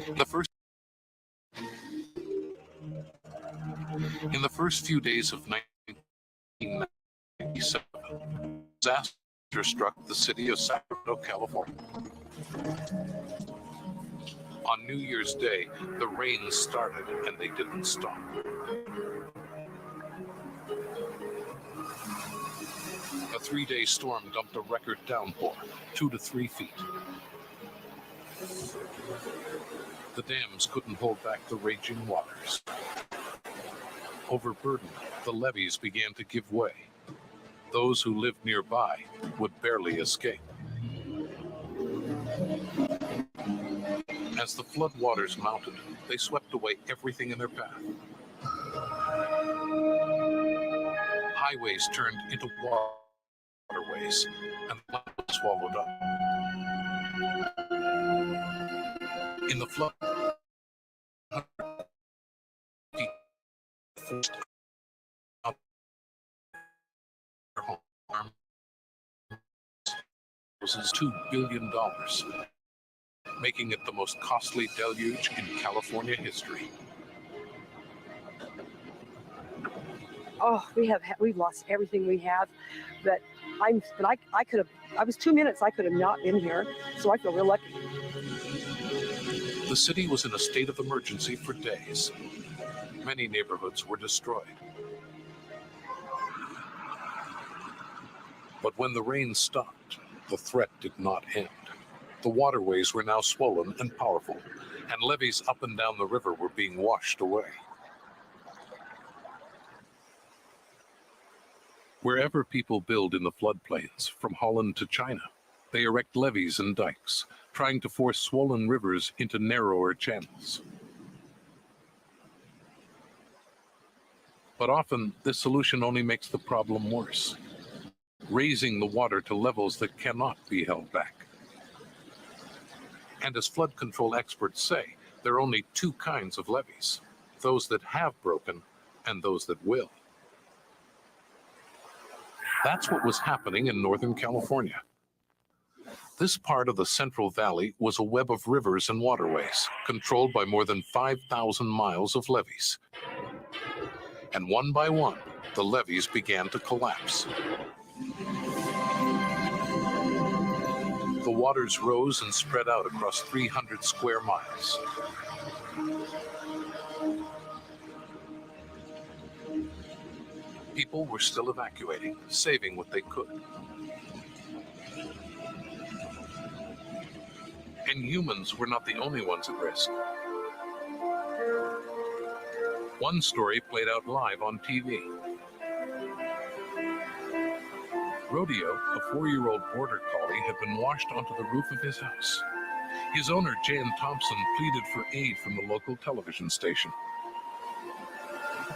The first In the first few days of 1997, disaster struck the city of Sacramento, California. On New Year's Day, the rain started and they didn't stop. A 3-day storm dumped a record downpour, 2 to 3 feet. The dams couldn't hold back the raging waters. Overburdened, the levees began to give way. Those who lived nearby would barely escape. As the floodwaters mounted, they swept away everything in their path. Highways turned into waterways, and land was swallowed up. In the flood, forced out their home. This is $2 billion, making it the most costly deluge in California history. Oh, we've lost everything we have, but I could have. I was 2 minutes. I could have not been here, so I feel real lucky. The city was in a state of emergency for days. Many neighborhoods were destroyed. But when the rain stopped, the threat did not end. The waterways were now swollen and powerful, and levees up and down the river were being washed away. Wherever people build in the floodplains, from Holland to China, they erect levees and dikes, trying to force swollen rivers into narrower channels. But often, this solution only makes the problem worse, raising the water to levels that cannot be held back. And as flood control experts say, there are only 2 kinds of levees, those that have broken and those that will. That's what was happening in Northern California. This part of the Central Valley was a web of rivers and waterways, controlled by more than 5,000 miles of levees. And one by one, the levees began to collapse. The waters rose and spread out across 300 square miles. People were still evacuating, saving what they could. And humans were not the only ones at risk. One story played out live on TV. Rodeo, a 4-year-old border collie, had been washed onto the roof of his house. His owner, Jan Thompson, pleaded for aid from the local television station.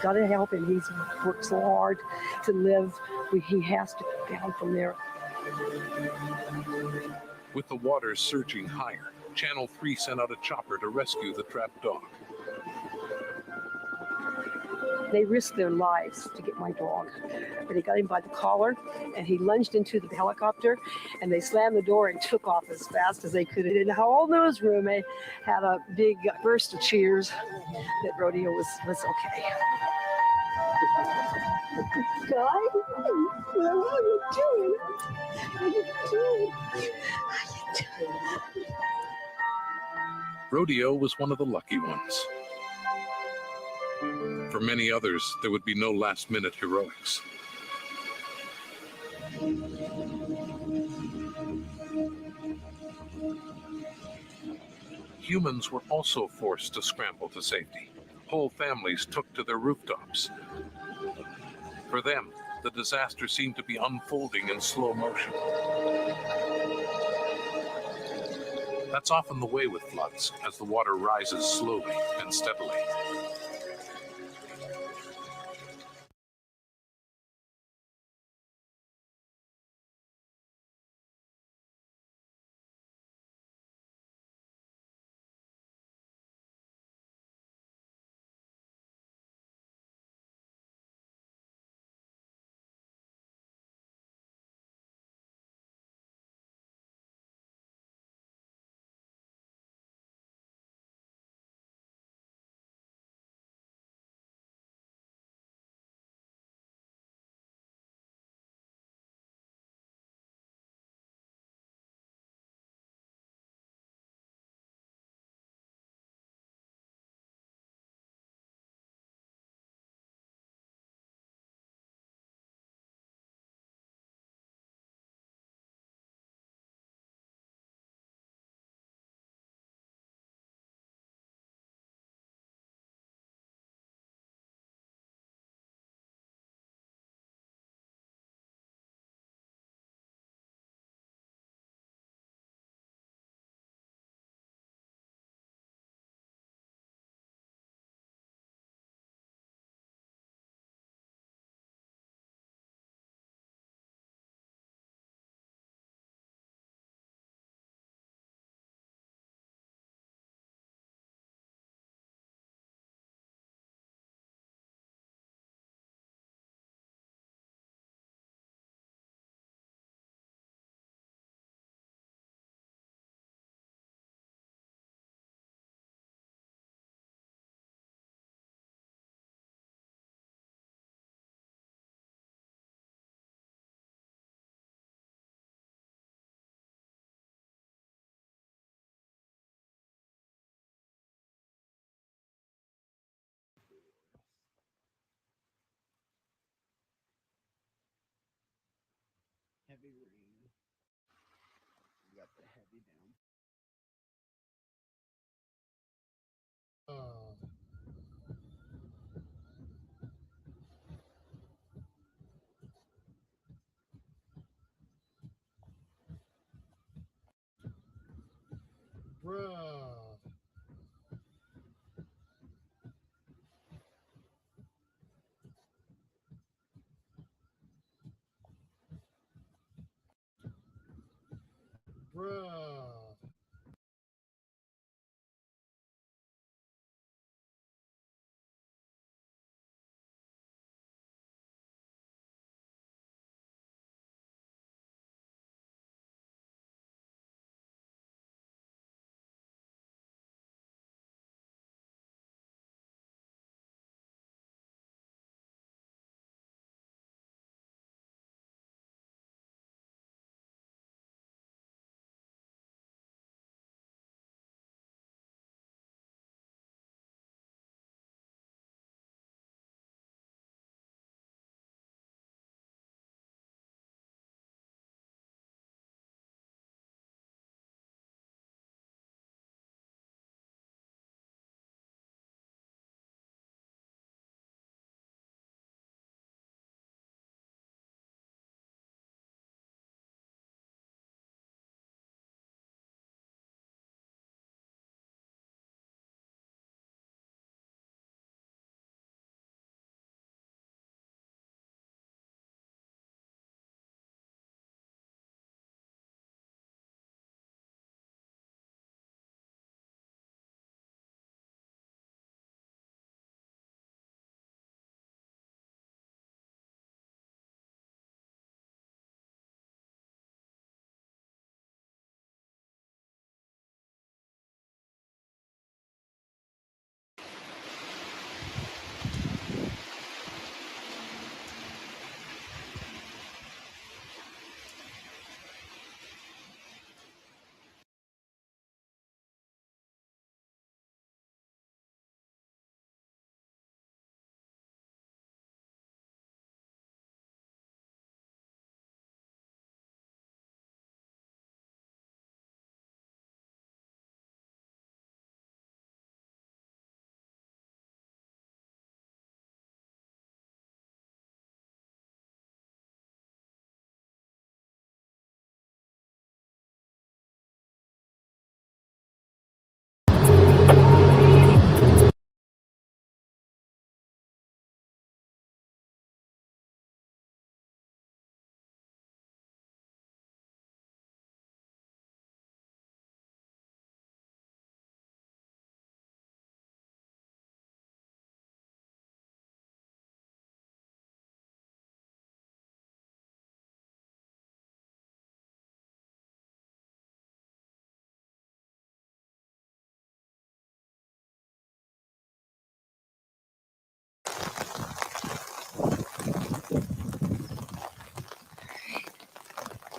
Got to help him. He's worked so hard to live. He has to get down from there. With the waters surging higher, Channel 3 sent out a chopper to rescue the trapped dog. They risked their lives to get my dog. But they got him by the collar, and he lunged into the helicopter, and they slammed the door and took off as fast as they could. In the whole newsroom, they had a big burst of cheers that Rodeo was okay. Guys, what are you doing? What are you doing? Rodeo was one of the lucky ones. For many others, there would be no last-minute heroics. Humans were also forced to scramble to safety. Whole families took to their rooftops. For them, the disaster seemed to be unfolding in slow motion. That's often the way with floods, as the water rises slowly and steadily. heavy rain. We got the heavy down. Bruh. Bruh.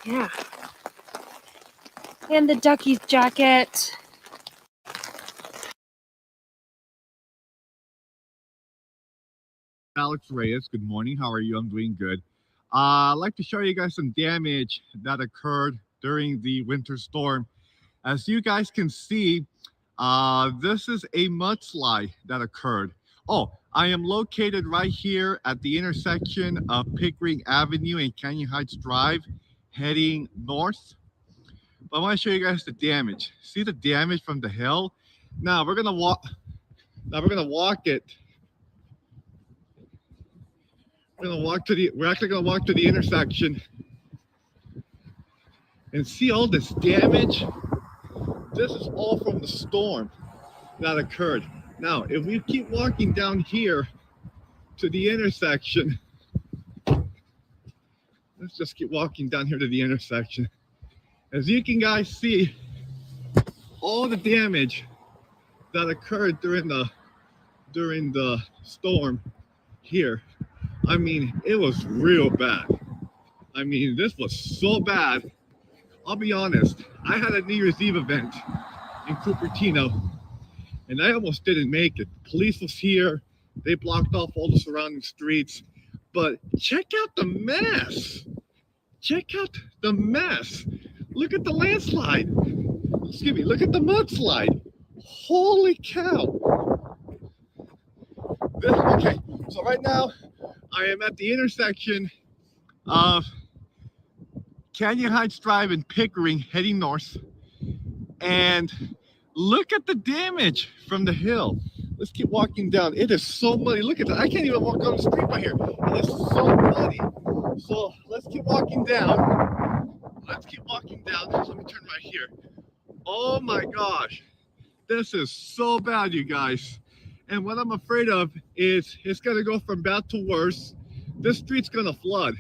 Yeah. And the ducky's jacket. Alex Reyes, good morning. How are you? I'm doing good. I'd like to show you guys some damage that occurred during the winter storm. As you guys can see, this is a mudslide that occurred. Oh, I am located right here at the intersection of Pickering Avenue and Canyon Heights Drive, heading north. But I want to show you guys the damage. See the damage from the hill? Now we're gonna walk. Now we're gonna walk it. We're actually gonna walk to the intersection and see all this damage. This is all from the storm that occurred. Now, if we keep walking down here to the intersection, let's just keep walking down here to the intersection. As you can guys see, all the damage that occurred during the storm here. I mean, it was real bad. I mean, this was so bad. I'll be honest, I had a New Year's Eve event in Cupertino, and I almost didn't make it. The police was here. They blocked off all the surrounding streets. But check out the mess. check out the mess. Look at the landslide. Excuse me, look at the mudslide. Holy cow. Okay, so right now I am at the intersection of Canyon Heights Drive and Pickering heading north. And look at the damage from the hill. Let's keep walking down. It is so muddy. Look at that. I can't even walk down the street right here. It is so muddy. So let's keep walking down. Let's keep walking down. Let me turn right here. Oh my gosh. This is so bad, you guys. And what I'm afraid of is it's going to go from bad to worse. This street's going to flood.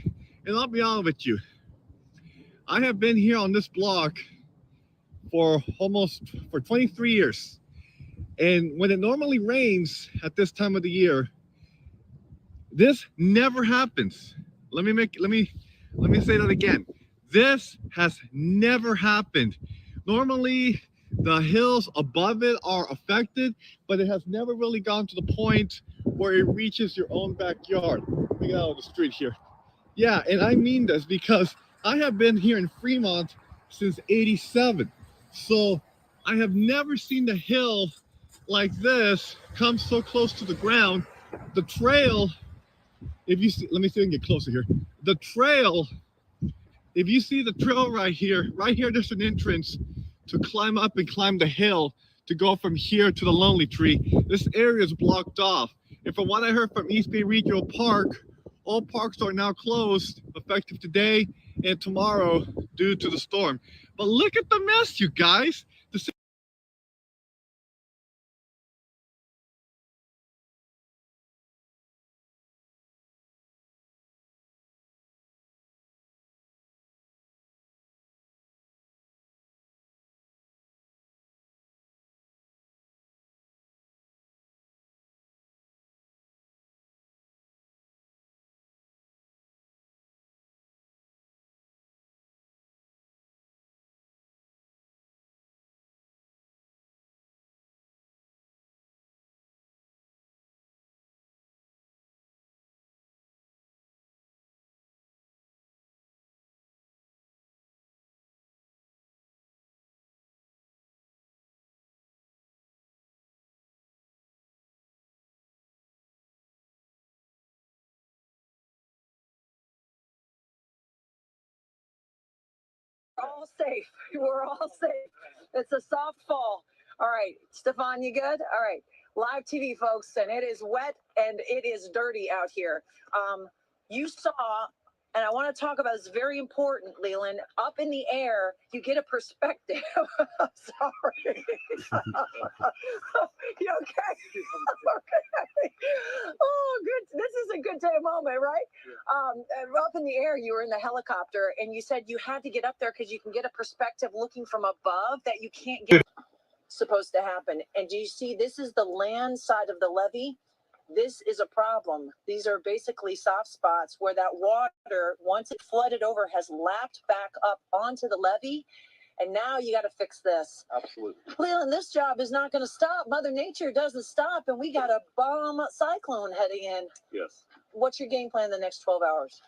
And I'll be honest with you. I have been here on this block for 23 years. And when it normally rains at this time of the year, this never happens. Let me say that again. This has never happened. Normally, the hills above it are affected, but it has never really gone to the point where it reaches your own backyard. Let me get out of the street here. Yeah, and I mean this because I have been here in Fremont since '87. So I have never seen the hill like this come so close to the ground. The trail, if you see, let me see if I can get closer here. The trail, if you see the trail right here, there's an entrance to climb up and climb the hill to go from here to the Lonely Tree. This area is blocked off. And from what I heard from East Bay Regional Park, all parks are now closed effective today and tomorrow due to the storm. But look at the mess, you guys. All safe. We're all safe. It's a soft fall. All right, Stefan, you good? All right, live TV, folks, and it is wet and it is dirty out here. You saw, and I want to talk about this very important, Leland. Up in the air, you get a perspective. Sorry. You okay? Okay. Oh, good. This is a good day moment, right? Up in the air, you were in the helicopter, and you said you had to get up there because you can get a perspective looking from above that you can't get. Supposed to happen. And do you see? This is the land side of the levee. This is a problem. These are basically soft spots where that water, once it flooded over, has lapped back up onto the levee. And now you got to fix this. Absolutely. Leland, this job is not going to stop. Mother Nature doesn't stop, and we got a bomb cyclone heading in. Yes. What's your game plan the next 12 hours?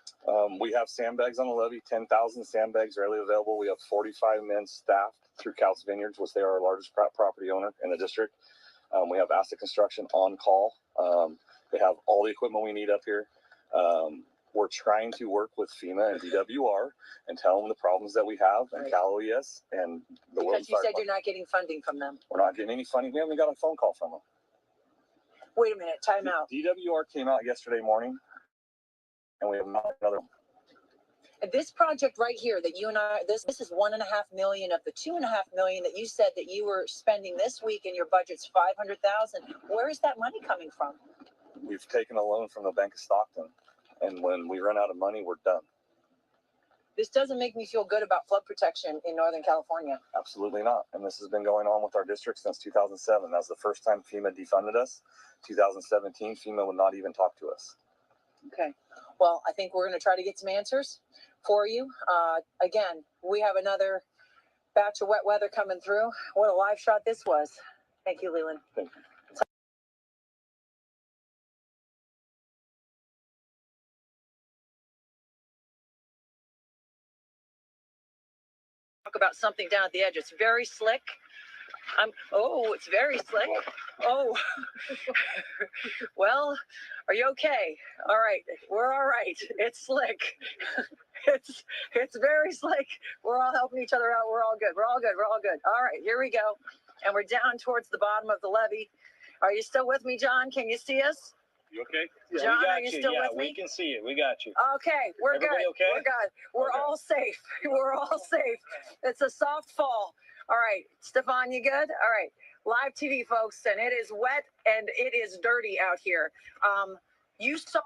We have sandbags on the levee, 10,000 sandbags readily available. We have 45 men staffed through Couts Vineyards, which they are our largest property owner in the district. We have Asset Construction on call. They have all the equipment we need up here. We're trying to work with FEMA and DWR and tell them the problems that we have and Cal OES and the World Because you said you're not getting funding from them. We're not getting any funding. We haven't got a phone call from them. Wait a minute, time out. DWR came out yesterday morning, and we have not another. This project right here that you and I, this is $1.5 million of the $2.5 million that you said that you were spending this week, and your budget's $500,000. Where is that money coming from? We've taken a loan from the Bank of Stockton, and when we run out of money, we're done. This doesn't make me feel good about flood protection in Northern California. Absolutely not. And this has been going on with our district since 2007. That was the first time FEMA defunded us. 2017, FEMA would not even talk to us. Okay. Well, I think we're going to try to get some answers for you. Again, we have another batch of wet weather coming through. What a live shot this was. Thank you, Leland. Thank you. talk about something down at the edge. It's very slick. It's very slick. Oh, well, are you okay? All right, we're all right. It's slick. It's very slick. We're all helping each other out. We're all good. We're all good. We're all good. All right, here we go. And we're down towards the bottom of the levee. Are you still with me, John? Can you see us? You okay? John, we got are you still with me? We can see you. We got you. Okay, we're Everybody good. okay? We're good. We're Okay. all safe. We're all safe. It's a soft fall. All right, Stefan, you good? All right, live TV, folks, and it is wet and it is dirty out here. You saw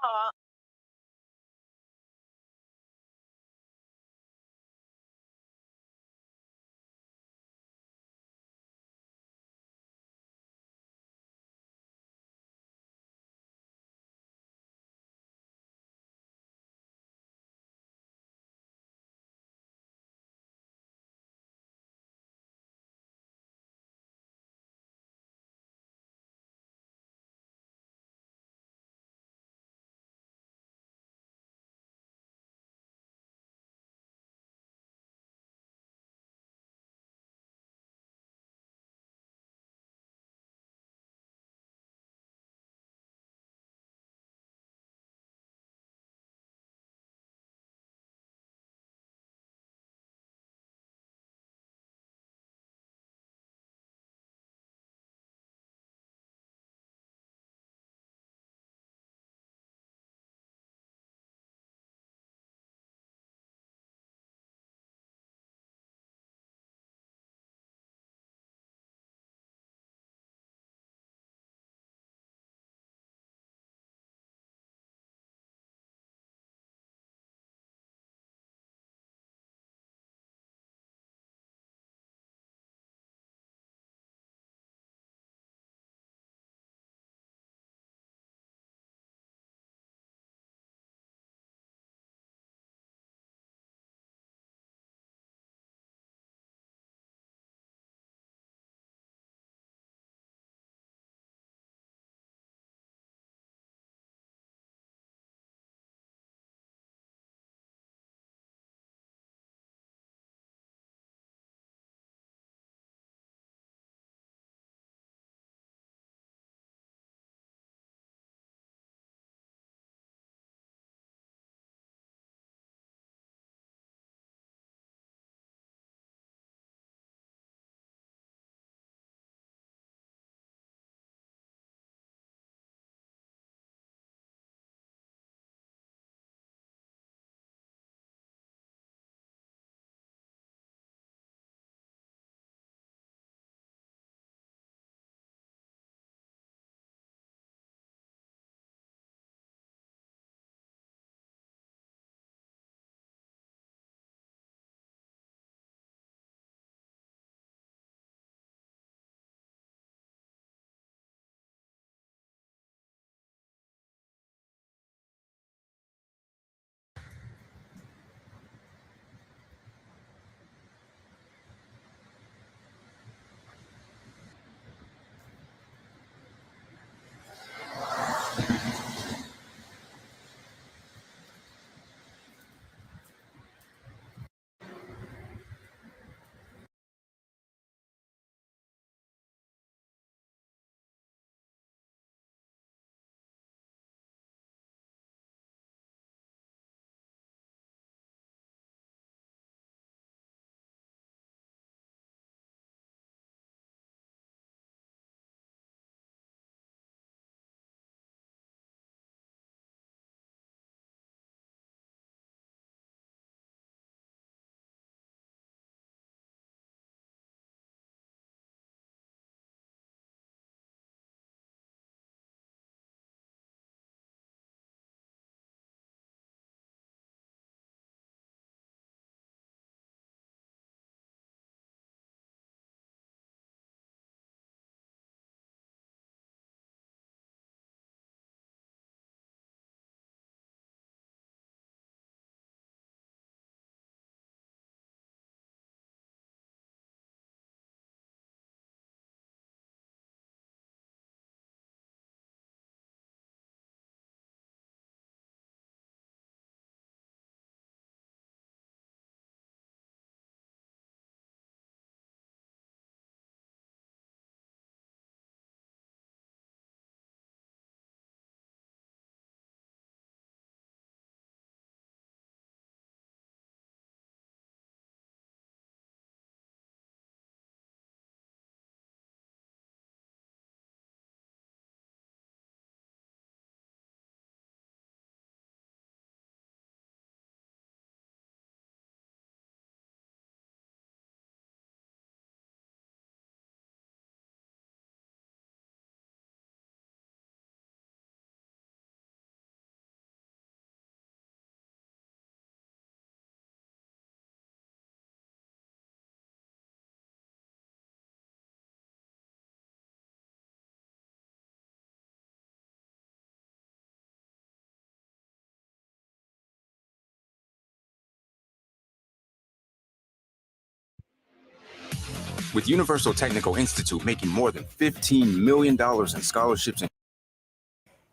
with Universal Technical Institute making more than $15 million in scholarships.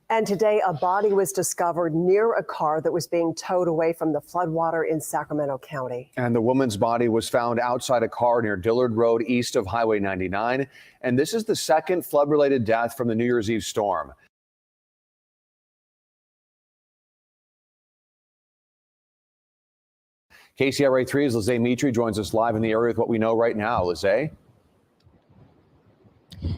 And today, a body was discovered near a car that was being towed away from the floodwater in Sacramento County. And the woman's body was found outside a car near Dillard Road, east of Highway 99. And this is the second flood-related death from the New Year's Eve storm. KCRA 3's Lizzie Mitri joins us live in the area with what we know right now. Lizzie?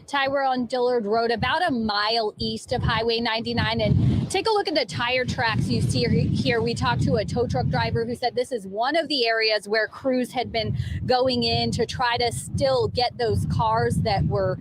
Ty, we're on Dillard Road, about a mile east of Highway 99. And take a look at the tire tracks you see here. We talked to a tow truck driver who said this is one of the areas where crews had been going in to try to still get those cars that were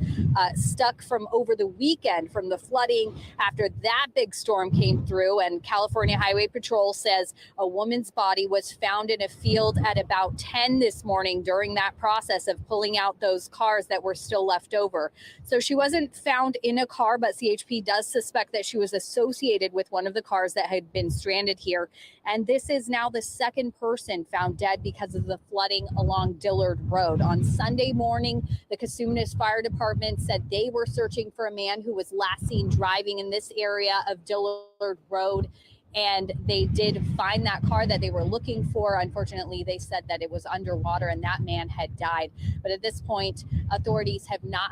stuck from over the weekend from the flooding after that big storm came through. And California Highway Patrol says a woman's body was found in a field at about 10 this morning during that process of pulling out those cars that were still left over. So she wasn't found in a car, but CHP does suspect that she was associated with one of the cars that had been stranded here. And this is now the second person found dead because of the flooding along Dillard Road. On Sunday morning, the Cosumnes Fire Department said they were searching for a man who was last seen driving in this area of Dillard Road. And they did find that car that they were looking for. Unfortunately, they said that it was underwater and that man had died. But at this point, authorities have not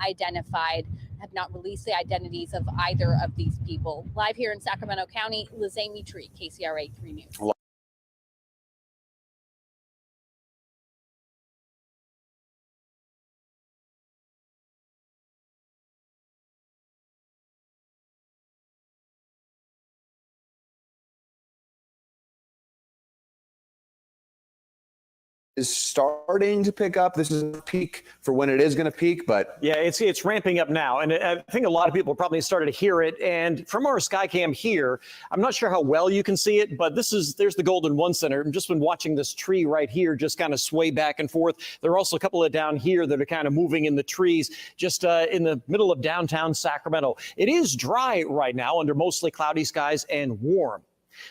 released the identities of either of these people. Live here in Sacramento County, Lizzie Mitri, KCRA 3 News. Is starting to pick up. This is a peak for when it is going to peak, but yeah, it's ramping up now, and I think a lot of people probably started to hear it. And from our Skycam here, I'm not sure how well you can see it, but there's the Golden One Center. I've just been watching this tree right here just kind of sway back and forth. There are also a couple of down here that are kind of moving in the trees, just in the middle of downtown Sacramento. It is dry right now under mostly cloudy skies and warm.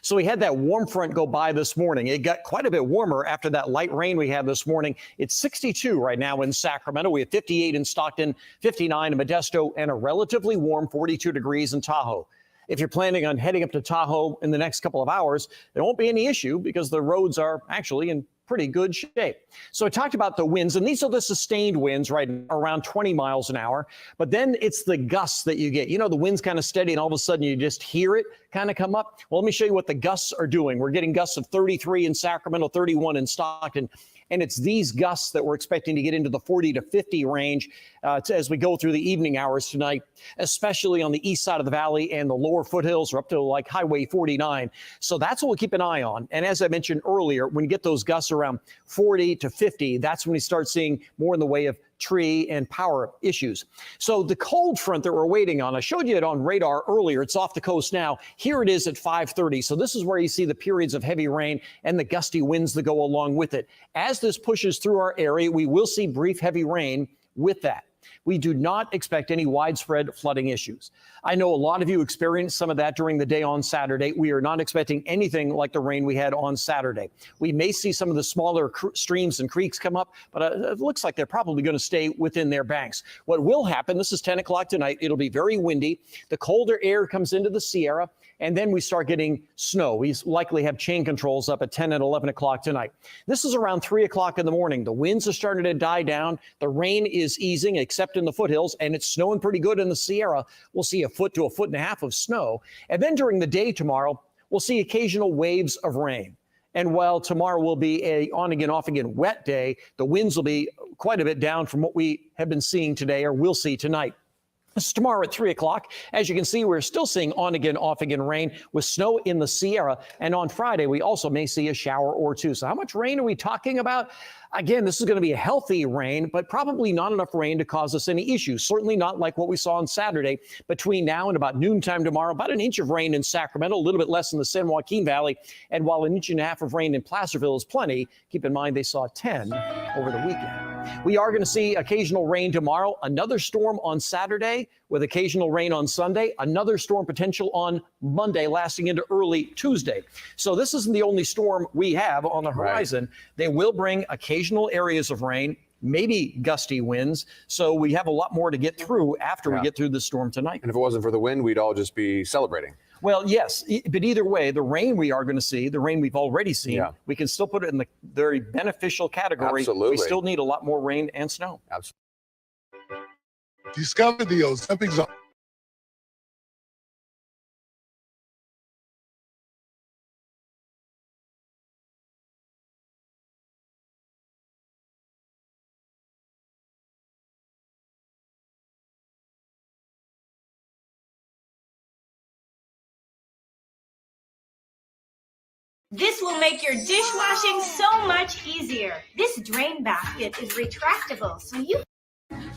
So we had that warm front go by this morning. It got quite a bit warmer after that light rain we had this morning. It's 62 right now in Sacramento. We have 58 in Stockton, 59 in Modesto, and a relatively warm 42 degrees in Tahoe. If you're planning on heading up to Tahoe in the next couple of hours, there won't be any issue because the roads are actually in pretty good shape. So I talked about the winds, and these are the sustained winds right around 20 miles an hour. But then it's the gusts that you get. You know, the wind's kind of steady and all of a sudden you just hear it kind of come up. Well, let me show you what the gusts are doing. We're getting gusts of 33 in Sacramento, 31 in Stockton. And it's these gusts that we're expecting to get into the 40 to 50 range as we go through the evening hours tonight, especially on the east side of the valley and the lower foothills or up to like Highway 49. So that's what we'll keep an eye on. And as I mentioned earlier, when you get those gusts around 40 to 50, that's when we start seeing more in the way of tree and power issues. So the cold front that we're waiting on, I showed you it on radar earlier. It's off the coast now. Here it is at 5:30. So this is where you see the periods of heavy rain and the gusty winds that go along with it. As this pushes through our area, we will see brief heavy rain with that. We do not expect any widespread flooding issues. I know a lot of you experienced some of that during the day on Saturday. We are not expecting anything like the rain we had on Saturday. We may see some of the smaller streams and creeks come up, but it looks like they're probably going to stay within their banks. What will happen, this is 10 o'clock tonight, it'll be very windy. The colder air comes into the Sierra, and then we start getting snow. We likely have chain controls up at 10 and 11 o'clock tonight. This is around 3 o'clock in the morning. The winds are starting to die down. The rain is easing, except in the foothills, and it's snowing pretty good in the Sierra. We'll see a foot to a foot and a half of snow. And then during the day tomorrow, we'll see occasional waves of rain. And while tomorrow will be a on again, off again wet day, the winds will be quite a bit down from what we have been seeing today or will see tonight. This is tomorrow at 3 o'clock. As you can see, we're still seeing on again, off again rain with snow in the Sierra. And on Friday, we also may see a shower or two. So how much rain are we talking about? Again, this is going to be a healthy rain, but probably not enough rain to cause us any issues. Certainly not like what we saw on Saturday. Between now and about noontime tomorrow, about an inch of rain in Sacramento, a little bit less in the San Joaquin Valley. And while an inch and a half of rain in Placerville is plenty, keep in mind they saw 10 over the weekend. We are going to see occasional rain tomorrow, another storm on Saturday with occasional rain on Sunday, another storm potential on Monday lasting into early Tuesday. So this isn't the only storm we have on the horizon. Right. They will bring occasional areas of rain maybe gusty winds. So we have a lot more to get through after we get through the storm tonight. And if it wasn't for the wind, we'd all just be celebrating. Well, yes, but either way, the rain we are going to see, the rain we've already seen, we can still put it in the very beneficial category. Absolutely. We still need a lot more rain and snow. Absolutely. Discover the Ozempic Zone. This will make your dishwashing so much easier. This drain basket is retractable, so you...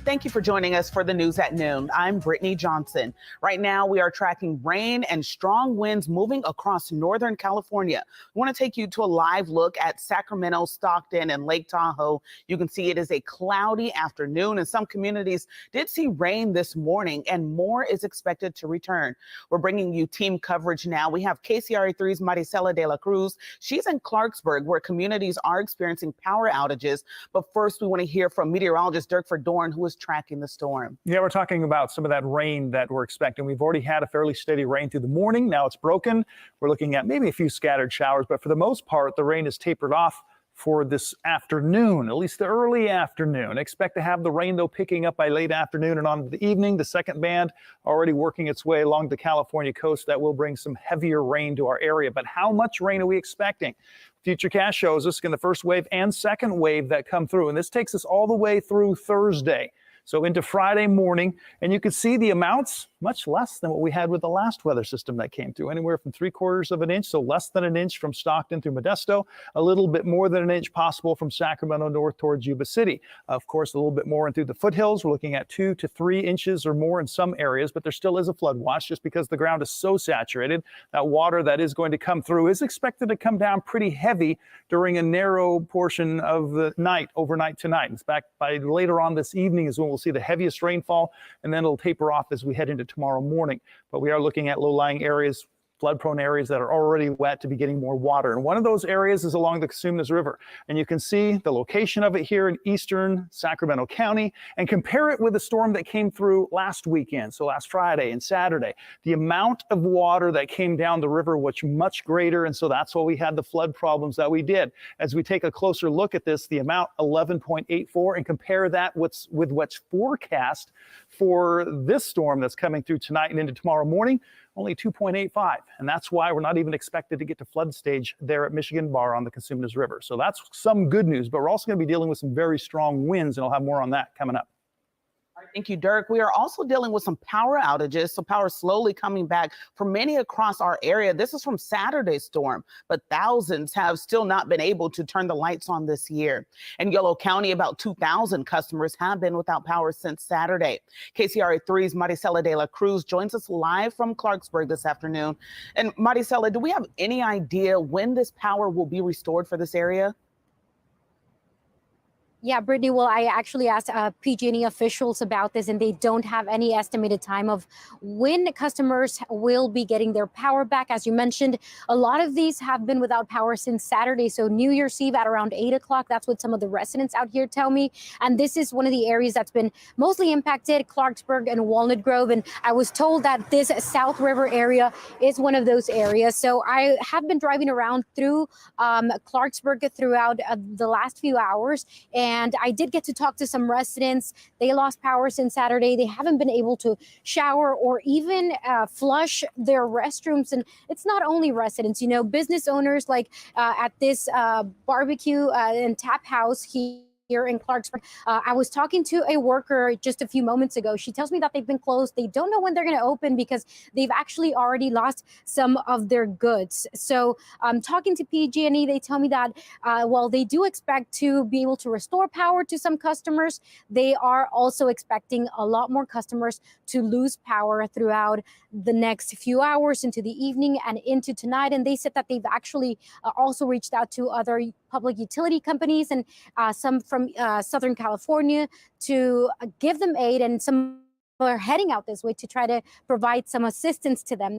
Thank you for joining us for the news at noon. I'm Brittany Johnson. Right now, we are tracking rain and strong winds moving across Northern California. We want to take you to a live look at Sacramento, Stockton, and Lake Tahoe. You can see it is a cloudy afternoon, and some communities did see rain this morning, and more is expected to return. We're bringing you team coverage now. We have KCRA3's Maricela de la Cruz. She's in Clarksburg, where communities are experiencing power outages. But first, we want to hear from meteorologist Dirk Verdorn, who is tracking the storm. Yeah, we're talking about some of that rain that we're expecting. We've already had a fairly steady rain through the morning. Now it's broken. We're looking at maybe a few scattered showers, but for the most part, the rain is tapered off for this afternoon, at least the early afternoon. Expect to have the rain, though, picking up by late afternoon and on the evening. The second band already working its way along the California coast. That will bring some heavier rain to our area. But how much rain are we expecting? Futurecast shows us in the first wave and second wave that come through. And this takes us all the way through Thursday. So into Friday morning, and you can see the amounts much less than what we had with the last weather system that came through, anywhere from 3/4 of an inch, so less than an inch from Stockton through Modesto, a little bit more than an inch possible from Sacramento north towards Yuba City. Of course, a little bit more in through the foothills. We're looking at 2 to 3 inches or more in some areas, but there still is a flood watch just because the ground is so saturated. That water that is going to come through is expected to come down pretty heavy during a narrow portion of the night, overnight tonight. In fact, by later on this evening is when we'll see the heaviest rainfall, and then it'll taper off as we head into tomorrow morning. But we are looking at low-lying areas, flood-prone areas that are already wet to be getting more water. And one of those areas is along the Cosumnes River. And you can see the location of it here in eastern Sacramento County and compare it with the storm that came through last weekend, so last Friday and Saturday. The amount of water that came down the river was much greater, and so that's why we had the flood problems that we did. As we take a closer look at this, the amount 11.84, and compare that with what's forecast for this storm that's coming through tonight and into tomorrow morning, only 2.85. And that's why we're not even expected to get to flood stage there at Michigan Bar on the Cosumnes River. So that's some good news, but we're also going to be dealing with some very strong winds, and I'll have more on that coming up. Thank you, Dirk. We are also dealing with some power outages, so power slowly coming back for many across our area. This is from Saturday's storm, but thousands have still not been able to turn the lights on this year. In Yolo County, about 2,000 customers have been without power since Saturday. KCRA3's Maricela de la Cruz joins us live from Clarksburg this afternoon. And Maricela, do we have any idea when this power will be restored for this area? Yeah, Brittany, well, I actually asked PG&E officials about this, and they don't have any estimated time of when customers will be getting their power back. As you mentioned, a lot of these have been without power since Saturday. So New Year's Eve at around 8 o'clock, that's what some of the residents out here tell me. And this is one of the areas that's been mostly impacted, Clarksburg and Walnut Grove. And I was told that this South River area is one of those areas. So I have been driving around through Clarksburg throughout the last few hours. And I did get to talk to some residents. They lost power since Saturday. They haven't been able to shower or even flush their restrooms. And it's not only residents, you know, business owners like at this barbecue and tap house here in Clarksburg. I was talking to a worker just a few moments ago. She tells me that they've been closed. They don't know when they're going to open because they've actually already lost some of their goods. So talking to PG&E, they tell me that while they do expect to be able to restore power to some customers, they are also expecting a lot more customers to lose power throughout the next few hours into the evening and into tonight. And they said that they've actually also reached out to other public utility companies and some from Southern California to give them aid, and some are heading out this way to try to provide some assistance to them.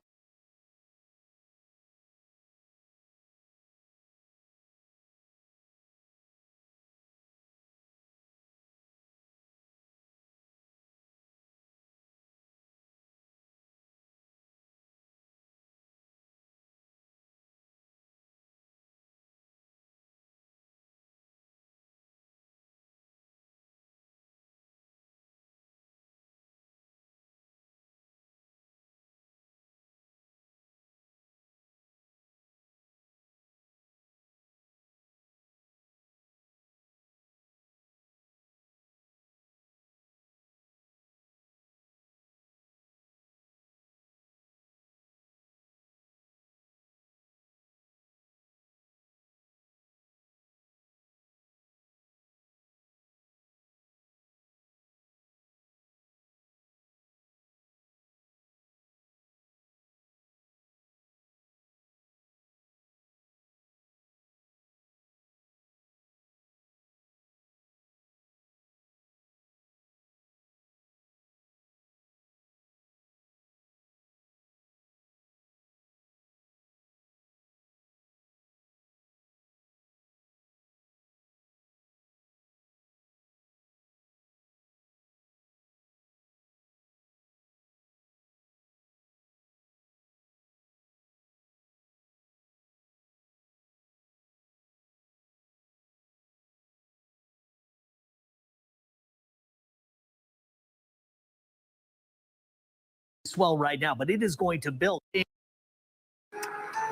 swell right now, but it is going to build.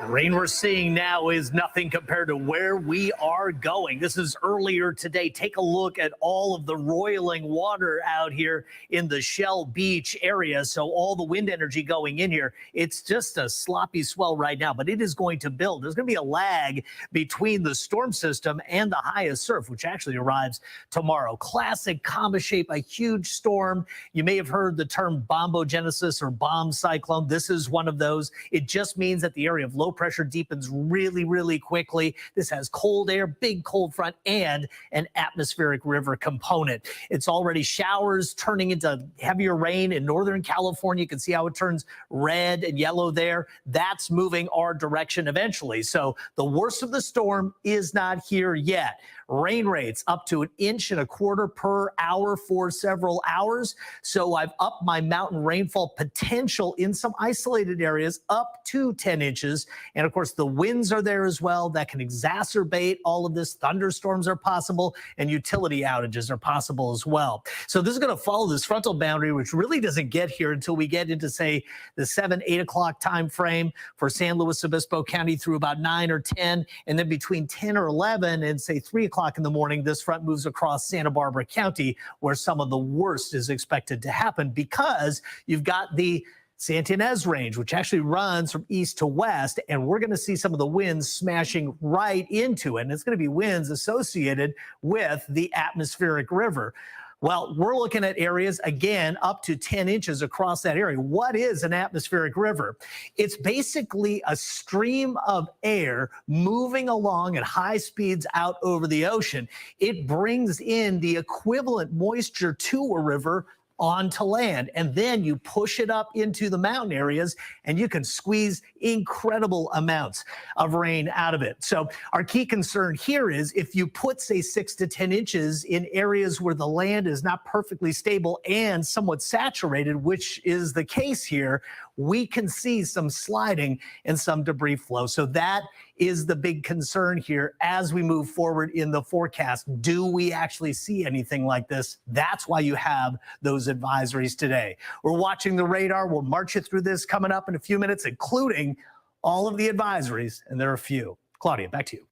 The rain we're seeing now is nothing compared to where we are going. This is earlier today. Take a look at all of the roiling water out here in the Shell Beach area. So all the wind energy going in here, it's just a sloppy swell right now, but it is going to build. There's going to be a lag between the storm system and the highest surf, which actually arrives tomorrow. Classic comma shape, a huge storm. You may have heard the term bombogenesis or bomb cyclone. This is one of those. It just means that the area of low pressure deepens really, really quickly. This has cold air, big cold front, and an atmospheric river component. It's already showers turning into heavier rain in Northern California. You can see how it turns red and yellow there. That's moving our direction eventually. So the worst of the storm is not here yet. Rain rates up to 1.25 inches per hour for several hours. So I've upped my mountain rainfall potential in some isolated areas up to 10 inches. And of course, the winds are there as well. That can exacerbate all of this. Thunderstorms are possible and utility outages are possible as well. So this is going to follow this frontal boundary, which really doesn't get here until we get into, say, the 7, 8 o'clock time frame for San Luis Obispo County through about 9 or 10. And then between 10 or 11 and say 3 o'clock in the morning, this front moves across Santa Barbara County, where some of the worst is expected to happen because you've got the Santa Ynez Range, which actually runs from east to west, and we're going to see some of the winds smashing right into it. And it's going to be winds associated with the atmospheric river. Well, we're looking at areas, again, up to 10 inches across that area. What is an atmospheric river? It's basically a stream of air moving along at high speeds out over the ocean. It brings in the equivalent moisture to a river onto land, and then you push it up into the mountain areas and you can squeeze incredible amounts of rain out of it. So our key concern here is if you put, say, 6 to 10 inches in areas where the land is not perfectly stable and somewhat saturated, which is the case here, we can see some sliding and some debris flow. So that is the big concern here as we move forward in the forecast. Do we actually see anything like this? That's why you have those advisories today. We're watching the radar. We'll march you through this coming up in a few minutes, including all of the advisories, and there are a few. Claudia, back to you.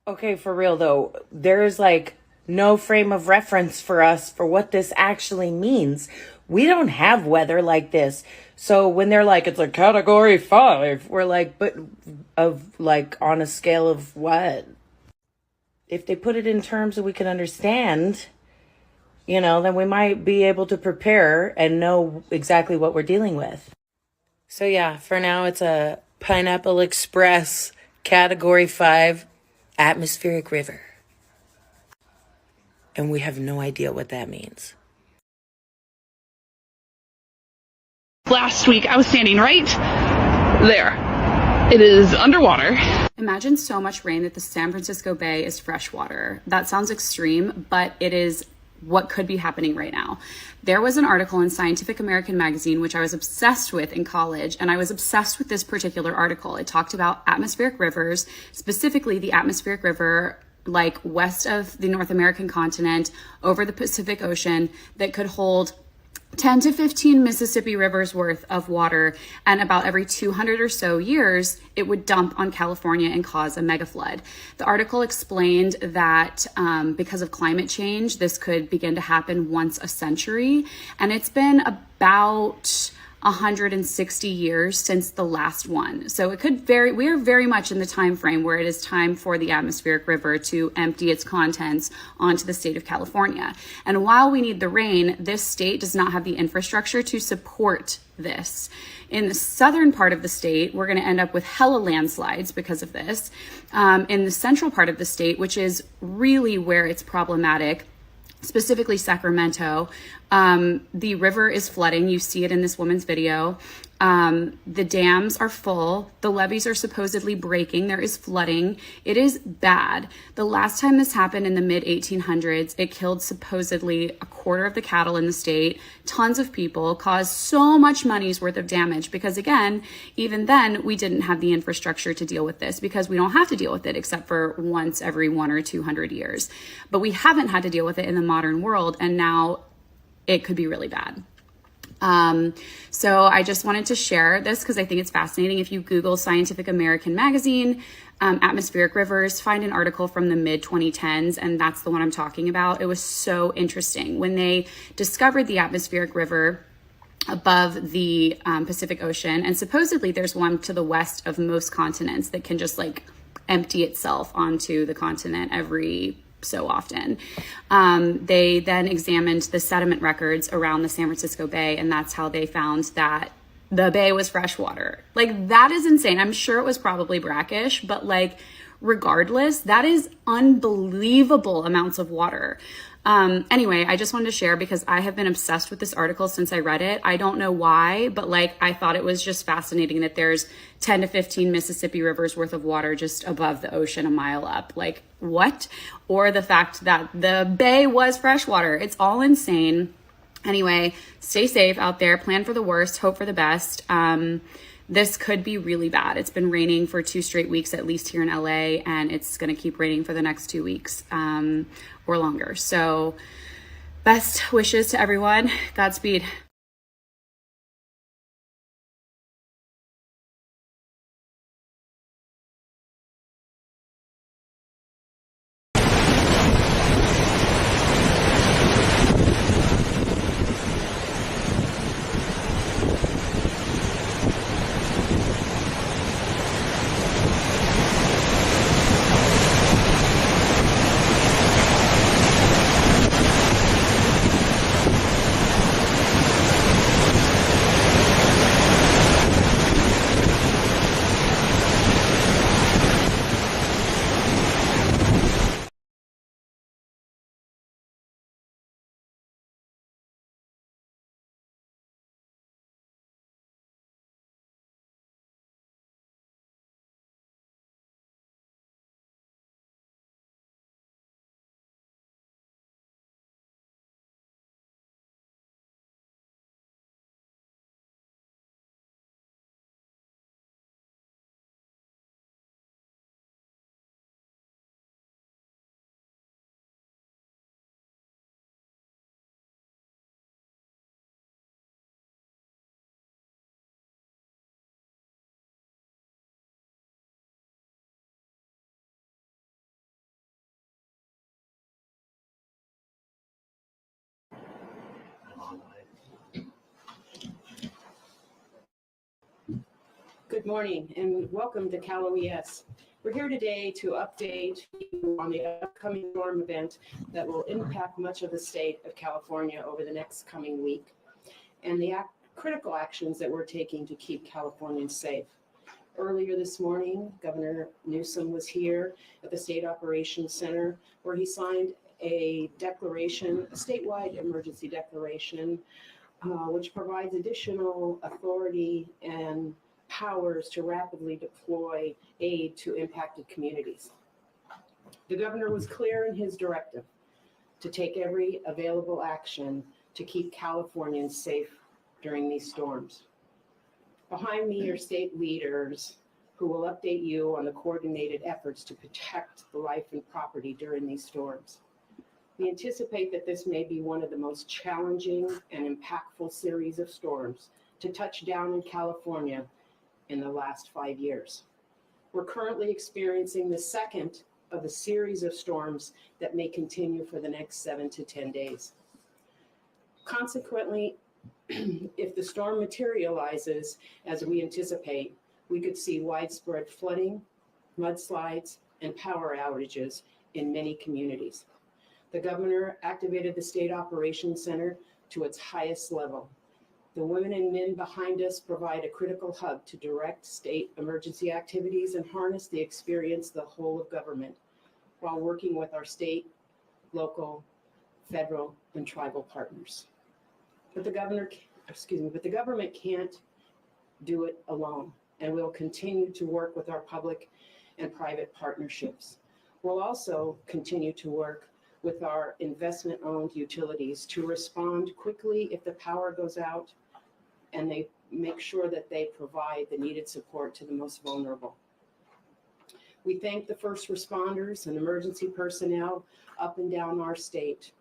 Okay, for real though, there's like no frame of reference for us for what this actually means. We don't have weather like this. So when they're like, it's a category 5, we're like, but of like on a scale of what? If they put it in terms that we can understand, you know, then we might be able to prepare and know exactly what we're dealing with. So yeah, for now it's a Pineapple Express category 5 atmospheric river. And we have no idea what that means. Last week, I was standing right there. It is underwater. Imagine so much rain that the San Francisco Bay is freshwater. That sounds extreme, but it is what could be happening right now. There was an article in Scientific American magazine, which I was obsessed with in college, and I was obsessed with this particular article. It talked about atmospheric rivers, specifically the atmospheric river like west of the North American continent over the Pacific Ocean that could hold 10 to 15 Mississippi rivers worth of water, and about every 200 or so years, it would dump on California and cause a mega flood. The article explained that because of climate change, this could begin to happen once a century, and it's been about 160 years since the last one. So it could we are very much in the time frame where it is time for the atmospheric river to empty its contents onto the state of California. And while we need the rain, this state does not have the infrastructure to support this. In the southern part of the state, we're going to end up with hella landslides because of this. In the central part of the state, which is really where it's problematic, specifically Sacramento, the river is flooding. You see it in this woman's video. The dams are full. The levees are supposedly breaking. There is flooding. It is bad. The last time this happened in the mid 1800s, it killed supposedly a quarter of the cattle in the state, tons of people, caused so much money's worth of damage because, again, even then we didn't have the infrastructure to deal with this because we don't have to deal with it except for once every 100 or 200 years. But we haven't had to deal with it in the modern world, and now it could be really bad. So I just wanted to share this because I think it's fascinating. If you Google Scientific American magazine, atmospheric rivers, find an article from the mid 2010s, and that's the one I'm talking about. It was so interesting. When they discovered the atmospheric river above the Pacific Ocean, and supposedly there's one to the west of most continents that can just like empty itself onto the continent every so often. They then examined the sediment records around the San Francisco Bay, and that's how they found that the bay was freshwater. Like, that is insane. I'm sure it was probably brackish, but like, regardless, that is unbelievable amounts of water. Anyway, I just wanted to share because I have been obsessed with this article since I read it. I don't know why, but like, I thought it was just fascinating that there's 10 to 15 Mississippi rivers worth of water just above the ocean a mile up. Like, what? Or the fact that the bay was freshwater. It's all insane. Anyway, stay safe out there, plan for the worst, hope for the best. This could be really bad. It's been raining for 2 straight weeks, at least here in LA, and it's going to keep raining for the next 2 weeks or longer. So best wishes to everyone. Godspeed. Good morning and welcome to Cal OES. We're here today to update you on the upcoming storm event that will impact much of the state of California over the next coming week, and the critical actions that we're taking to keep Californians safe. Earlier this morning, Governor Newsom was here at the State Operations Center where he signed a declaration, a statewide emergency declaration, which provides additional authority and powers to rapidly deploy aid to impacted communities. The governor was clear in his directive to take every available action to keep Californians safe during these storms. Behind me are state leaders who will update you on the coordinated efforts to protect the life and property during these storms. We anticipate that this may be one of the most challenging and impactful series of storms to touch down in California in the last 5 years. We're currently experiencing the second of a series of storms that may continue for the next 7 to 10 days. Consequently, if the storm materializes as we anticipate, we could see widespread flooding, mudslides, and power outages in many communities. The governor activated the State Operations Center to its highest level. The women and men behind us provide a critical hub to direct state emergency activities and harness the experience of the whole of government while working with our state, local, federal, and tribal partners. But the government can't do it alone, and we'll continue to work with our public and private partnerships. We'll also continue to work with our investment-owned utilities to respond quickly if the power goes out, and they make sure that they provide the needed support to the most vulnerable. We thank the first responders and emergency personnel up and down our state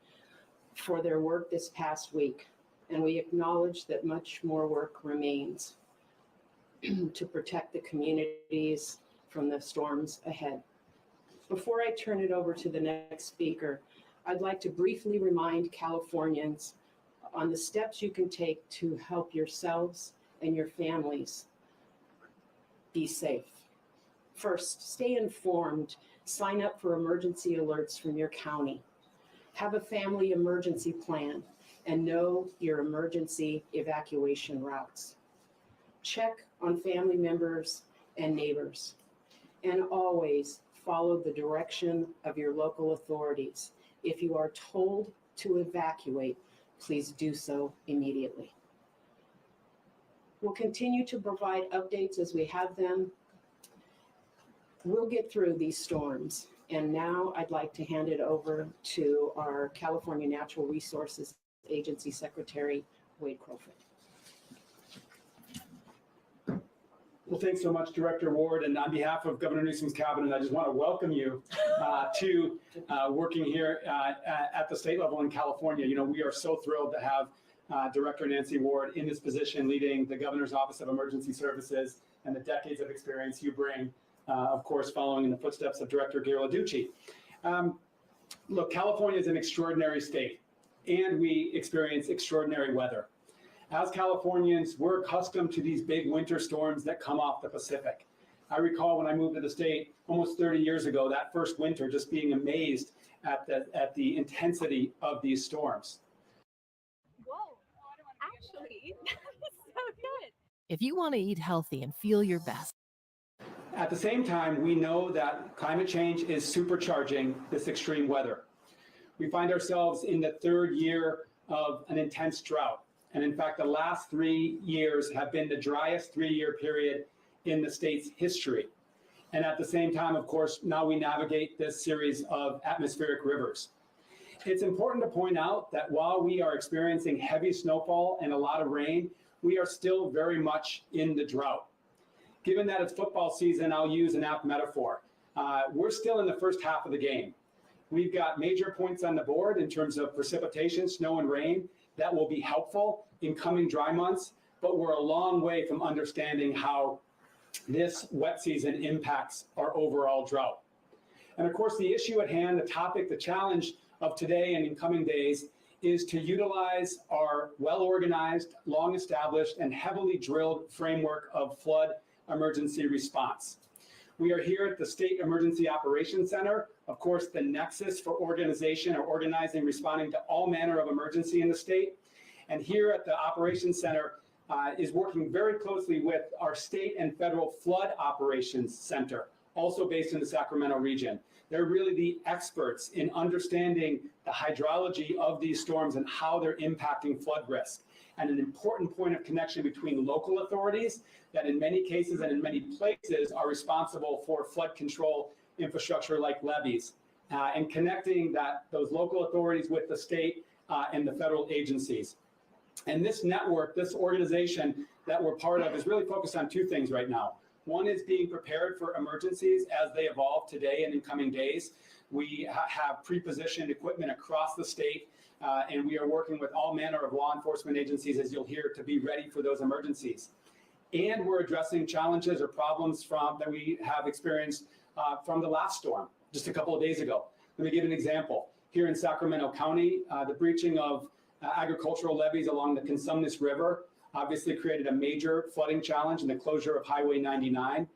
for their work this past week, and we acknowledge that much more work remains to protect the communities from the storms ahead. Before I turn it over to the next speaker, I'd like to briefly remind Californians on the steps you can take to help yourselves and your families be safe. First, stay informed. Sign up for emergency alerts from your county. Have a family emergency plan and know your emergency evacuation routes. Check on family members and neighbors, and always follow the direction of your local authorities. If you are told to evacuate, please do so immediately. We'll continue to provide updates as we have them. We'll get through these storms. And now I'd like to hand it over to our California Natural Resources Agency Secretary, Wade Crowfoot. Well, thanks so much, Director Ward. And on behalf of Governor Newsom's cabinet, I just want to welcome you to working here at the state level in California. You know, we are so thrilled to have Director Nancy Ward in this position, leading the Governor's Office of Emergency Services and the decades of experience you bring, of course, following in the footsteps of Director Gary LaDucci. Look, California is an extraordinary state, and we experience extraordinary weather. As Californians, we're accustomed to these big winter storms that come off the Pacific. I recall when I moved to the state almost 30 years ago, that first winter, just being amazed at the intensity of these storms. Whoa, actually, that was so good. If you want to eat healthy and feel your best. At the same time, we know that climate change is supercharging this extreme weather. We find ourselves in the third year of an intense drought. And in fact, the last 3 years have been the driest 3-year period in the state's history. And at the same time, of course, now we navigate this series of atmospheric rivers. It's important to point out that while we are experiencing heavy snowfall and a lot of rain, we are still very much in the drought. Given that it's football season, I'll use an apt metaphor. We're still in the first half of the game. We've got major points on the board in terms of precipitation, snow and rain, that will be helpful in coming dry months, but we're a long way from understanding how this wet season impacts our overall drought. And of course, the issue at hand, the topic, the challenge of today and in coming days is to utilize our well-organized, long-established, and heavily drilled framework of flood emergency response. We are here at the State Emergency Operations Center, of course, the nexus for organization or organizing, responding to all manner of emergency in the state. And here at the Operations Center is working very closely with our state and federal flood operations center, also based in the Sacramento region. They're really the experts in understanding the hydrology of these storms and how they're impacting flood risk. And an important point of connection between local authorities that in many cases and in many places are responsible for flood control infrastructure like levees, and connecting those local authorities with the state and the federal agencies. And this network, this organization that we're part of is really focused on two things right now. One is being prepared for emergencies as they evolve today and in coming days. We have pre-positioned equipment across the state, and we are working with all manner of law enforcement agencies, as you'll hear, to be ready for those emergencies. And we're addressing challenges or problems that we have experienced from the last storm just a couple of days ago. Let me give an example. Here in Sacramento County, the breaching of agricultural levees along the Cosumnes River obviously created a major flooding challenge and the closure of Highway 99.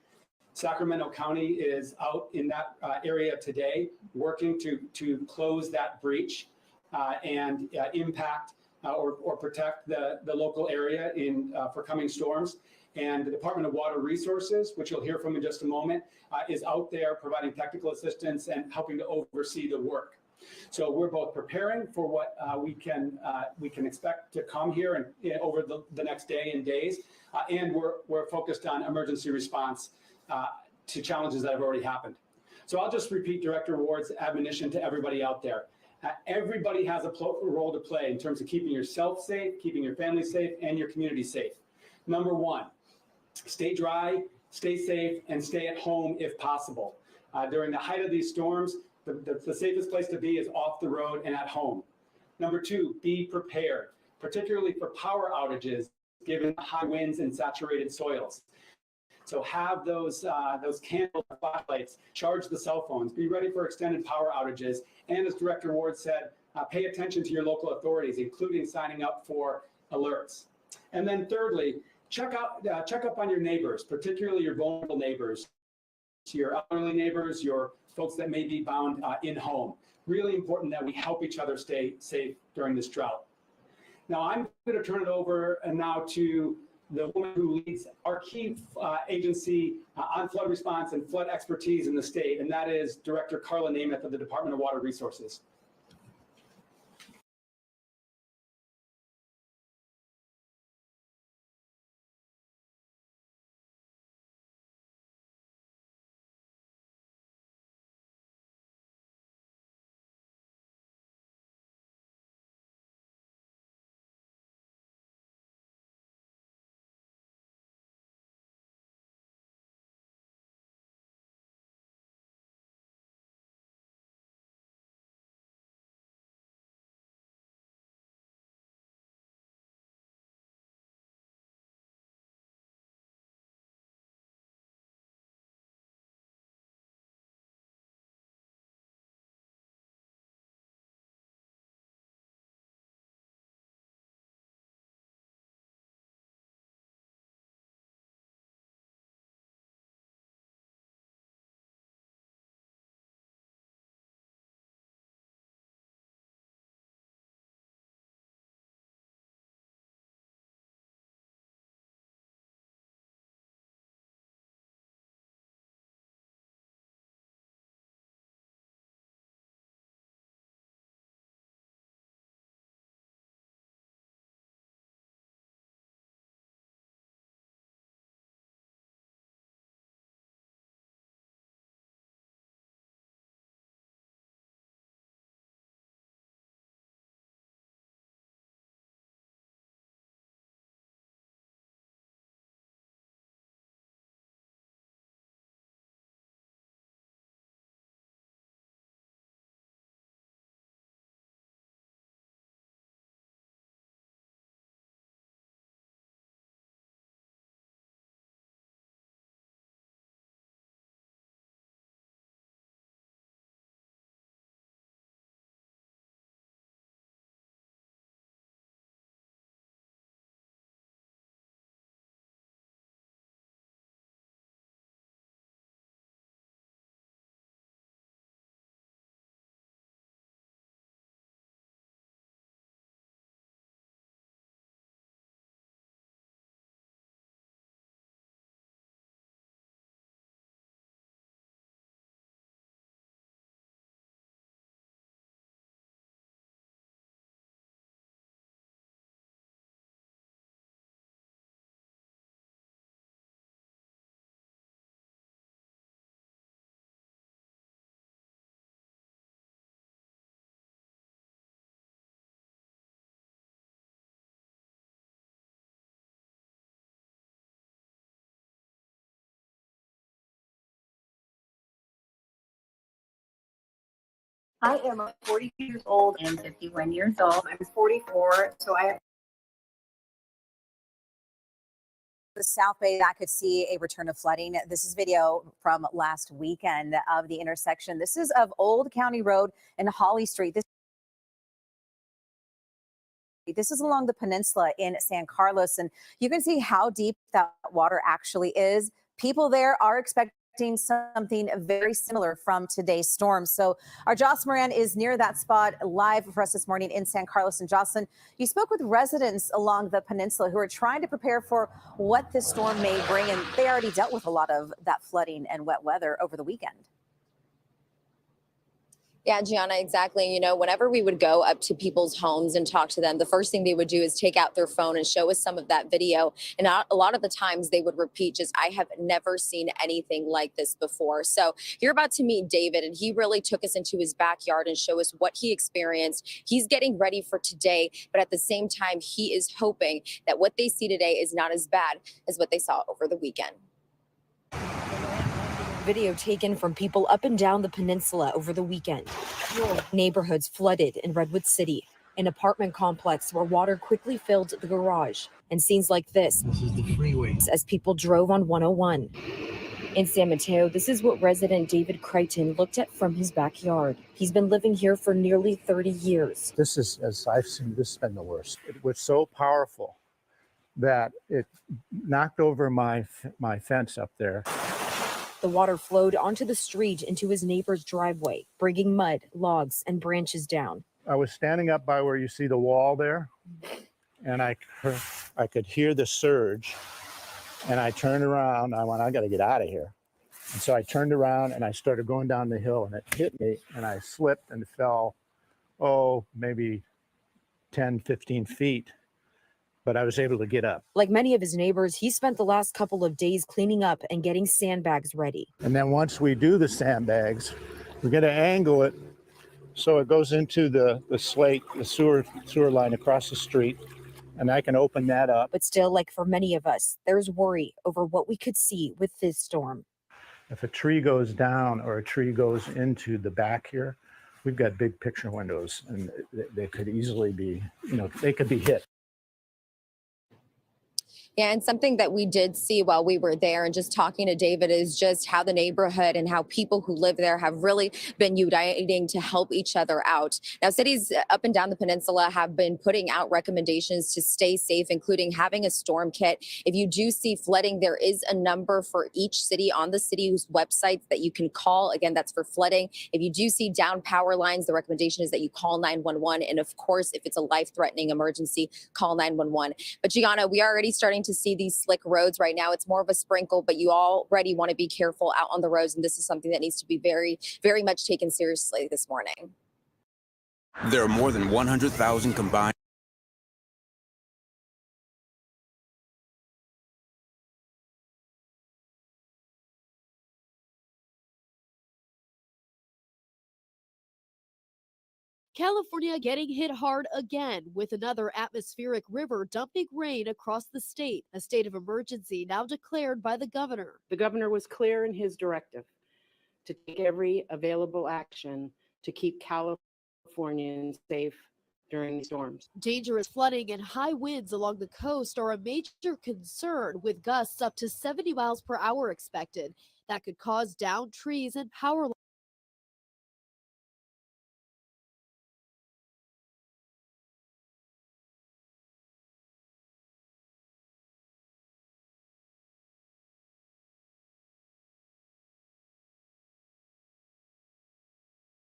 Sacramento County is out in that area today working to close that breach and impact or protect the local area for coming storms. And the Department of Water Resources, which you'll hear from in just a moment, is out there providing technical assistance and helping to oversee the work. So we're both preparing for what we can expect to come here and over the next day and days, and we're focused on emergency response to challenges that have already happened. So I'll just repeat Director Ward's admonition to everybody out there. Everybody has a role to play in terms of keeping yourself safe, keeping your family safe, and your community safe. Number one, stay dry, stay safe, and stay at home if possible. During the height of these storms, the safest place to be is off the road and at home. Number two, be prepared, particularly for power outages, given high winds and saturated soils. So have those candles, flashlights, charge the cell phones, be ready for extended power outages. And as Director Ward said, pay attention to your local authorities, including signing up for alerts. And then thirdly, check up on your neighbors, particularly your vulnerable neighbors, your elderly neighbors, your folks that may be bound in home. Really important that we help each other stay safe during this drought. Now I'm going to turn it over now to the woman who leads our key agency on flood response and flood expertise in the state, and that is Director Carla Namath of the Department of Water Resources. I am 42 years old and 51 years old. I'm 44, so I The South Bay that could see a return of flooding. This is video from last weekend of the intersection. This is of Old County Road and Holly Street. This is along the peninsula in San Carlos, and you can see how deep that water actually is. People there are expecting something very similar from today's storm. So our Joss Moran is near that spot live for us this morning in San Carlos. And Jocelyn, you spoke with residents along the peninsula who are trying to prepare for what this storm may bring, and they already dealt with a lot of that flooding and wet weather over the weekend. Yeah, Gianna, exactly. You know, whenever we would go up to people's homes and talk to them, the first thing they would do is take out their phone and show us some of that video. And a lot of the times they would repeat, just, I have never seen anything like this before. So you're about to meet David, and he really took us into his backyard and show us what he experienced. He's getting ready for today, but at the same time, he is hoping that what they see today is not as bad as what they saw over the weekend. Video taken from people up and down the peninsula over the weekend. Neighborhoods flooded in Redwood City, an apartment complex where water quickly filled the garage, and scenes like this is the freeway as people drove on 101. In San Mateo, this is what resident David Crichton looked at from his backyard. He's been living here for nearly 30 years. This is, as I've seen, this has been the worst. It was so powerful that it knocked over my fence up there. The water flowed onto the street into his neighbor's driveway, bringing mud, logs, and branches down. I was standing up by where you see the wall there, and I could hear the surge, and I turned around. I went, I got to get out of here. And so I turned around, and I started going down the hill, and it hit me, and I slipped and fell, maybe 10, 15 feet. But I was able to get up. Like many of his neighbors, he spent the last couple of days cleaning up and getting sandbags ready. And then once we do the sandbags, we're going to angle it so it goes into the slate, the sewer line across the street, and I can open that up. But still, like for many of us, there's worry over what we could see with this storm. If a tree goes down or a tree goes into the back here, we've got big picture windows, and they could easily be, they could be hit. Yeah, and something that we did see while we were there and just talking to David is just how the neighborhood and how people who live there have really been uniting to help each other out. Now, cities up and down the peninsula have been putting out recommendations to stay safe, including having a storm kit. If you do see flooding, there is a number for each city on the city's websites that you can call. Again, that's for flooding. If you do see down power lines, the recommendation is that you call 911. And of course, if it's a life-threatening emergency, call 911. But Gianna, we are already starting to see these slick roads right now. It's more of a sprinkle, but you already want to be careful out on the roads. And this is something that needs to be very, very much taken seriously this morning. There are more than 100,000 combined. California getting hit hard again with another atmospheric river dumping rain across the state. A state of emergency now declared by the governor. The governor was clear in his directive to take every available action to keep Californians safe during these storms. Dangerous flooding and high winds along the coast are a major concern, with gusts up to 70 miles per hour expected. That could cause downed trees and power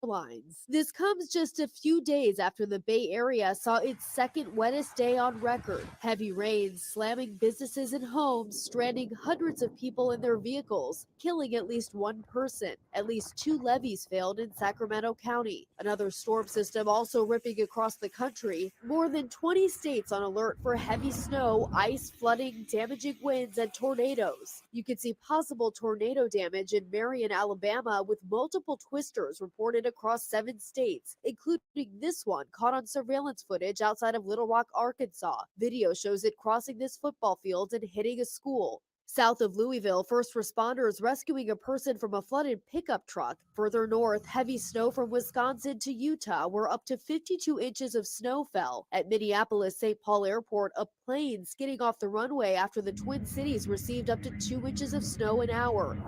lines. This comes just a few days after the Bay Area saw its second wettest day on record. Heavy rains slamming businesses and homes, stranding hundreds of people in their vehicles, killing at least one person. At least 2 levees failed in Sacramento County. Another storm system also ripping across the country. More than 20 states on alert for heavy snow, ice, flooding, damaging winds, and tornadoes. You could see possible tornado damage in Marion, Alabama, with multiple twisters reported across 7 states, including this one caught on surveillance footage outside of Little Rock, Arkansas. Video shows it crossing this football field and hitting a school. South of Louisville, first responders rescuing a person from a flooded pickup truck. Further north, heavy snow from Wisconsin to Utah, where up to 52 inches of snow fell. At Minneapolis-St. Paul Airport, a plane skidding off the runway after the Twin Cities received up to 2 inches of snow an hour.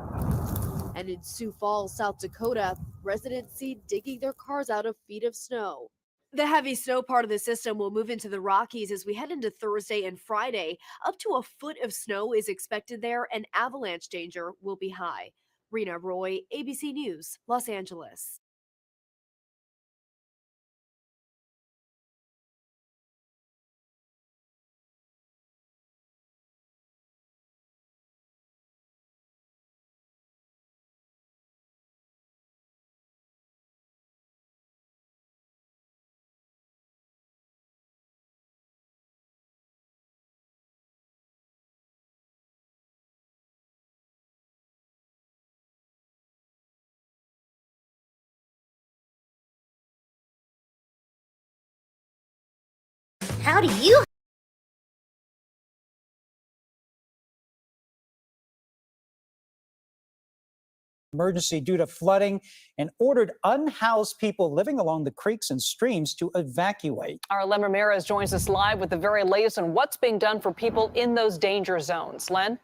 And in Sioux Falls, South Dakota, residents seen digging their cars out of feet of snow. The heavy snow part of the system will move into the Rockies as we head into Thursday and Friday. Up to a foot of snow is expected there, and avalanche danger will be high. Rena Roy, ABC News, Los Angeles. How do you? Emergency due to flooding and ordered unhoused people living along the creeks and streams to evacuate. Our Len Ramirez joins us live with the very latest on what's being done for people in those danger zones. Len?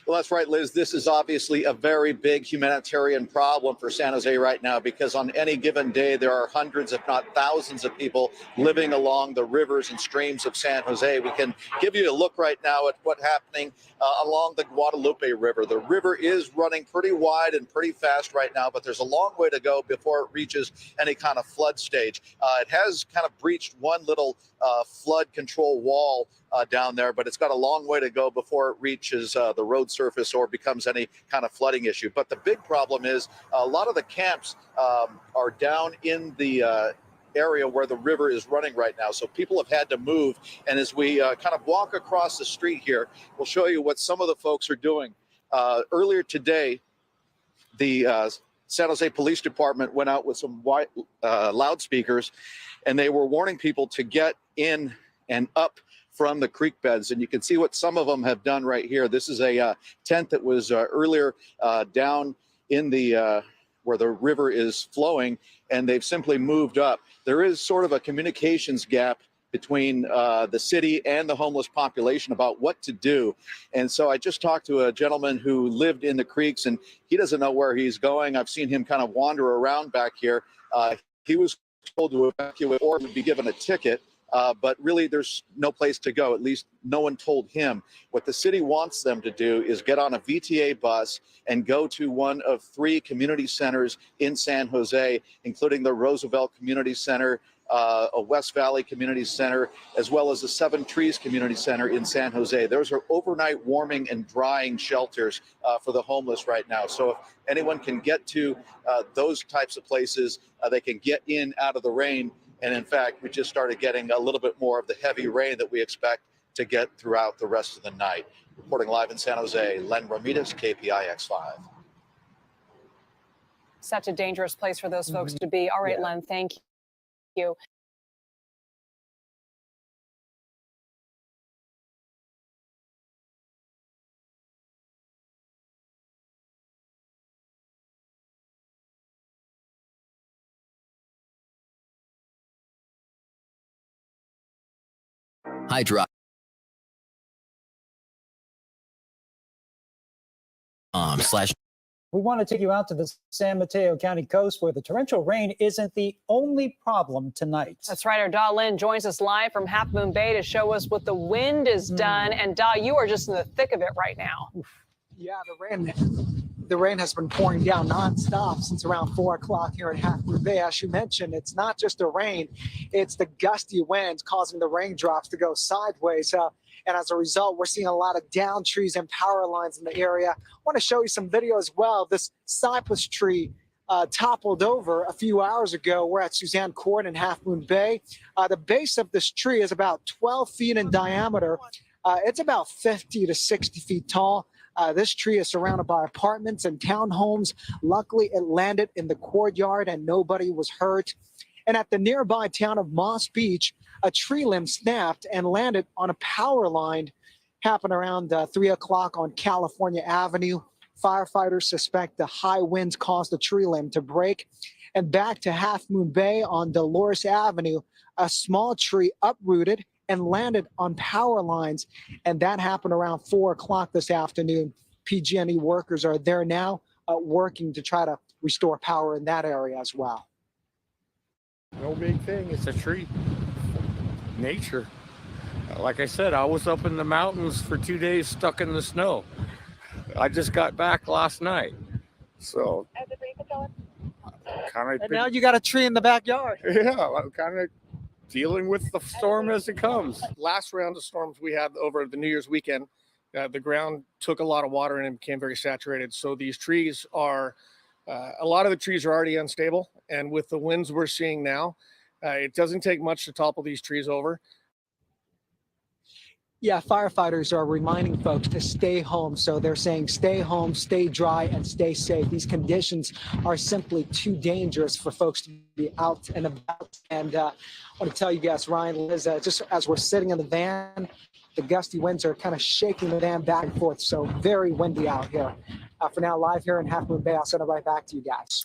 Well, that's right, Liz. This is obviously a very big humanitarian problem for San Jose right now, because on any given day, there are hundreds, if not thousands of people living along the rivers and streams of San Jose. We can give you a look right now at what's happening along the Guadalupe River. The river is running pretty wide and pretty fast right now, but there's a long way to go before it reaches any kind of flood stage. It has kind of breached one little flood control wall down there, but it's got a long way to go before it reaches the road surface or becomes any kind of flooding issue. But the big problem is a lot of the camps are down in the area where the river is running right now. So people have had to move. And as we kind of walk across the street here, we'll show you what some of the folks are doing. Earlier today, the San Jose Police Department went out with some loudspeakers, and they were warning people to get in and up from the creek beds. And you can see what some of them have done right here. This is a tent that was earlier down in the where the river is flowing, and they've simply moved up. There is sort of a communications gap between the city and the homeless population about what to do. And so I just talked to a gentleman who lived in the creeks, and he doesn't know where he's going. I've seen him kind of wander around back here. He was told to evacuate or would be given a ticket. But really, there's no place to go. At least no one told him. What the city wants them to do is get on a VTA bus and go to one of 3 community centers in San Jose, including the Roosevelt Community Center, a West Valley Community Center, as well as the Seven Trees Community Center in San Jose. Those are overnight warming and drying shelters for the homeless right now. So if anyone can get to those types of places, they can get in out of the rain. And in fact, we just started getting a little bit more of the heavy rain that we expect to get throughout the rest of the night. Reporting live in San Jose, Len Ramirez, KPIX5. Such a dangerous place for those folks to be. All right, Len, thank you. Hydra. We want to take you out to the San Mateo County coast, where the torrential rain isn't the only problem tonight. That's right. Our Da Lin joins us live from Half Moon Bay to show us what the wind has done. And Da, you are just in the thick of it right now. Yeah, the rain has been pouring down nonstop since around 4 o'clock here in Half Moon Bay. As you mentioned, it's not just the rain, it's the gusty winds causing the raindrops to go sideways. And as a result, we're seeing a lot of down trees and power lines in the area. I want to show you some video as well. This cypress tree toppled over a few hours ago. We're at Suzanne Court in Half Moon Bay. The base of this tree is about 12 feet in diameter. It's about 50 to 60 feet tall. This tree is surrounded by apartments and townhomes. Luckily, it landed in the courtyard and nobody was hurt. And at the nearby town of Moss Beach, a tree limb snapped and landed on a power line Happened around 3 o'clock on California Avenue. Firefighters suspect the high winds caused the tree limb to break. And back to Half Moon Bay on Dolores Avenue, a small tree uprooted and landed on power lines. And that happened around 4 o'clock this afternoon. PG&E workers are there now working to try to restore power in that area as well. No big thing. It's a tree. Nature. Like I said, I was up in the mountains for 2 days stuck in the snow. I just got back last night. So kind of. And now you got a tree in the backyard. Yeah, I'm kind of dealing with the storm as it comes. Last round of storms we had over the New Year's weekend, the ground took a lot of water and it became very saturated. So these trees are, a lot of the trees are already unstable. And with the winds we're seeing now, it doesn't take much to topple these trees over. Yeah, firefighters are reminding folks to stay home. So they're saying stay home, stay dry, and stay safe. These conditions are simply too dangerous for folks to be out and about. And I want to tell you guys, Ryan, Liz, just as we're sitting in the van, the gusty winds are kind of shaking the van back and forth. So very windy out here. For now, live here in Half Moon Bay, I'll send it right back to you guys.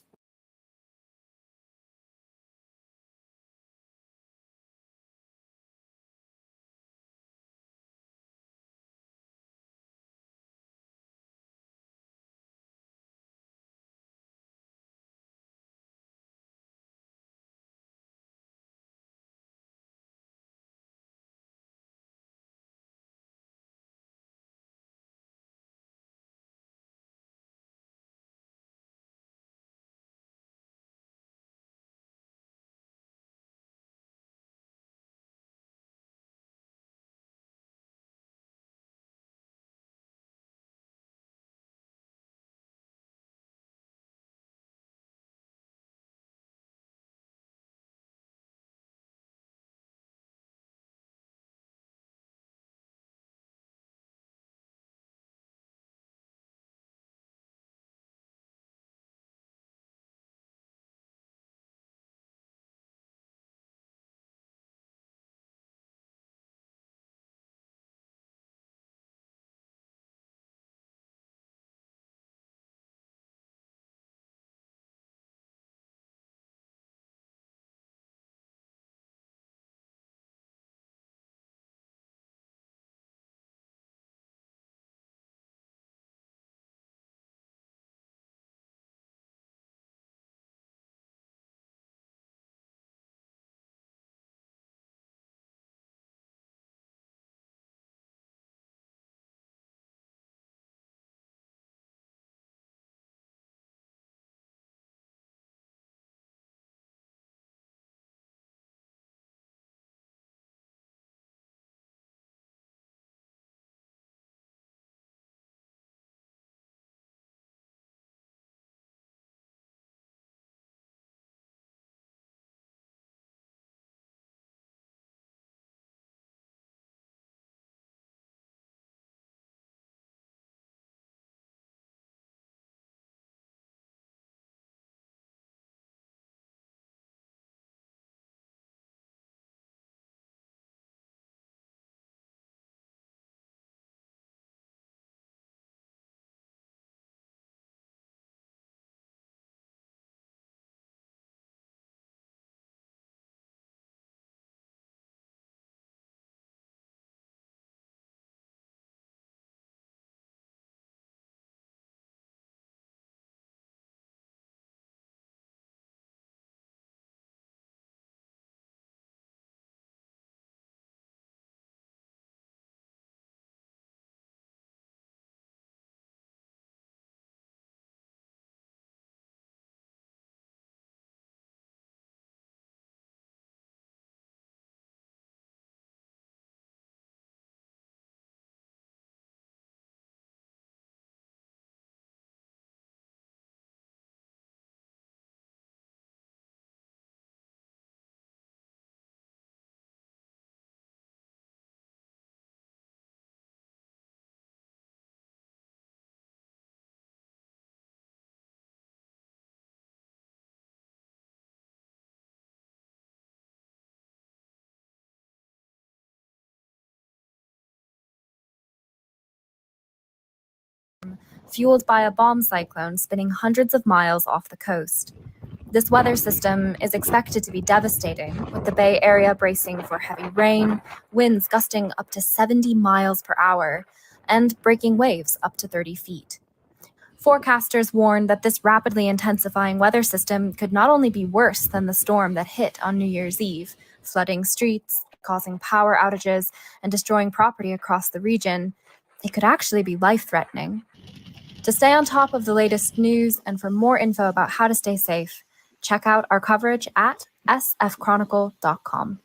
fueled by a bomb cyclone spinning hundreds of miles off the coast. This weather system is expected to be devastating, with the Bay Area bracing for heavy rain, winds gusting up to 70 miles per hour, and breaking waves up to 30 feet. Forecasters warn that this rapidly intensifying weather system could not only be worse than the storm that hit on New Year's Eve, flooding streets, causing power outages, and destroying property across the region, it could actually be life-threatening. To stay on top of the latest news and for more info about how to stay safe, check out our coverage at sfchronicle.com.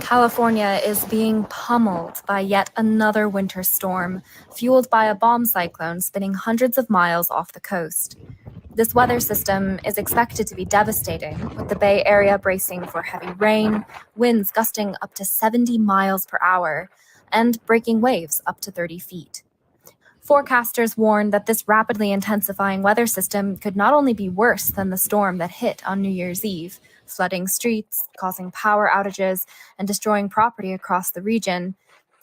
California is being pummeled by yet another winter storm, fueled by a bomb cyclone spinning hundreds of miles off the coast. This weather system is expected to be devastating, with the Bay Area bracing for heavy rain, winds gusting up to 70 miles per hour, and breaking waves up to 30 feet. Forecasters warn that this rapidly intensifying weather system could not only be worse than the storm that hit on New Year's Eve, flooding streets, causing power outages, and destroying property across the region,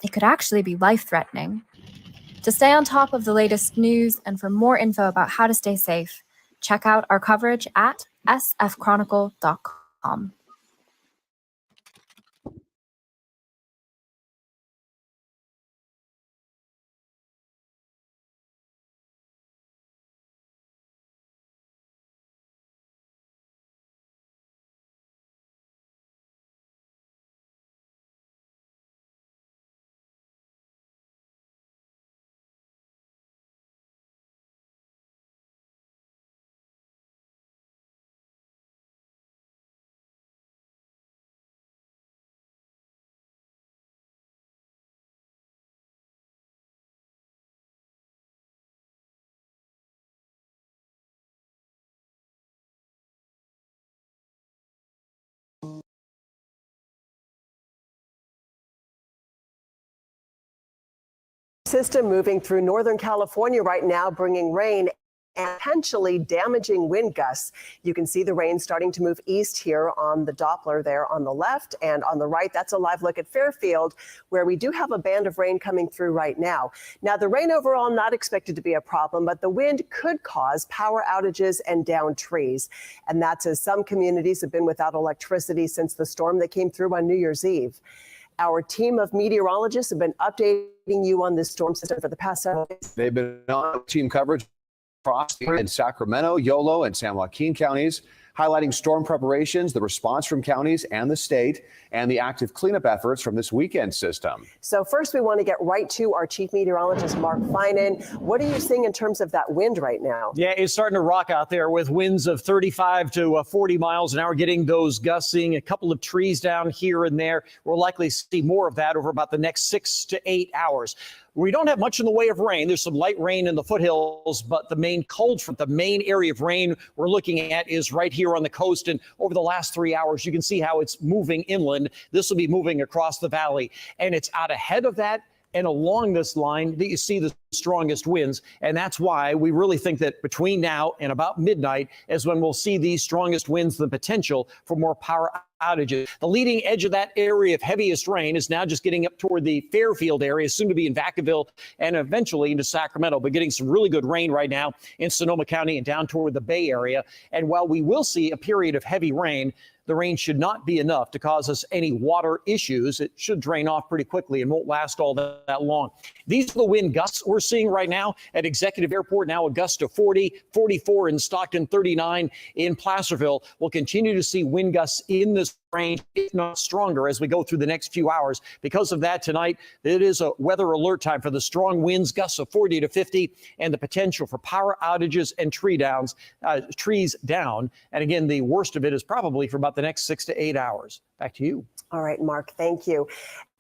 It could actually be life-threatening. To stay on top of the latest news and for more info about how to stay safe, check out our coverage at sfchronicle.com. System moving through Northern California right now, bringing rain and potentially damaging wind gusts. You can see the rain starting to move east here on the Doppler there on the left, and on the right, that's a live look at Fairfield, where we do have a band of rain coming through right now. Now, the rain overall not expected to be a problem, but the wind could cause power outages and down trees. And that's as some communities have been without electricity since the storm that came through on New Year's Eve. Our team of meteorologists have been updating you on this storm system for the past several days. They've been on team coverage across in Sacramento, Yolo, and San Joaquin counties, highlighting storm preparations, the response from counties and the state, and the active cleanup efforts from this weekend system. So first, we want to get right to our chief meteorologist, Mark Finan. What are you seeing in terms of that wind right now? Yeah, it's starting to rock out there with winds of 35 to 40 miles an hour, getting those gusts, seeing a couple of trees down here and there. We'll likely see more of that over about the next 6 to 8 hours. We don't have much in the way of rain. There's some light rain in the foothills, but the main cold front, the main area of rain we're looking at is right here on the coast. And over the last 3 hours, you can see how it's moving inland. This will be moving across the valley, and it's out ahead of that and along this line that you see the strongest winds. And that's why we really think that between now and about midnight is when we'll see these strongest winds, the potential for more power outages. The leading edge of that area of heaviest rain is now just getting up toward the Fairfield area, soon to be in Vacaville and eventually into Sacramento, but getting some really good rain right now in Sonoma County and down toward the Bay Area. And while we will see a period of heavy rain, the rain should not be enough to cause us any water issues. It should drain off pretty quickly and won't last all that long. These are the wind gusts we're seeing right now at Executive Airport. Now a gust of 40, 44 in Stockton, 39 in Placerville. We'll continue to see wind gusts in this range, if not stronger, as we go through the next few hours. Because of that, tonight, it is a weather alert time for the strong winds, gusts of 40 to 50, and the potential for power outages and trees down. And again, the worst of it is probably for about the next 6 to 8 hours. Back to you. All right, Mark, thank you.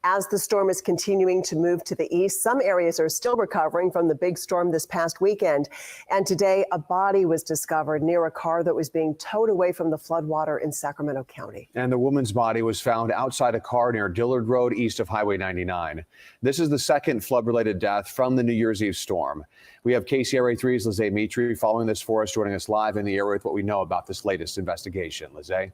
As the storm is continuing to move to the east, some areas are still recovering from the big storm this past weekend. And today, a body was discovered near a car that was being towed away from the floodwater in Sacramento County. And the woman's body was found outside a car near Dillard Road, east of Highway 99. This is the second flood-related death from the New Year's Eve storm. We have KCRA 3's Lizzie Mitri following this for us, joining us live in the area with what we know about this latest investigation. Lizzie?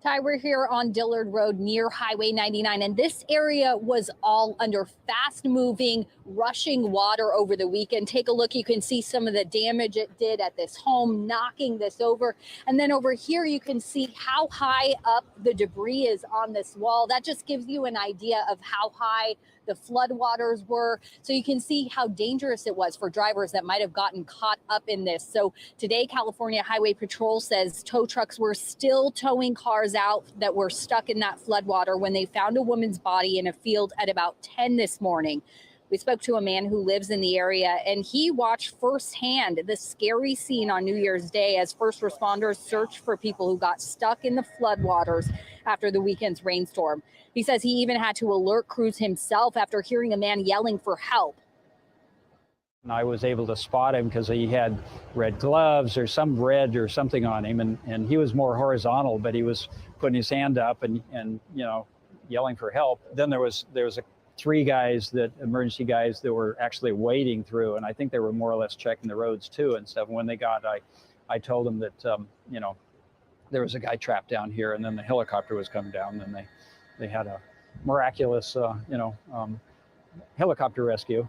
Ty, we're here on Dillard Road near Highway 99, and this area was all under fast-moving, rushing water over the weekend. Take a look. You can see some of the damage it did at this home, knocking this over. And then over here, you can see how high up the debris is on this wall. That just gives you an idea of how high the floodwaters were. So you can see how dangerous it was for drivers that might have gotten caught up in this. So today, California Highway Patrol says tow trucks were still towing cars out that were stuck in that floodwater when they found a woman's body in a field at about 10 this morning. We spoke to a man who lives in the area, and he watched firsthand the scary scene on New Year's Day as first responders searched for people who got stuck in the floodwaters after the weekend's rainstorm. He says he even had to alert crews himself after hearing a man yelling for help. I was able to spot him because he had red gloves or some red or something on him, and he was more horizontal, but he was putting his hand up and you know, yelling for help. Then there was three guys, emergency guys, that were actually wading through, and I think they were more or less checking the roads too and stuff. And when they got, I told them that you know, there was a guy trapped down here, and then the helicopter was coming down, and they had miraculous, helicopter rescue.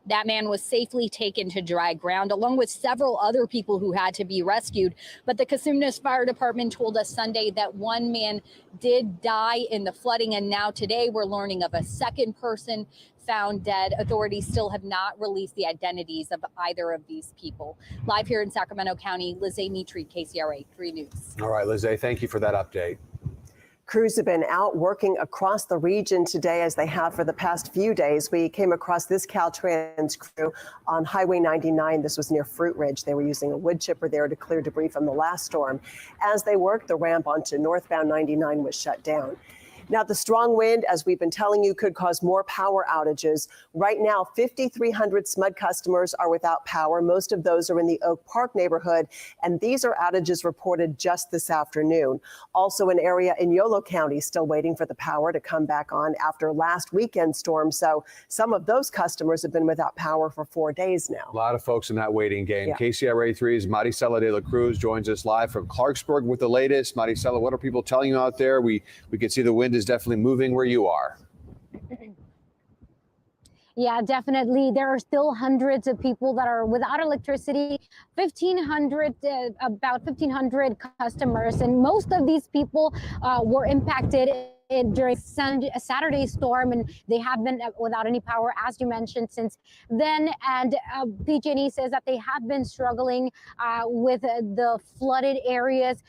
That man was safely taken to dry ground, along with several other people who had to be rescued. But the Cosumnes Fire Department told us Sunday that one man did die in the flooding. And now today we're learning of a second person found dead. Authorities still have not released the identities of either of these people. Live here in Sacramento County, Lizzie Mitri, KCRA 3 News. All right, Lizzie, thank you for that update. Crews have been out working across the region today, as they have for the past few days. We came across this Caltrans crew on Highway 99. This was near Fruit Ridge. They were using a wood chipper there to clear debris from the last storm. As they worked, the ramp onto northbound 99 was shut down. Now, the strong wind, as we've been telling you, could cause more power outages. Right now, 5,300 SMUD customers are without power. Most of those are in the Oak Park neighborhood, and these are outages reported just this afternoon. Also, an area in Yolo County still waiting for the power to come back on after last weekend's storm. So some of those customers have been without power for 4 days now. A lot of folks in that waiting game. Yeah. KCRA 3's Maricela de la Cruz joins us live from Clarksburg with the latest. Maricela, what are people telling you out there? We can see the wind is definitely moving where you are. Yeah, definitely. There are still hundreds of people that are without electricity, about 1,500 customers. And most of these people were impacted during Saturday's storm, and they have been without any power, as you mentioned, since then. And PG&E says that they have been struggling with the flooded areas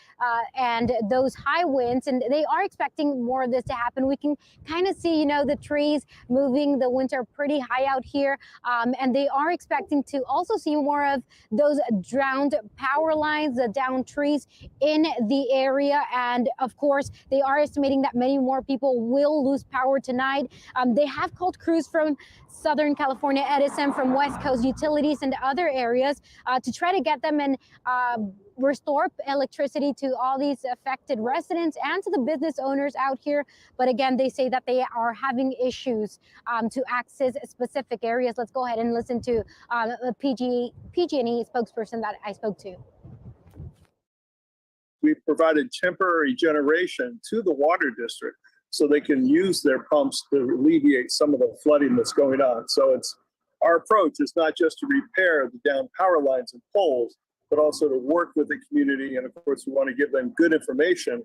and those high winds, and they are expecting more of this to happen. We can kind of see, the trees moving. The winds are pretty high out here, and they are expecting to also see more of those drowned power lines, the downed trees in the area. And of course, they are estimating that many more people will lose power tonight. They have called crews from Southern California Edison, from West Coast Utilities and other areas to try to get them and restore electricity to all these affected residents and to the business owners out here. But again, they say that they are having issues to access specific areas. Let's go ahead and listen to a PG&E spokesperson that I spoke to. We've provided temporary generation to the water district so they can use their pumps to alleviate some of the flooding that's going on. So our approach is not just to repair the downed power lines and poles, but also to work with the community. And of course, we want to give them good information.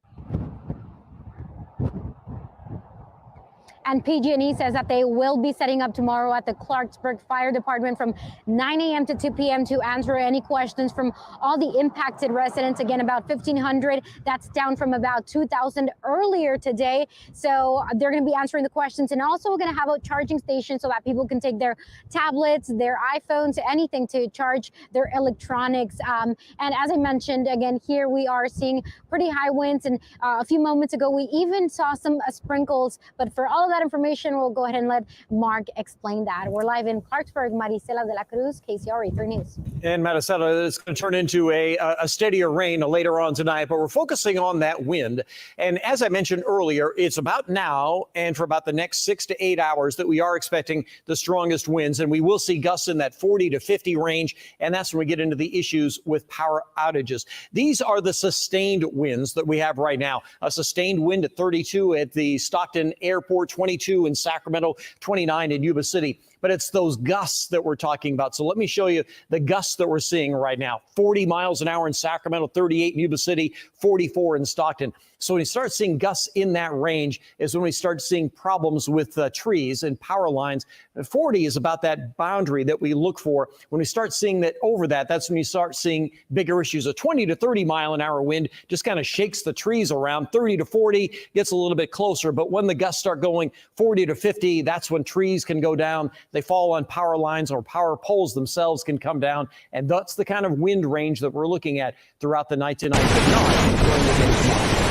And PG&E says that they will be setting up tomorrow at the Clarksburg Fire Department from 9 a.m. to 2 p.m. to answer any questions from all the impacted residents. Again, about 1,500. That's down from about 2,000 earlier today. So they're going to be answering the questions, and also we're going to have a charging station so that people can take their tablets, their iPhones, anything to charge their electronics. And as I mentioned, again, here we are seeing pretty high winds. And a few moments ago, we even saw some sprinkles. But for all of that information, we'll go ahead and let Mark explain that. We're live in Clarksburg. Maricela de la Cruz, KCRA 3 News. And Maricela, it's going to turn into a steadier rain later on tonight, but we're focusing on that wind. And as I mentioned earlier, it's about now and for about the next 6 to 8 hours that we are expecting the strongest winds, and we will see gusts in that 40 to 50 range. And that's when we get into the issues with power outages. These are the sustained winds that we have right now. A sustained wind at 32 at the Stockton Airport, 22 in Sacramento, 29 in Yuba City. But it's those gusts that we're talking about. So let me show you the gusts that we're seeing right now. 40 miles an hour in Sacramento, 38 in Yuba City, 44 in Stockton. So when you start seeing gusts in that range is when we start seeing problems with trees and power lines. 40 is about that boundary that we look for. When we start seeing that over that, that's when you start seeing bigger issues. A 20 to 30 mile an hour wind just kind of shakes the trees around. 30 to 40 gets a little bit closer. But when the gusts start going 40 to 50, that's when trees can go down. They fall on power lines, or power poles themselves can come down. And that's the kind of wind range that we're looking at throughout the night tonight, but not during the day tomorrow.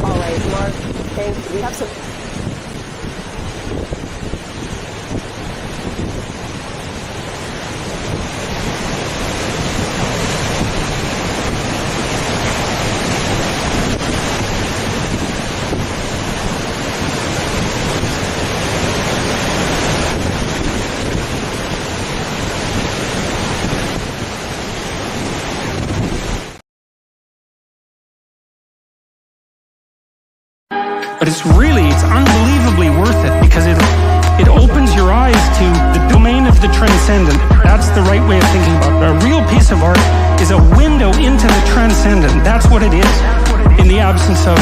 All right, Mark, thank you. We have some but it's unbelievably worth it because it opens your eyes to the domain of the transcendent. That's the right way of thinking about it. A real piece of art is a window into the transcendent. That's what it is in the absence of.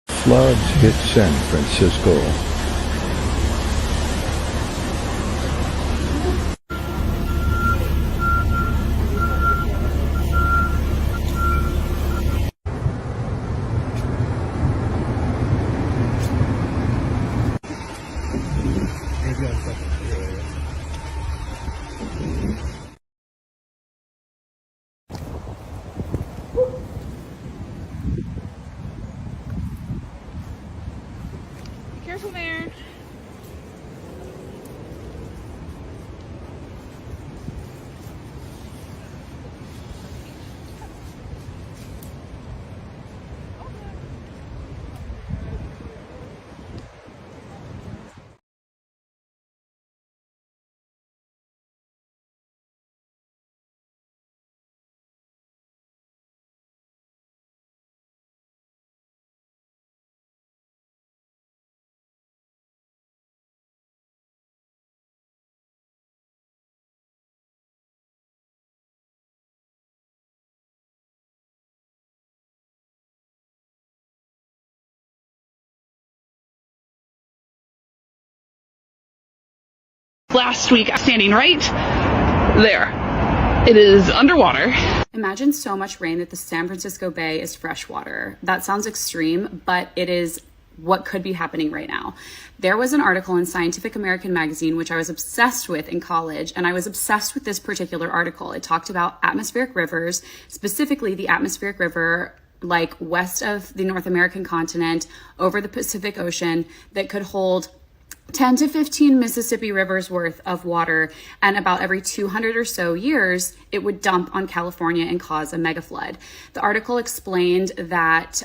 Floods hit San Francisco. Careful there. Last week, standing right there. It is underwater. Imagine so much rain that the San Francisco Bay is freshwater. That sounds extreme, but it is what could be happening right now. There was an article in Scientific American magazine, which I was obsessed with in college, and I was obsessed with this particular article. It talked about atmospheric rivers, specifically the atmospheric river like west of the North American continent over the Pacific Ocean that could hold 10 to 15 Mississippi rivers worth of water, and about every 200 or so years, it would dump on California and cause a mega flood. The article explained that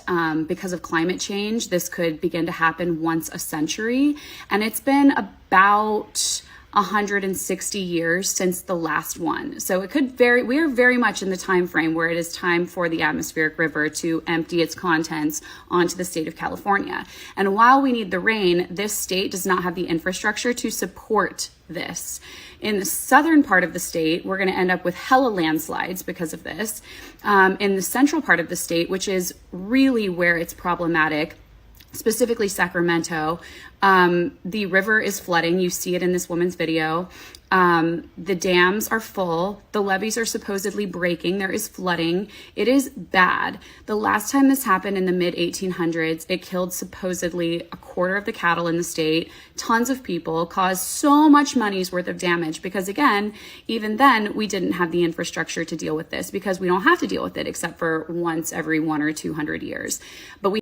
because of climate change, this could begin to happen once a century, and it's been about 160 years since the last one. So it could we are very much in the time frame where it is time for the atmospheric river to empty its contents onto the state of California. And while we need the rain, this state does not have the infrastructure to support this. In the southern part of the state, we're going to end up with hella landslides because of this. In the central part of the state, which is really where it's problematic, specifically Sacramento, the river is flooding. You see it in this woman's video. The dams are full. The levees are supposedly breaking. There is flooding. It is bad. The last time this happened in the mid 1800s, it killed supposedly a quarter of the cattle in the state, tons of people, caused so much money's worth of damage because, again, even then we didn't have the infrastructure to deal with this because we don't have to deal with it except for once every 100 or 200 years. But we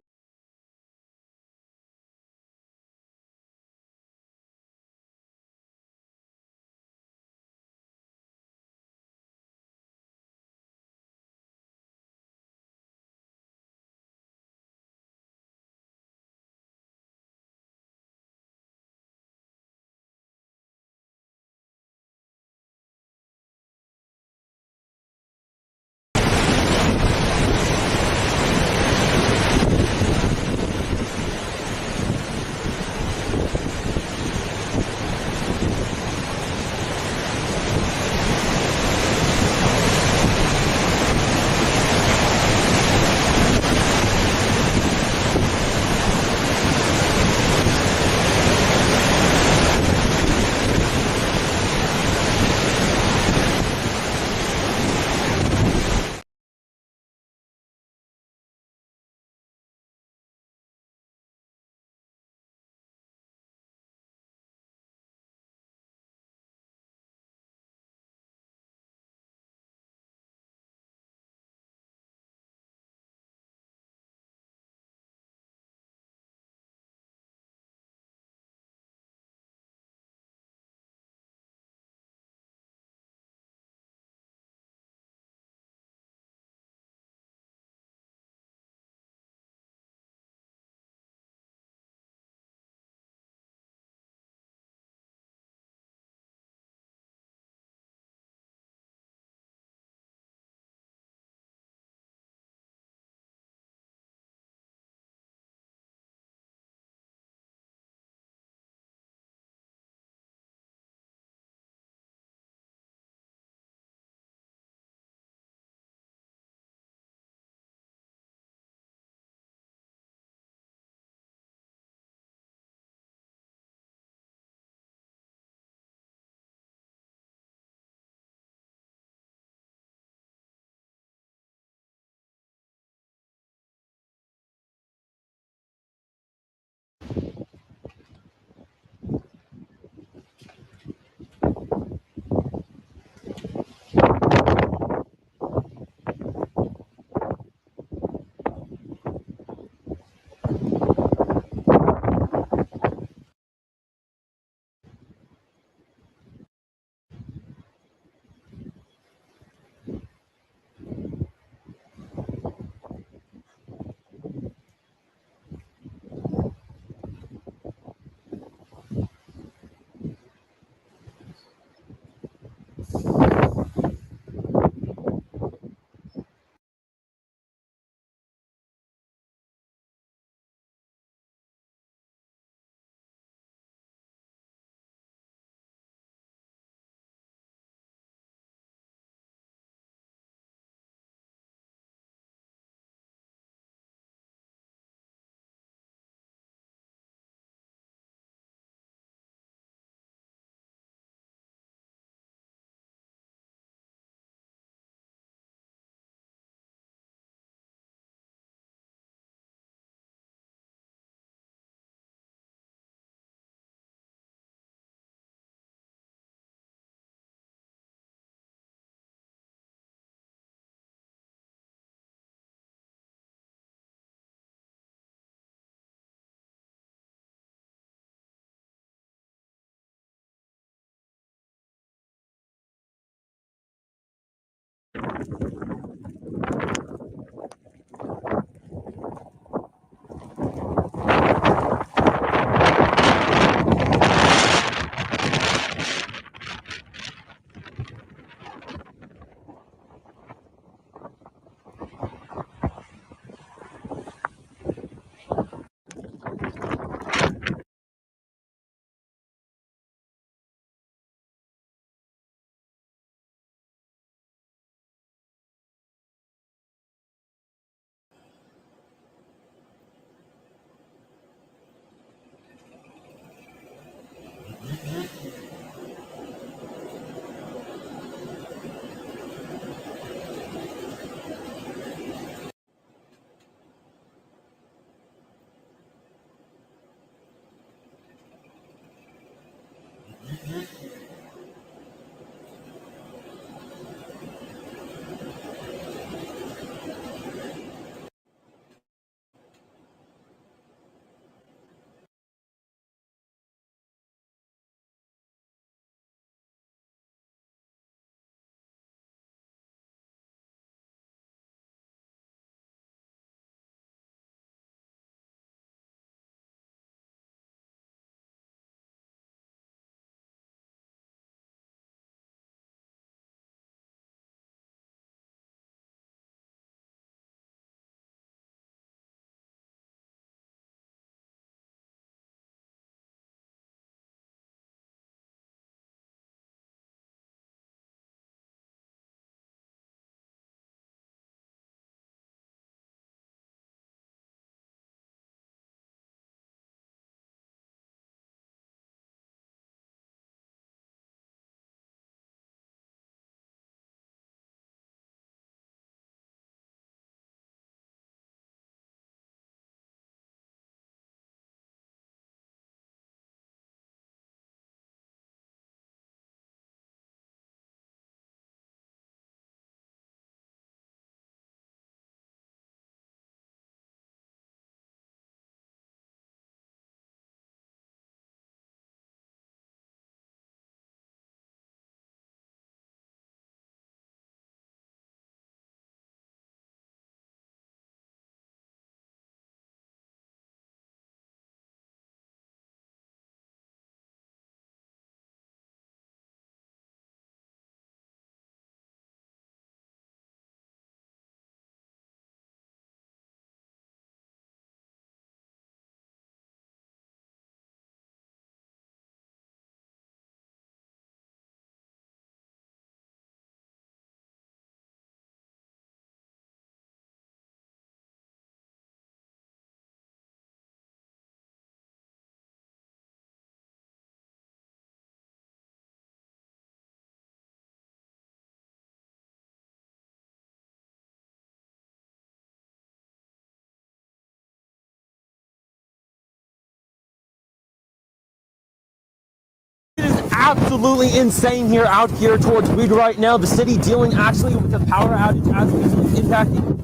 It is absolutely insane here out here towards Weed right now. The city dealing actually with the power outage as we speak, impacting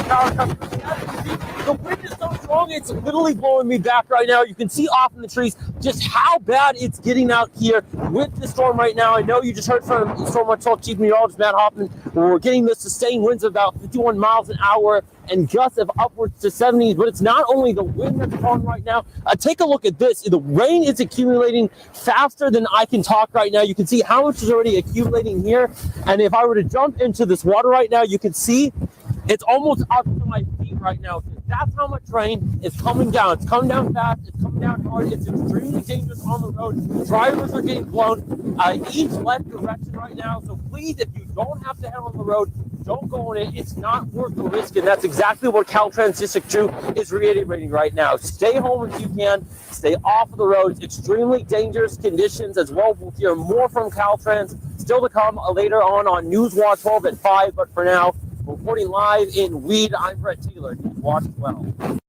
power customers. As you can see, the wind is so strong it's literally blowing me back right now. You can see off in the trees just how bad it's getting out here with the storm right now. I know you just heard from Storm Watch Chief Meteorologist Matt Hoffman. We're getting the sustained winds of about 51 miles an hour and gusts of upwards to 70s, but it's not only the wind that's blowing right now. Take a look at this. The rain is accumulating faster than I can talk right now. You can see how much is already accumulating here. And if I were to jump into this water right now, you can see it's almost up to my feet right now. That's how much rain is coming down. It's coming down fast. It's coming down hard. It's extremely dangerous on the road. Drivers are getting blown each left direction right now. So please, if you don't have to head on the road, don't go on it. It's not worth the risk. And that's exactly what Caltrans District 2 is reiterating right now. Stay home if you can. Stay off of the roads. Extremely dangerous conditions as well. We'll hear more from Caltrans still to come later on News Watch 12 at 5. But for now, reporting live in Weed, I'm Brett Taylor, News Watch 12.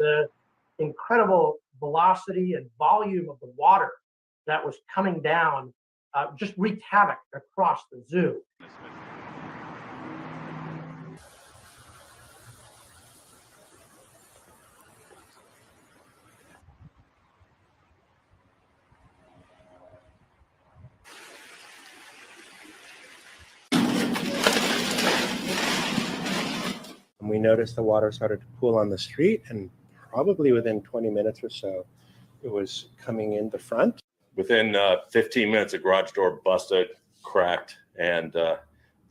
the incredible velocity and volume of the water that was coming down just wreaked havoc across the zoo. And we noticed the water started to pool on the street, and probably within 20 minutes or so, it was coming in the front. Within 15 minutes, the garage door busted, cracked, and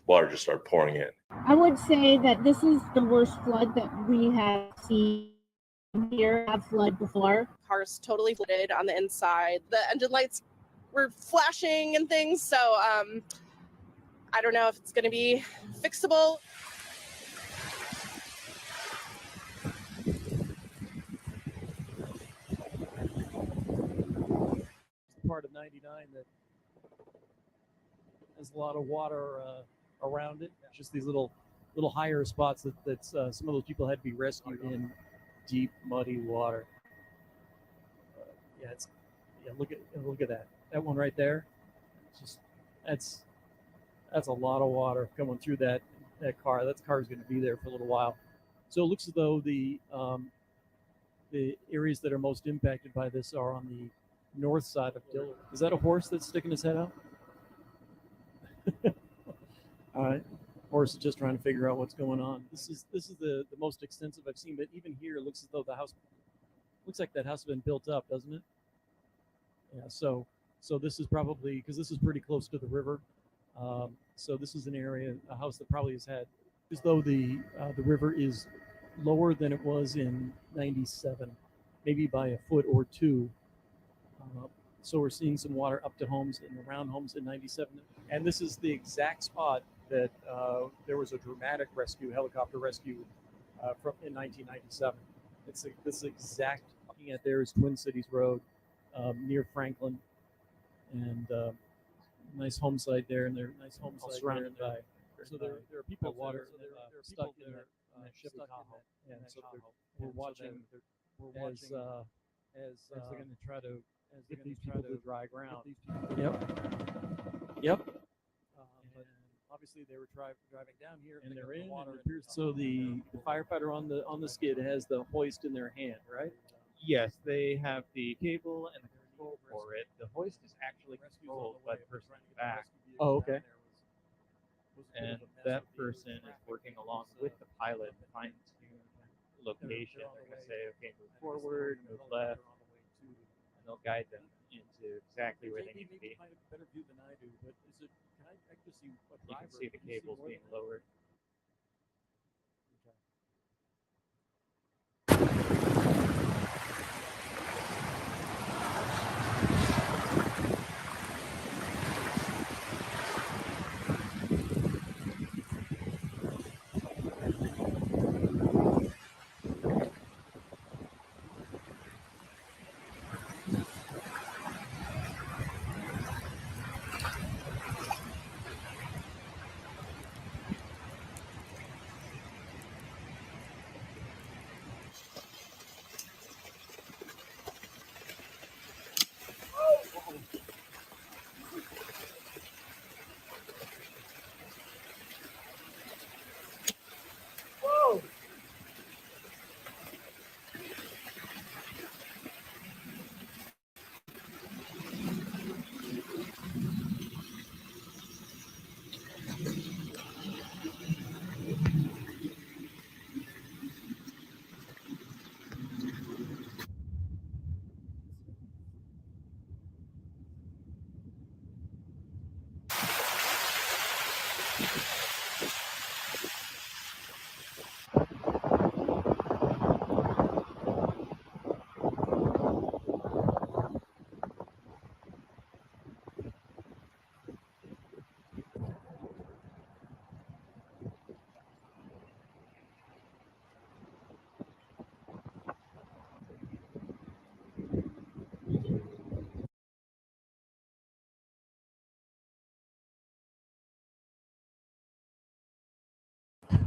water just started pouring in. I would say that this is the worst flood that we have seen here. Have flood before. Car's totally flooded on the inside. The engine lights were flashing and things. So I don't know if it's going to be fixable. Part of 99 that has a lot of water around it. Just these little higher spots that some of those people had to be rescued in deep muddy water. Look at that one right there. It's just that's a lot of water coming through that car. That car's going to be there for a little while. So it looks as though the areas that are most impacted by this are on the north side of Dillard. Is that a horse that's sticking his head out? All right. Horse is just trying to figure out what's going on. This is the most extensive I've seen, but even here it looks as though the house looks like that house has been built up, doesn't it? Yeah, so this is probably, because this is pretty close to the river. So this is an area, a house that probably has had, as though the river is lower than it was in 97, maybe by a foot or two. So we're seeing some water up to homes and around homes in 97. And this is the exact spot that there was a dramatic helicopter rescue in 1997. It's this exact, looking at there is Twin Cities Road near Franklin, and nice home site there, and they're nice homes surrounded by. So there are people water they're stuck in that Chevy Tahoe, and so we're watching as they're going to try to get these people to dry ground. Yep. But obviously they were driving down here, and they're in water. So the firefighter on the skid has the hoist in their hand, right? Yes, they have the cable and the control for it. The hoist is actually controlled by the person in the back. Oh, okay. And that person is working along with the pilot to fine tune location. They're going to say, okay, move forward, move left, and they'll guide them into exactly where they need to be. Better view than I do, but is it? Can I actually see what You driver? can see the cables being lowered.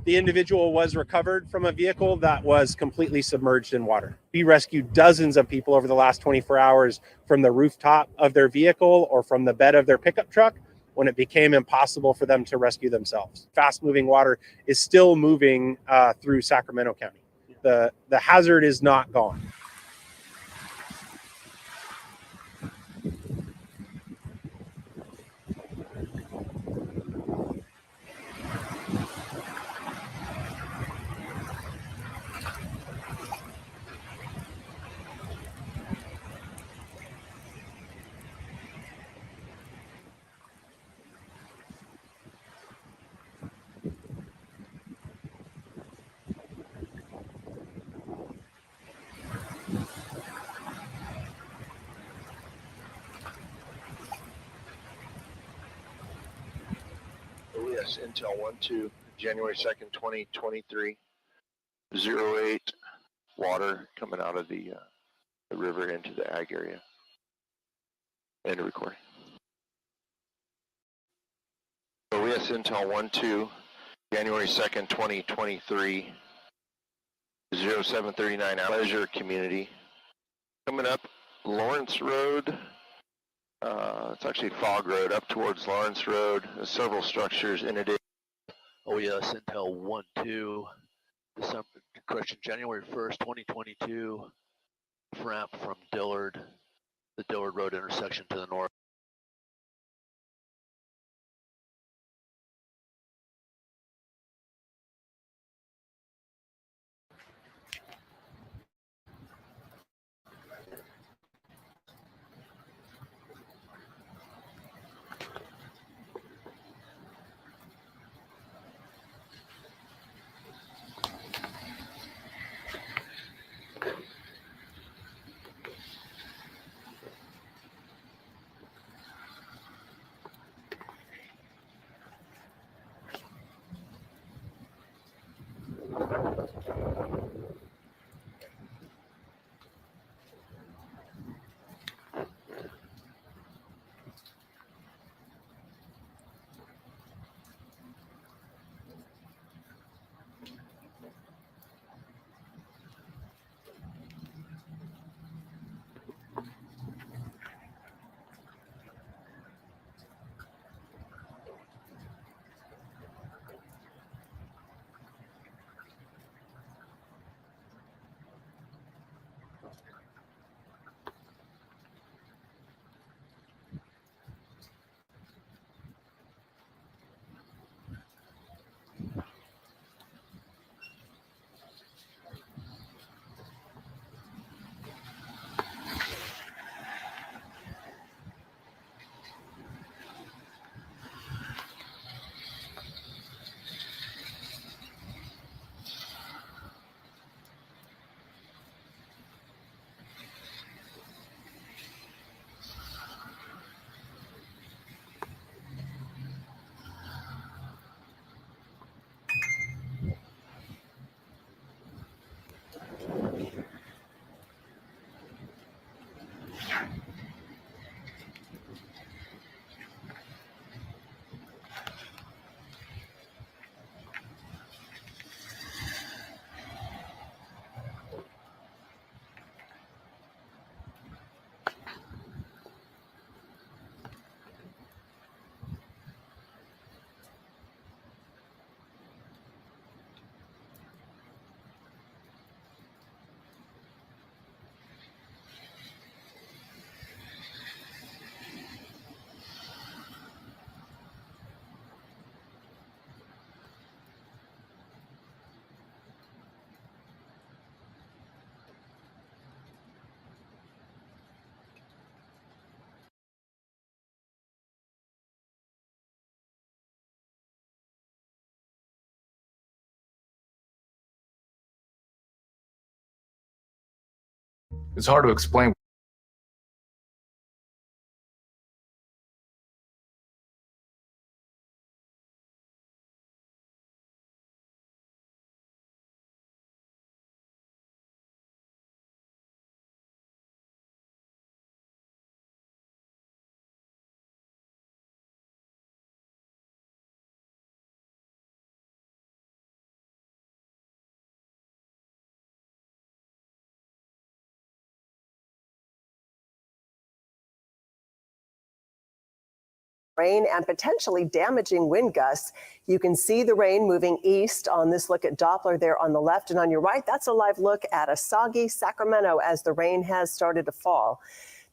The individual was recovered from a vehicle that was completely submerged in water. We rescued dozens of people over the last 24 hours from the rooftop of their vehicle or from the bed of their pickup truck when it became impossible for them to rescue themselves. Fast-moving water is still moving through Sacramento County. The hazard is not gone. OES Intel 1-2, January 2nd, 2023, 08, water coming out of the river into the ag area. End of recording. OES Intel 1-2, January 2nd, 2023, 0739, Pleasure Community. Coming up Lawrence Road. It's actually Fog Road up towards Lawrence Road. There's several structures in addition. OES Intel 1-2, December, correction, January 1st, 2022. Ramp from Dillard, the Dillard Road intersection to the north. It's hard to explain. rain and potentially damaging wind gusts. You can see the rain moving east on this look at Doppler there on the left, and on your right, that's a live look at a soggy Sacramento as the rain has started to fall.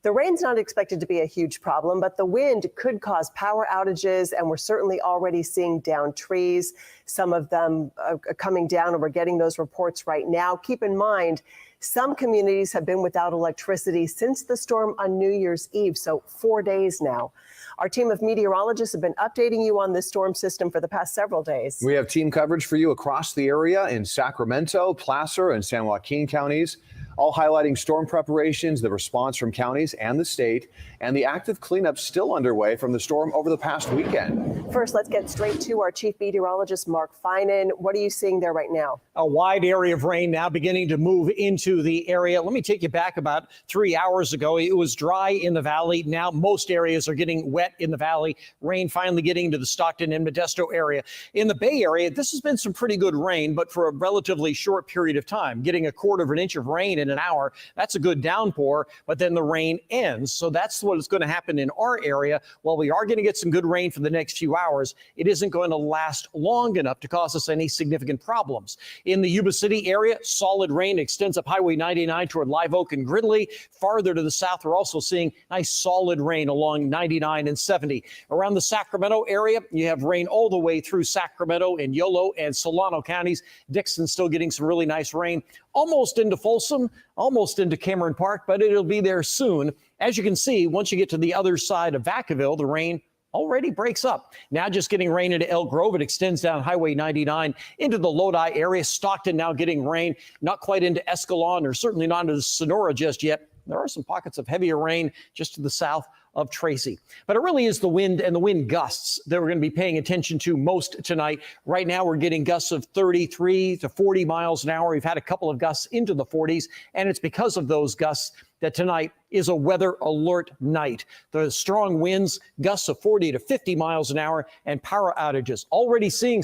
The rain's not expected to be a huge problem, but the wind could cause power outages, and we're certainly already seeing downed trees, some of them coming down, and we're getting those reports right now. Keep in mind, some communities have been without electricity since the storm on New Year's Eve, so 4 days now. Our team of meteorologists have been updating you on this storm system for the past several days. We have team coverage for you across the area in Sacramento, Placer, and San Joaquin counties, all highlighting storm preparations, the response from counties and the state, and the active cleanup still underway from the storm over the past weekend. First, let's get straight to our chief meteorologist, Mark Finan. What are you seeing there right now? A wide area of rain now beginning to move into the area. Let me take you back about 3 hours ago. It was dry in the valley. Now most areas are getting wet in the valley. Rain finally getting into the Stockton and Modesto area. In the Bay Area, this has been some pretty good rain, but for a relatively short period of time. Getting a quarter of an inch of rain in an hour, that's a good downpour, but then the rain ends. So that's what is going to happen in our area. While we are going to get some good rain for the next few hours, it isn't going to last long enough to cause us any significant problems. In the Yuba City area, solid rain extends up Highway 99 toward Live Oak and Gridley. Farther to the south, we're also seeing nice solid rain along 99 and 70. Around the Sacramento area, you have rain all the way through Sacramento and Yolo and Solano counties. Dixon still getting some really nice rain, almost into Folsom, almost into Cameron Park, but it'll be there soon. As you can see, once you get to the other side of Vacaville, the rain already breaks up. Now just getting rain into Elk Grove. It extends down Highway 99 into the Lodi area. Stockton now getting rain, not quite into Escalon or certainly not into Sonora just yet. There are some pockets of heavier rain just to the south of Tracy. But it really is the wind and the wind gusts that we're going to be paying attention to most tonight. Right now, we're getting gusts of 33 to 40 miles an hour. We've had a couple of gusts into the 40s, and it's because of those gusts that tonight is a weather alert night. The strong winds, gusts of 40 to 50 miles an hour, and power outages. Already seeing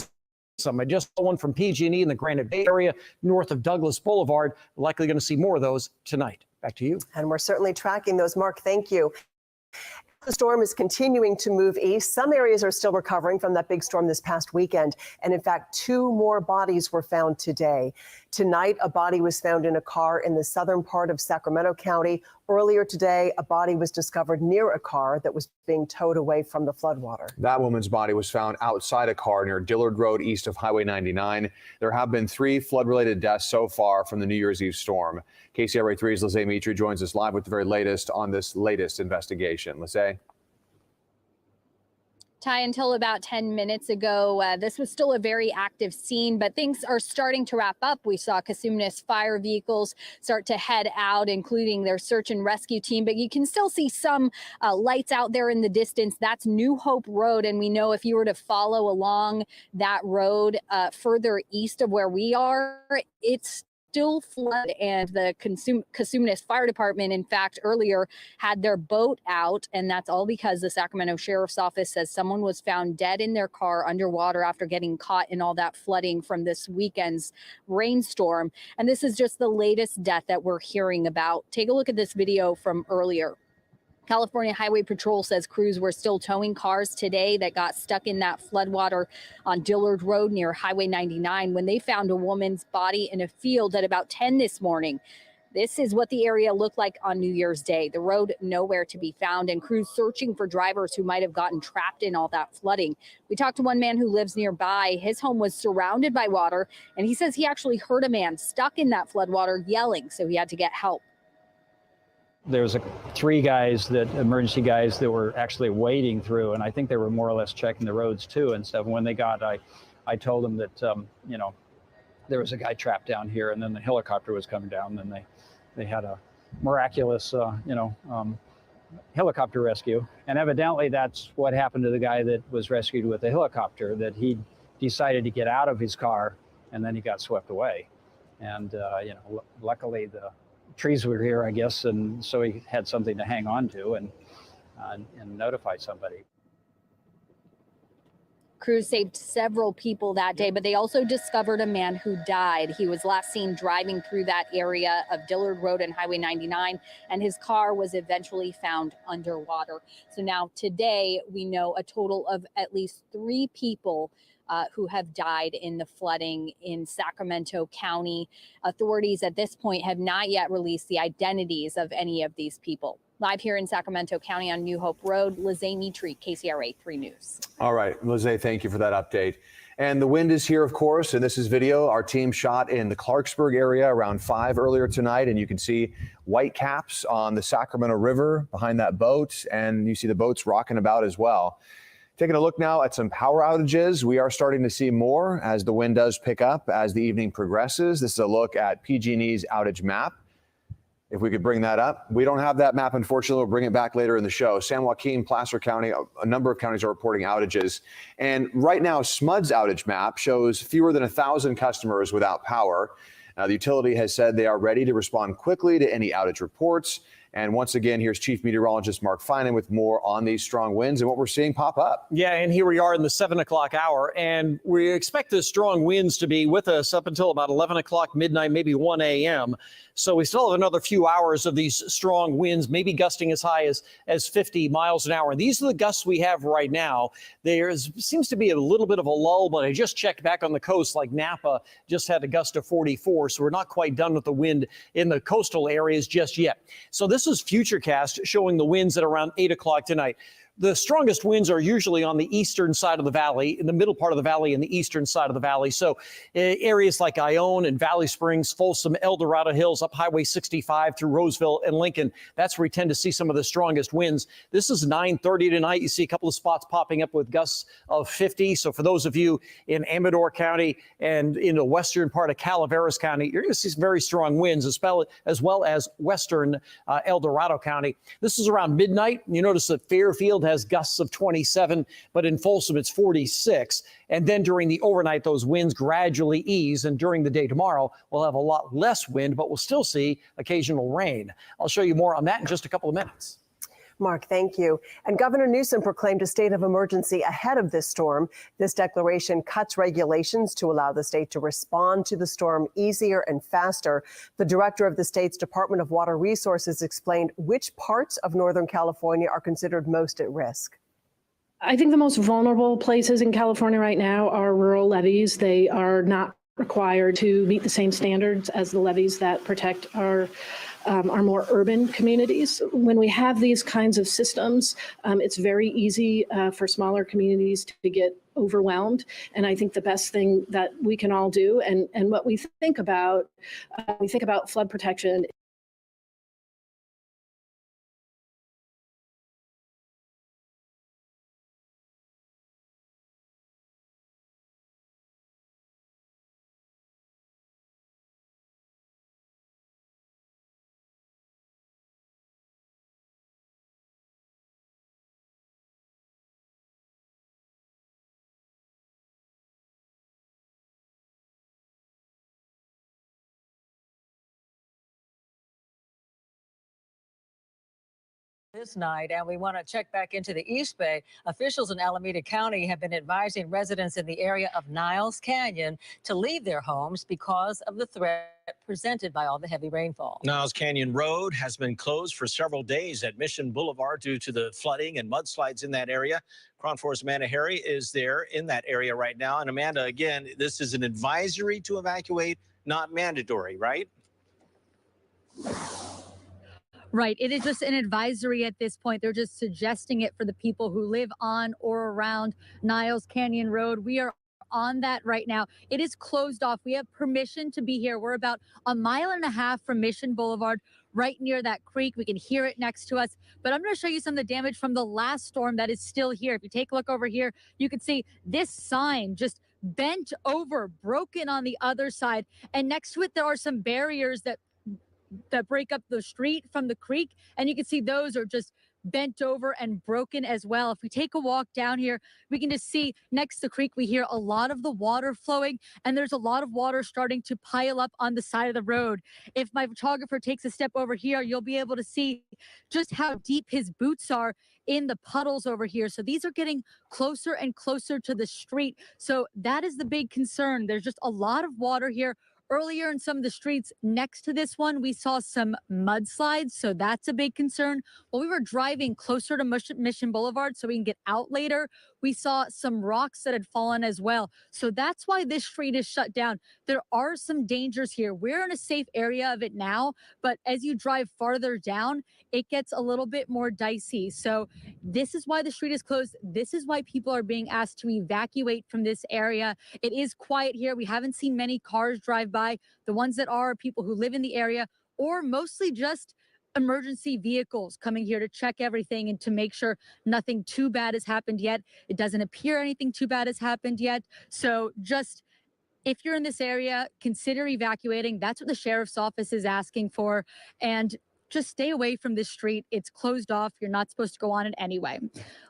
some. I just saw one from PG&E in the Granite Bay area north of Douglas Boulevard. Likely going to see more of those tonight. Back to you. And we're certainly tracking those. Mark, thank you. The storm is continuing to move east. Some areas are still recovering from that big storm this past weekend. And in fact, 2 more bodies were found today. Tonight, a body was found in a car in the southern part of Sacramento County. Earlier today, a body was discovered near a car that was being towed away from the floodwater. That woman's body was found outside a car near Dillard Road east of Highway 99. There have been 3 flood-related deaths so far from the New Year's Eve storm. KCRA 3's Lizzie Mitri joins us live with the very latest on this latest investigation. Lizzie? Ty, until about 10 minutes ago, this was still a very active scene, but things are starting to wrap up. We saw Cosumnes fire vehicles start to head out, including their search and rescue team, but you can still see some lights out there in the distance. That's New Hope Road, and we know if you were to follow along that road further east of where we are, it's still flood, and the Cosumnes Fire Department, in fact, earlier had their boat out, and that's all because the Sacramento Sheriff's Office says someone was found dead in their car underwater after getting caught in all that flooding from this weekend's rainstorm. And this is just the latest death that we're hearing about. Take a look at this video from earlier. California Highway Patrol says crews were still towing cars today that got stuck in that floodwater on Dillard Road near Highway 99 when they found a woman's body in a field at about 10 this morning. This is what the area looked like on New Year's Day. The road nowhere to be found, and crews searching for drivers who might have gotten trapped in all that flooding. We talked to one man who lives nearby. His home was surrounded by water, and he says he actually heard a man stuck in that floodwater yelling, so he had to get help. There was 3 guys, emergency guys, that were actually wading through, and I think they were more or less checking the roads too and stuff. When they got, I told them that there was a guy trapped down here, and then the helicopter was coming down. And then they had a miraculous helicopter rescue, and evidently that's what happened to the guy that was rescued with the helicopter. That he decided to get out of his car, and then he got swept away. And luckily the trees were here, I guess, and so he had something to hang on to and notify somebody. crews saved several people that day, but they also discovered a man who died. He was last seen driving through that area of Dillard Road and Highway 99, and his car was eventually found underwater. So now today we know a total of at least 3 people who have died in the flooding in Sacramento County. Authorities at this point have not yet released the identities of any of these people. Live here in Sacramento County on New Hope Road, Lizzie Mitri, KCRA 3 News. All right, Lizzie, thank you for that update. And the wind is here, of course, and this is video our team shot in the Clarksburg area around 5 earlier tonight, and you can see white caps on the Sacramento River behind that boat, and you see the boats rocking about as well. Taking a look now at some power outages. We are starting to see more as the wind does pick up as the evening progresses. This is a look at PG&E's outage map. If we could bring that up. We don't have that map, unfortunately. We'll bring it back later in the show. San Joaquin, Placer County, a number of counties are reporting outages. And right now, SMUD's outage map shows fewer than 1,000 customers without power. Now, the utility has said they are ready to respond quickly to any outage reports. And once again, here's Chief Meteorologist Mark Finan with more on these strong winds and what we're seeing pop up. Yeah, and here we are in the 7 o'clock hour, and we expect the strong winds to be with us up until about 11 o'clock, midnight, maybe 1 a.m. So we still have another few hours of these strong winds, maybe gusting as high as 50 miles an hour. And these are the gusts we have right now. There seems to be a little bit of a lull, but I just checked back on the coast, like Napa just had a gust of 44. So we're not quite done with the wind in the coastal areas just yet. So this is Futurecast showing the winds at around 8 o'clock tonight. The strongest winds are usually on the eastern side of the valley, in the middle part of the valley and the eastern side of the valley. So areas like Ione and Valley Springs, Folsom, El Dorado Hills, up Highway 65 through Roseville and Lincoln. That's where we tend to see some of the strongest winds. This is 9:30 tonight. You see a couple of spots popping up with gusts of 50. So for those of you in Amador County and in the western part of Calaveras County, you're going to see some very strong winds, as well as western El Dorado County. This is around midnight. You notice that Fairfield has gusts of 27, but in Folsom it's 46. And then during the overnight, those winds gradually ease. And during the day tomorrow, we'll have a lot less wind, but we'll still see occasional rain. I'll show you more on that in just a couple of minutes. Mark, thank you. And Governor Newsom proclaimed a state of emergency ahead of this storm. This declaration cuts regulations to allow the state to respond to the storm easier and faster. The director of the state's Department of Water Resources explained which parts of Northern California are considered most at risk. I think the most vulnerable places in California right now are rural levees. They are not required to meet the same standards as the levees that protect our more urban communities. When we have these kinds of systems, it's very easy for smaller communities to get overwhelmed. And I think the best thing that we can all do, and what we think about flood protection. This night, and we want to check back into the East Bay. Officials in Alameda County have been advising residents in the area of Niles Canyon to leave their homes because of the threat presented by all the heavy rainfall. Niles Canyon Road has been closed for several days at Mission Boulevard due to the flooding and mudslides in that area. KRON 4's Amanda Harry is there in that area right now. And Amanda, again, this is an advisory to evacuate, not mandatory, right? Right. It is just an advisory at this point. They're just suggesting it for the people who live on or around Niles Canyon Road. We are on that right now. It is closed off. We have permission to be here. We're about 1.5 miles from Mission Boulevard, right near that creek. We can hear it next to us. But I'm going to show you some of the damage from the last storm that is still here. If you take a look over here, you can see this sign just bent over, broken on the other side. And next to it, there are some barriers that break up the street from the creek, and you can see those are just bent over and broken as well. If we take a walk down here, we can just see next to the creek, we hear a lot of the water flowing, and there's a lot of water starting to pile up on the side of the road. If my photographer takes a step over here, you'll be able to see just how deep his boots are in the puddles over here. So these are getting closer and closer to the street. So that is the big concern. There's just a lot of water here. Earlier in some of the streets next to this one, we saw some mudslides, so that's a big concern. While we were driving closer to Mission Boulevard so we can get out later, we saw some rocks that had fallen as well. So that's why this street is shut down. There are some dangers here. We're in a safe area of it now, but as you drive farther down, it gets a little bit more dicey. So this is why the street is closed. This is why people are being asked to evacuate from this area. It is quiet here. We haven't seen many cars drive by. The ones that are people who live in the area, or mostly just emergency vehicles coming here to check everything and to make sure nothing too bad has happened yet. It doesn't appear anything too bad has happened yet. So just if you're in this area, consider evacuating. That's what the sheriff's office is asking for. And just stay away from this street. It's closed off. You're not supposed to go on it anyway.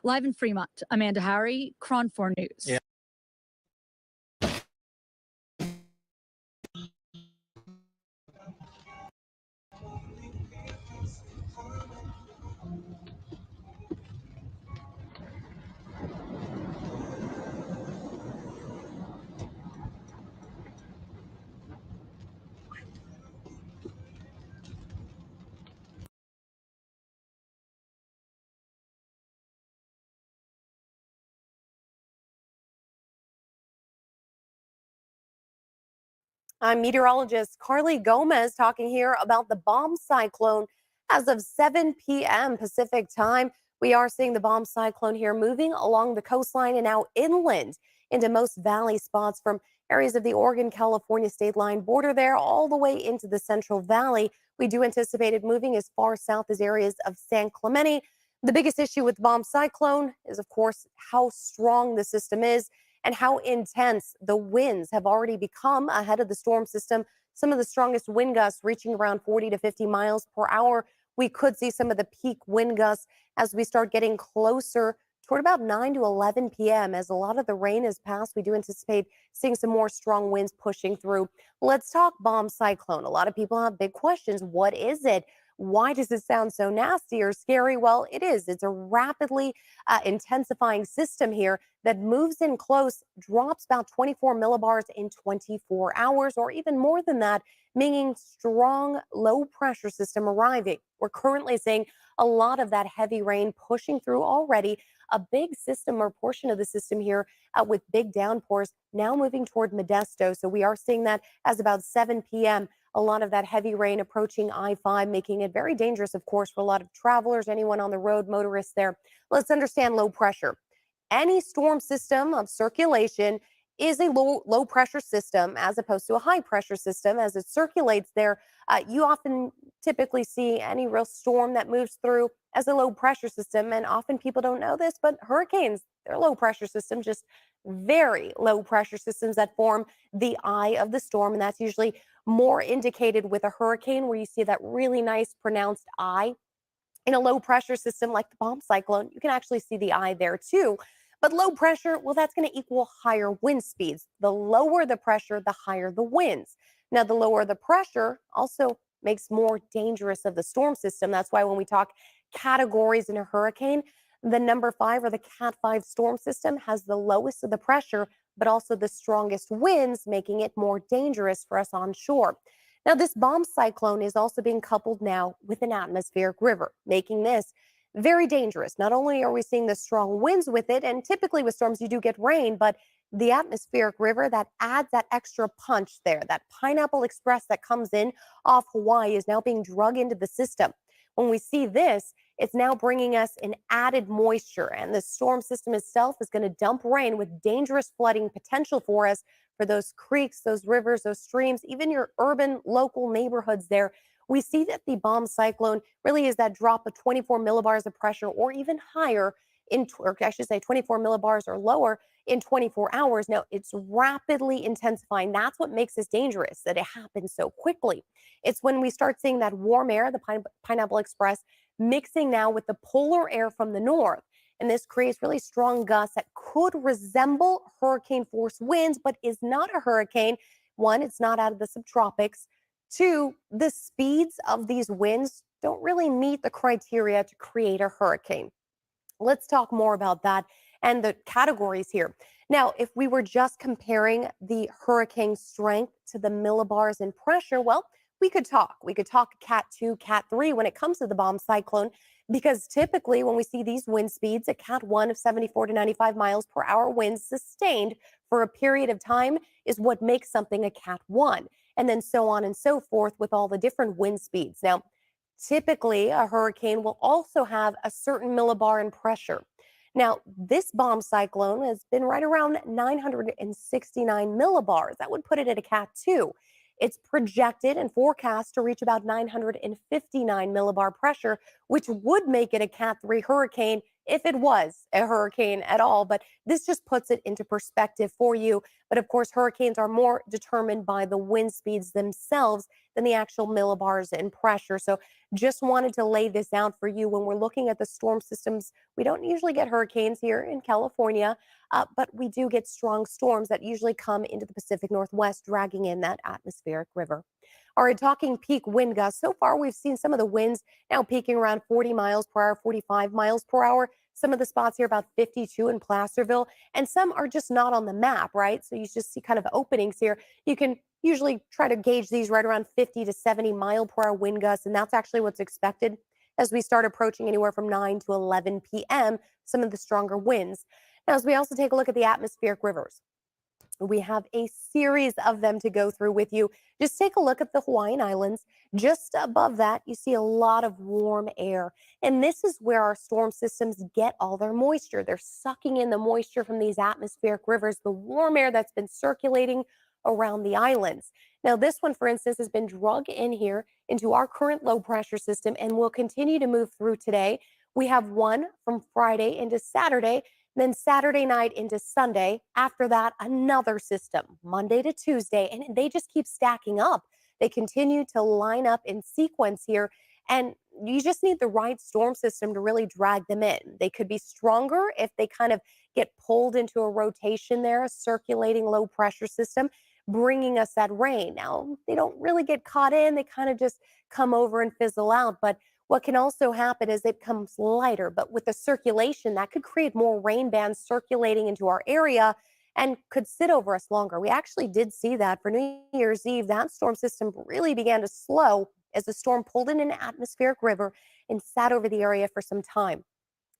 Live in Fremont, Amanda Harry, Cron 4 News. Yeah. I'm meteorologist Carly Gomez talking here about the bomb cyclone. As of 7 p.m. Pacific time, we are seeing the bomb cyclone here moving along the coastline and now inland into most valley spots from areas of the Oregon-California state line border there all the way into the Central Valley. We do anticipate it moving as far south as areas of San Clemente. The biggest issue with the bomb cyclone is, of course, how strong the system is and how intense the winds have already become ahead of the storm system. Some of the strongest wind gusts reaching around 40 to 50 miles per hour. We could see some of the peak wind gusts as we start getting closer toward about 9 to 11 p.m. As a lot of the rain has passed, we do anticipate seeing some more strong winds pushing through. Let's talk bomb cyclone. A lot of people have big questions. What is it? Why does it sound so nasty or scary? Well, it is. It's a rapidly intensifying system here that moves in close, drops about 24 millibars in 24 hours, or even more than that, meaning strong low pressure system arriving. We're currently seeing a lot of that heavy rain pushing through already. A big system or portion of the system here with big downpours now moving toward Modesto. So we are seeing that as about 7 p.m. A lot of that heavy rain approaching I-5, making it very dangerous, of course, for a lot of travelers, anyone on the road, motorists there. Let's understand low pressure. Any storm system of circulation is a low pressure system as opposed to a high pressure system. As it circulates there, you often typically see any real storm that moves through as a low pressure system. And often people don't know this, but hurricanes, they're low pressure systems, just very low pressure systems that form the eye of the storm. And that's usually more indicated with a hurricane, where you see that really nice pronounced eye. In a low pressure system like the bomb cyclone, you can actually see the eye there too. But low pressure, well, that's going to equal higher wind speeds. The lower the pressure, the higher the winds. Now, the lower the pressure also makes more dangerous of the storm system. That's why when we talk categories in a hurricane, the number 5 or the Cat 5 storm system has the lowest of the pressure, but also the strongest winds, making it more dangerous for us on shore. Now, this bomb cyclone is also being coupled now with an atmospheric river, making this very dangerous. Not only are we seeing the strong winds with it, and typically with storms you do get rain, but the atmospheric river that adds that extra punch there. That Pineapple Express that comes in off Hawaii is now being drug into the system. When we see this, it's now bringing us an added moisture, and the storm system itself is going to dump rain with dangerous flooding potential for us, for those creeks, those rivers, those streams, even your urban local neighborhoods there. We see that the bomb cyclone really is that drop of 24 millibars of pressure or even higher or I should say 24 millibars or lower in 24 hours. Now, it's rapidly intensifying. That's what makes this dangerous, that it happens so quickly. It's when we start seeing that warm air, the Pineapple Express, mixing now with the polar air from the north. And this creates really strong gusts that could resemble hurricane force winds, but is not a hurricane. One, it's not out of the subtropics. Two, the speeds of these winds don't really meet the criteria to create a hurricane. Let's talk more about that and the categories here. Now, if we were just comparing the hurricane strength to the millibars in pressure, well, we could talk. We could talk Cat 2, Cat 3 when it comes to the bomb cyclone, because typically when we see these wind speeds, a Cat 1 of 74 to 95 miles per hour winds sustained for a period of time is what makes something a Cat 1, and then so on and so forth with all the different wind speeds. Now, typically, a hurricane will also have a certain millibar in pressure. Now, this bomb cyclone has been right around 969 millibars. That would put it at a Cat 2. It's projected and forecast to reach about 959 millibar pressure, which would make it a Cat 3 hurricane if it was a hurricane at all. But this just puts it into perspective for you. But of course, hurricanes are more determined by the wind speeds themselves than the actual millibars in pressure. So just wanted to lay this out for you. When we're looking at the storm systems, we don't usually get hurricanes here in California, but we do get strong storms that usually come into the Pacific Northwest, dragging in that atmospheric river. All right, talking peak wind gusts. So far, we've seen some of the winds now peaking around 40 miles per hour, 45 miles per hour. Some of the spots here about 52 in Placerville, and some are just not on the map, right? So you just see kind of openings here. You can usually try to gauge these right around 50 to 70 mile per hour wind gusts, and that's actually what's expected as we start approaching anywhere from 9 to 11 p.m., some of the stronger winds. Now, as we also take a look at the atmospheric rivers, we have a series of them to go through with you. Just take a look at the Hawaiian Islands. Just above that, you see a lot of warm air. And this is where our storm systems get all their moisture. They're sucking in the moisture from these atmospheric rivers, the warm air that's been circulating around the islands. Now, this one, for instance, has been drug in here into our current low pressure system and will continue to move through today. We have one from Friday into Saturday, then Saturday night into Sunday. After that, another system, Monday to Tuesday, and they just keep stacking up. They continue to line up in sequence here, and you just need the right storm system to really drag them in. They could be stronger if they kind of get pulled into a rotation there, a circulating low pressure system, bringing us that rain. Now, they don't really get caught in, they kind of just come over and fizzle out, but what can also happen is it becomes lighter, but with the circulation, that could create more rain bands circulating into our area and could sit over us longer. We actually did see that for New Year's Eve. That storm system really began to slow as the storm pulled in an atmospheric river and sat over the area for some time.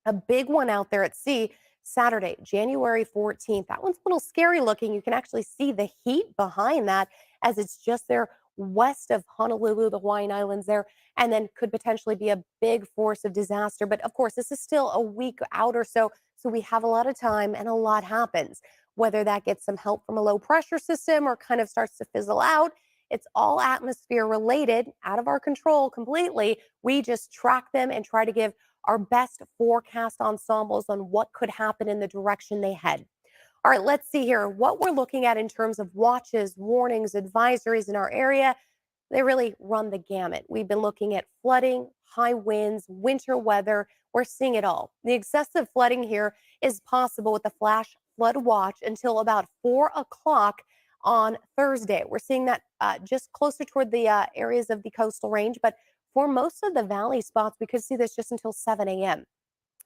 A big one out there at sea Saturday, January 14th. That one's a little scary looking. You can actually see the heat behind that as it's just there west of Honolulu, the Hawaiian Islands there, and then could potentially be a big force of disaster. But of course, this is still a week out or so, so we have a lot of time and a lot happens. Whether that gets some help from a low pressure system or kind of starts to fizzle out, it's all atmosphere related, out of our control completely. We just track them and try to give our best forecast ensembles on what could happen in the direction they head. All right, let's see here what we're looking at in terms of watches, warnings, advisories in our area. They really run the gamut. We've been looking at flooding, high winds, winter weather. We're seeing it all. The excessive flooding here is possible with the flash flood watch until about 4 o'clock on Thursday. We're seeing that just closer toward the areas of the coastal range, but for most of the valley spots, we could see this just until 7 a.m.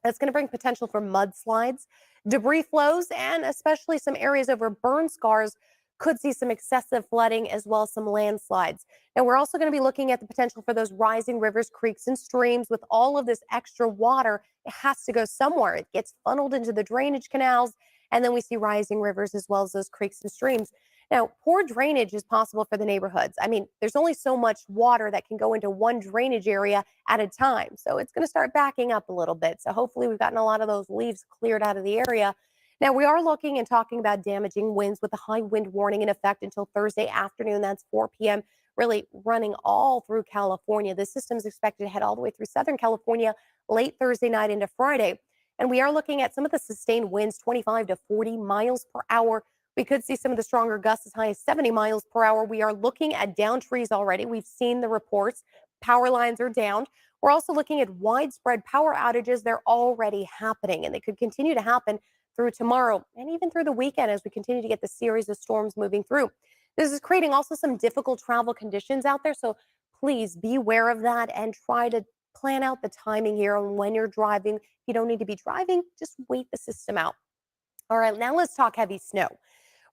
That's going to bring potential for mudslides, debris flows, and especially some areas over burn scars could see some excessive flooding as well as some landslides. Now, we're also going to be looking at the potential for those rising rivers, creeks, and streams. With all of this extra water, it has to go somewhere. It gets funneled into the drainage canals, and then we see rising rivers as well as those creeks and streams. Now, poor drainage is possible for the neighborhoods. I mean, there's only so much water that can go into one drainage area at a time. So it's going to start backing up a little bit. So hopefully we've gotten a lot of those leaves cleared out of the area. Now, we are looking and talking about damaging winds with a high wind warning in effect until Thursday afternoon. That's 4 p.m., really running all through California. This system is expected to head all the way through Southern California late Thursday night into Friday. And we are looking at some of the sustained winds, 25 to 40 miles per hour. We could see some of the stronger gusts as high as 70 miles per hour. We are looking at down trees already. We've seen the reports. Power lines are down. We're also looking at widespread power outages. They're already happening, and they could continue to happen through tomorrow and even through the weekend as we continue to get the series of storms moving through. This is creating also some difficult travel conditions out there. So please be aware of that and try to plan out the timing here on when you're driving. If you don't need to be driving, just wait the system out. All right, now let's talk heavy snow.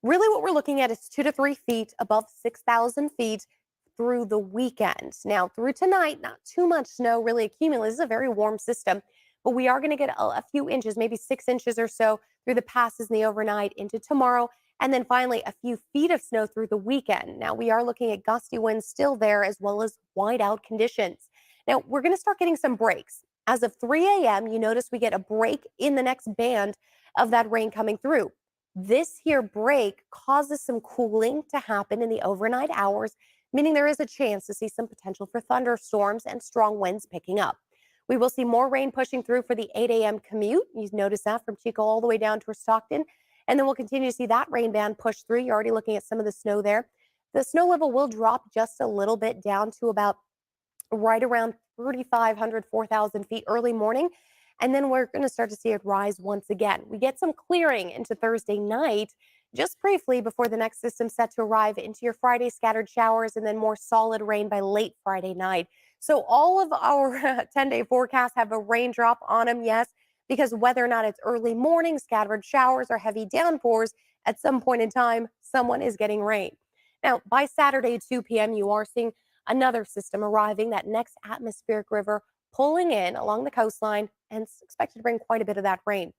Really, what we're looking at is 2 to 3 feet above 6,000 feet through the weekend. Now, through tonight, not too much snow really accumulates. This is a very warm system, but we are going to get a few inches, maybe 6 inches or so through the passes in the overnight into tomorrow. And then finally, a few feet of snow through the weekend. Now, we are looking at gusty winds still there as well as whiteout conditions. Now, we're going to start getting some breaks. As of 3 a.m., you notice we get a break in the next band of that rain coming through. This here break causes some cooling to happen in the overnight hours, meaning there is a chance to see some potential for thunderstorms and strong winds picking up. We will see more rain pushing through for the 8 a.m. commute. You notice that from Chico all the way down to Stockton. And then we'll continue to see that rain band push through. You're already looking at some of the snow there. The snow level will drop just a little bit down to about right around 3,500, 4,000 feet early morning. And then we're going to start to see it rise once again. We get some clearing into Thursday night, just briefly before the next system set to arrive into your Friday scattered showers and then more solid rain by late Friday night. So all of our 10-day forecasts have a raindrop on them, yes, because whether or not it's early morning, scattered showers, or heavy downpours, at some point in time, someone is getting rain. Now, by Saturday, 2 p.m., you are seeing another system arriving, that next atmospheric river pulling in along the coastline and it's expected to bring quite a bit of that rain.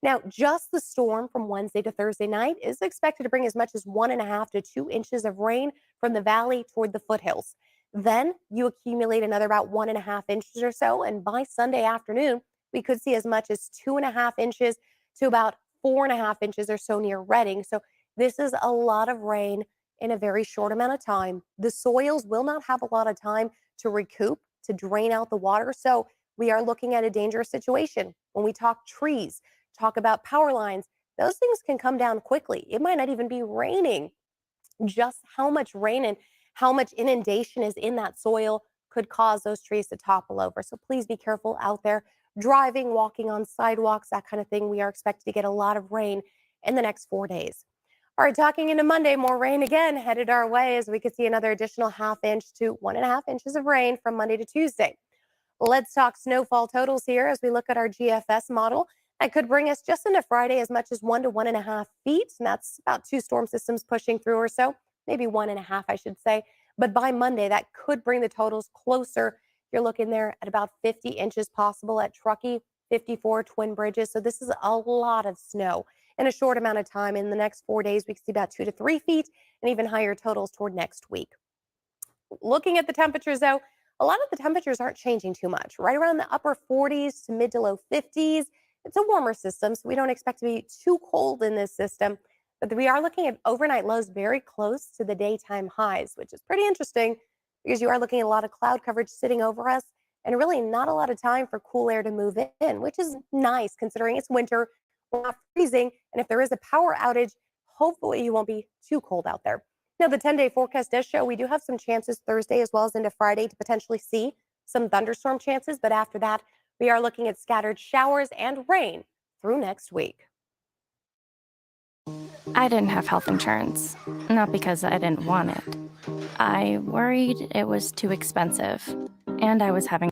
Now, just the storm from Wednesday to Thursday night is expected to bring as much as 1.5 to 2 inches of rain from the valley toward the foothills. Then you accumulate another about 1.5 inches or so. And by Sunday afternoon, we could see as much as 2.5 inches to about 4.5 inches or so near Redding. So this is a lot of rain in a very short amount of time. The soils will not have a lot of time to recoup, to drain out the water. So we are looking at a dangerous situation. When we talk trees, talk about power lines, those things can come down quickly. It might not even be raining. Just how much rain and how much inundation is in that soil could cause those trees to topple over. So please be careful out there driving, walking on sidewalks, that kind of thing. We are expected to get a lot of rain in the next 4 days. All right, talking into Monday, more rain again headed our way as we could see another additional 1/2 inch to 1.5 inches of rain from Monday to Tuesday. Let's talk snowfall totals here as we look at our GFS model. That could bring us just into Friday as much as 1 to 1.5 feet. And that's about 2 storm systems pushing through or so, maybe 1.5, I should say. But by Monday, that could bring the totals closer. You're looking there at about 50 inches possible at Truckee, 54 Twin Bridges. So this is a lot of snow in a short amount of time. In the next 4 days, we can see about 2 to 3 feet and even higher totals toward next week. Looking at the temperatures, though, a lot of the temperatures aren't changing too much, right around the upper 40s to mid to low 50s. It's a warmer system, so we don't expect to be too cold in this system. But we are looking at overnight lows very close to the daytime highs, which is pretty interesting because you are looking at a lot of cloud coverage sitting over us and really not a lot of time for cool air to move in, which is nice considering it's winter. We're not freezing. And if there is a power outage, hopefully you won't be too cold out there. Now, the 10-day forecast does show we do have some chances Thursday as well as into Friday to potentially see some thunderstorm chances. But after that, we are looking at scattered showers and rain through next week. I didn't have health insurance, not because I didn't want it. I worried it was too expensive, and I was having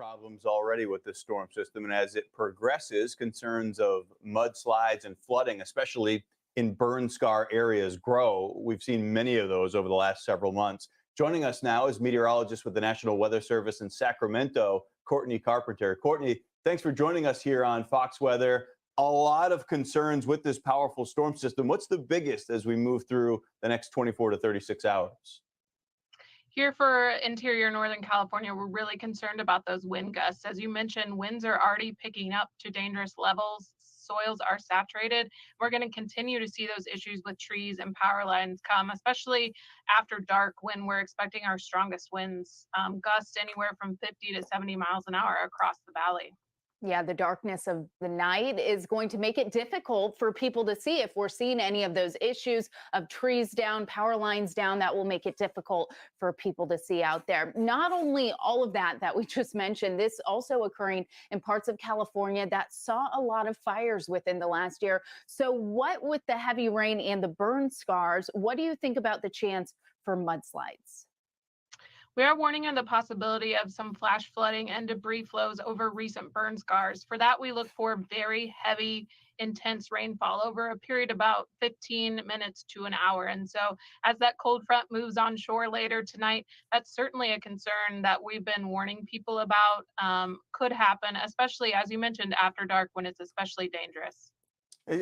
problems already with this storm system, and as it progresses, concerns of mudslides and flooding, especially in burn scar areas, grow. We've seen many of those over the last several months. Joining us now is meteorologist with the National Weather Service in Sacramento, Courtney Carpenter. Courtney, thanks for joining us here on Fox Weather. A lot of concerns with this powerful storm system. What's the biggest as we move through the next 24 to 36 hours? Here for interior Northern California, we're really concerned about those wind gusts. As you mentioned, winds are already picking up to dangerous levels. Soils are saturated. We're going to continue to see those issues with trees and power lines come, especially after dark when we're expecting our strongest winds, gusts anywhere from 50 to 70 miles an hour across the valley. Yeah, the darkness of the night is going to make it difficult for people to see. If we're seeing any of those issues of trees down, power lines down, that will make it difficult for people to see out there. Not only all of that we just mentioned, this also occurring in parts of California that saw a lot of fires within the last year. So what with the heavy rain and the burn scars, what do you think about the chance for mudslides? We are warning of the possibility of some flash flooding and debris flows over recent burn scars. For that, we look for very heavy, intense rainfall over a period about 15 minutes to an hour. And so as that cold front moves on shore later tonight, that's certainly a concern that we've been warning people about could happen, especially, as you mentioned, after dark when it's especially dangerous.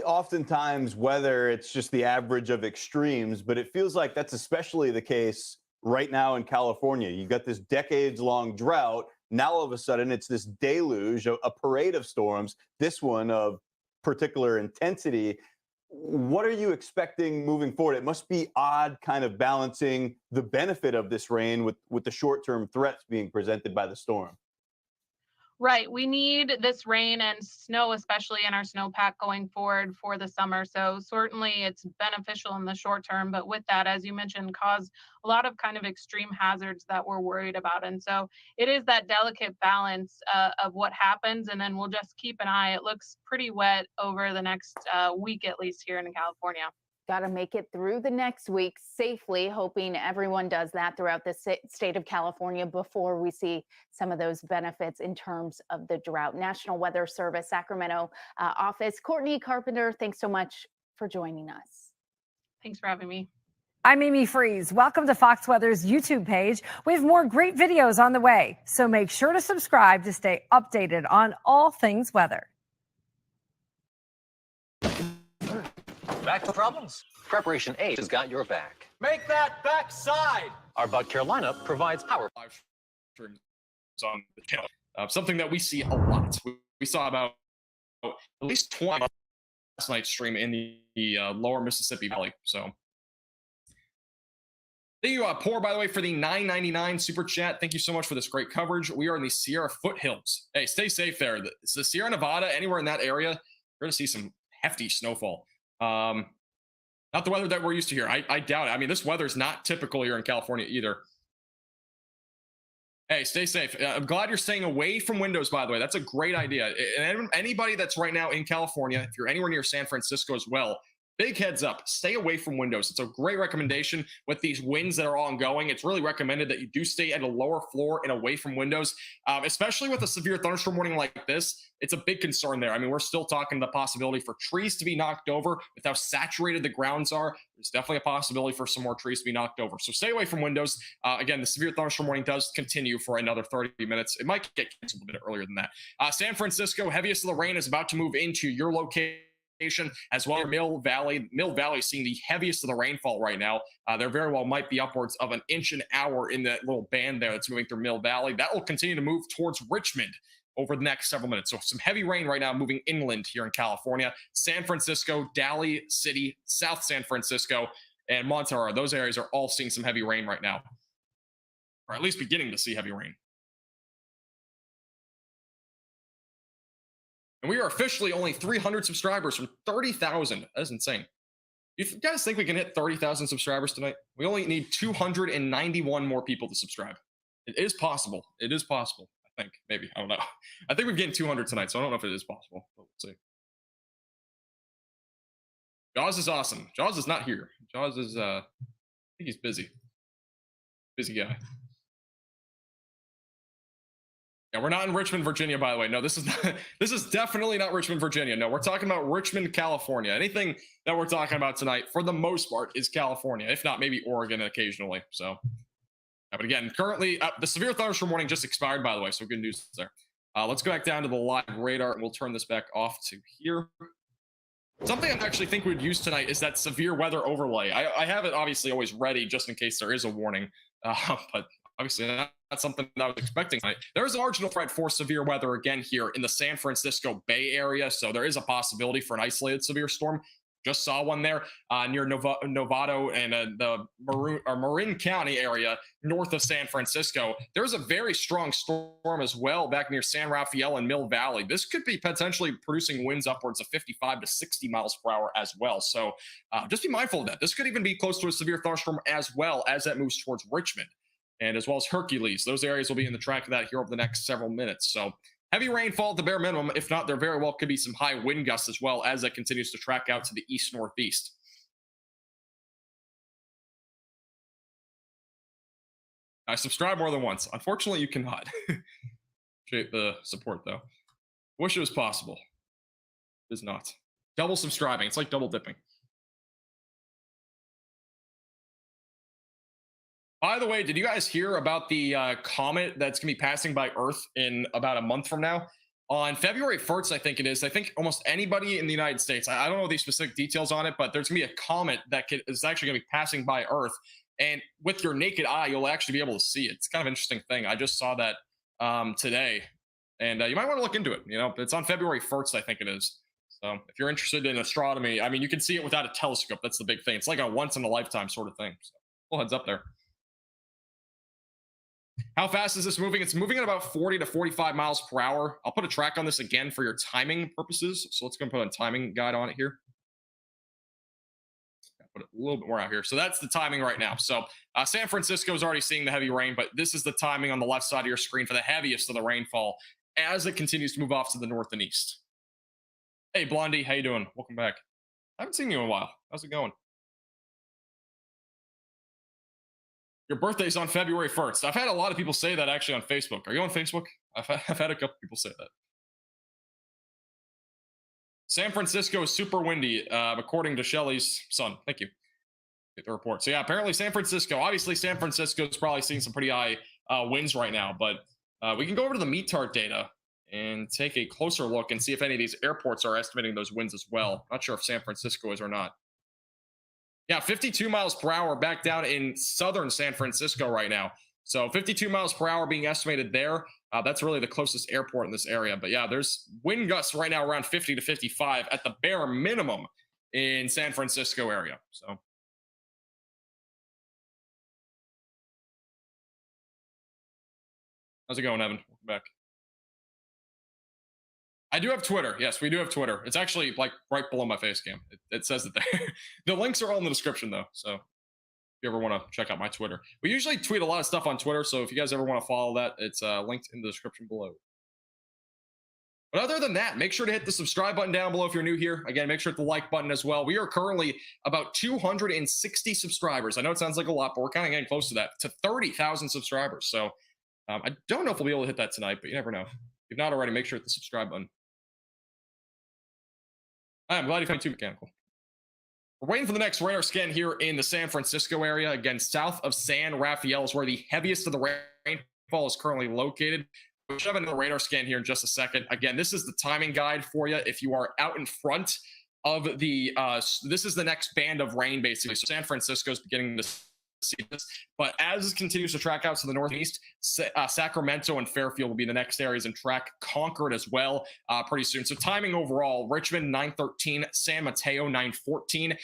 Oftentimes, weather, it's just the average of extremes, but it feels like that's especially the case right now in California. You got this decades-long drought. Now, all of a sudden, it's this deluge, a parade of storms, this one of particular intensity. What are you expecting moving forward? It must be odd kind of balancing the benefit of this rain with the short-term threats being presented by the storm. Right. We need this rain and snow, especially in our snowpack going forward for the summer. So certainly it's beneficial in the short term, but with that, as you mentioned, cause a lot of kind of extreme hazards that we're worried about. And so it is that delicate balance of what happens. And then we'll just keep an eye. It looks pretty wet over the next week, at least here in California. Got to make it through the next week safely, hoping everyone does that throughout the state of California before we see some of those benefits in terms of the drought. National Weather Service Sacramento office, Courtney Carpenter, thanks so much for joining us. Thanks for having me. I'm Amy Freeze. Welcome to Fox Weather's YouTube page. We have more great videos on the way, so make sure to subscribe to stay updated on all things weather. Back to problems. Preparation A has got your back. Make that backside. Our Bud Care lineup provides power. On the channel. Something that we see a lot. We saw about at least 20 last night's stream in the lower Mississippi Valley. So thank you, Poor, by the way, for the $9.99 super chat. Thank you so much for this great coverage. We are in the Sierra foothills. Hey, stay safe there. The Sierra Nevada, anywhere in that area, you're going to see some hefty snowfall. Not the weather that we're used to here. I doubt it. I mean, this weather is not typical here in California either. Hey, stay safe. I'm glad you're staying away from windows, by the way. That's a great idea. And anybody that's right now in California, if you're anywhere near San Francisco as well, big heads up, stay away from windows. It's a great recommendation with these winds that are ongoing. It's really recommended that you do stay at a lower floor and away from windows, especially with a severe thunderstorm warning like this. It's a big concern there. I mean, we're still talking the possibility for trees to be knocked over with how saturated the grounds are. There's definitely a possibility for some more trees to be knocked over. So stay away from windows. Again, the severe thunderstorm warning does continue for another 30 minutes. It might get canceled a bit earlier than that. San Francisco, heaviest of the rain is about to move into your location, as well as Mill Valley. Mill Valley seeing the heaviest of the rainfall right now. There very well might be upwards of an inch an hour in that little band there that's moving through Mill Valley. That will continue to move towards Richmond over the next several minutes. So some heavy rain right now moving inland here in California. San Francisco, Daly City, South San Francisco, and Monterey. Those areas are all seeing some heavy rain right now, or at least beginning to see heavy rain. And we are officially only 300 subscribers from 30,000. That's insane. You guys think we can hit 30,000 subscribers tonight? We only need 291 more people to subscribe. It is possible. It is possible. I think. Maybe. I don't know. I think we've gained 200 tonight, so I don't know if it is possible. But we'll see. Jaws is awesome. Jaws is not here. Jaws is, I think he's busy. Busy guy. Yeah, we're not in Richmond, Virginia, by the way. No, this is not, this is definitely not Richmond, Virginia. No, we're talking about Richmond, California. Anything that we're talking about tonight, for the most part, is California, if not maybe Oregon occasionally. So, but again, currently, the severe thunderstorm warning just expired, by the way, so good news there. Let's go back down to the live radar, and we'll turn this back off to here. Something I actually think we'd use tonight is that severe weather overlay. I have it obviously always ready just in case there is a warning, but obviously not something that I was expecting tonight. There is a marginal threat for severe weather again here in the San Francisco Bay Area, so there is a possibility for an isolated severe storm. Just saw one there near Novato and the Marin County area north of San Francisco. There's a very strong storm as well back near San Rafael and Mill Valley. This could be potentially producing winds upwards of 55 to 60 miles per hour as well. So just be mindful of that. This could even be close to a severe thunderstorm as well as that moves towards Richmond, and as well as Hercules. Those areas will be in the track of that here over the next several minutes. So heavy rainfall at the bare minimum. If not, there very well could be some high wind gusts as well as it continues to track out to the east-northeast. I subscribe more than once. Unfortunately, you cannot. Appreciate the support, though. Wish it was possible. It is not. Double subscribing. It's like double dipping. By the way, did you guys hear about the comet that's going to be passing by Earth in about a month from now? On February 1st, I think it is. I think almost anybody in the United States, I don't know the specific details on it, but there's going to be a comet that is actually going to be passing by Earth. And with your naked eye, you'll actually be able to see it. It's kind of an interesting thing. I just saw that today. And you might want to look into it. You know, it's on February 1st, I think it is. So if you're interested in astronomy, I mean, you can see it without a telescope. That's the big thing. It's like a once-in-a-lifetime sort of thing. So, well, heads up there. How fast is this moving? It's moving at about 40 to 45 miles per hour. I'll put a track on this again for your timing purposes. So let's go and put a timing guide on it here. Put it a little bit more out here. So that's the timing right now. So San Francisco is already seeing the heavy rain, but this is the timing on the left side of your screen for the heaviest of the rainfall as it continues to move off to the north and east. Hey, Blondie, how you doing? Welcome back. I haven't seen you in a while. How's it going? Your birthday's on February 1st. I've had a lot of people say that actually on Facebook. Are you on Facebook? I've had a couple people say that. San Francisco is super windy, according to Shelly's son. Thank you. Get the report. So yeah, apparently San Francisco. Obviously, San Francisco is probably seeing some pretty high winds right now. But we can go over to the METAR data and take a closer look and see if any of these airports are estimating those winds as well. Not sure if San Francisco is or not. Yeah, 52 miles per hour back down in southern San Francisco right now. So 52 miles per hour being estimated there. That's really the closest airport in this area. But yeah, there's wind gusts right now around 50 to 55 at the bare minimum in San Francisco area. So how's it going, Evan? Welcome back. I do have Twitter. Yes, we do have Twitter. It's actually like right below my face cam. It says it there. The links are all in the description though. So if you ever want to check out my Twitter, we usually tweet a lot of stuff on Twitter. So if you guys ever want to follow that, it's linked in the description below. But other than that, make sure to hit the subscribe button down below if you're new here. Again, make sure to hit the like button as well. We are currently about 260 subscribers. I know it sounds like a lot, but we're kind of getting close to that, to 30,000 subscribers. So I don't know if we'll be able to hit that tonight, but you never know. If not already, make sure to hit the subscribe button. I'm glad you found too, Mechanical. We're waiting for the next radar scan here in the San Francisco area. Again, south of San Rafael is where the heaviest of the rainfall is currently located. We should have another radar scan here in just a second. Again, this is the timing guide for you. If you are out in front of the, this is the next band of rain, basically. So San Francisco is beginning to see this. But as it continues to track out to the northeast, Sacramento and Fairfield will be the next areas and track Concord as well pretty soon. So timing overall, Richmond 9:13, San Mateo 9:14,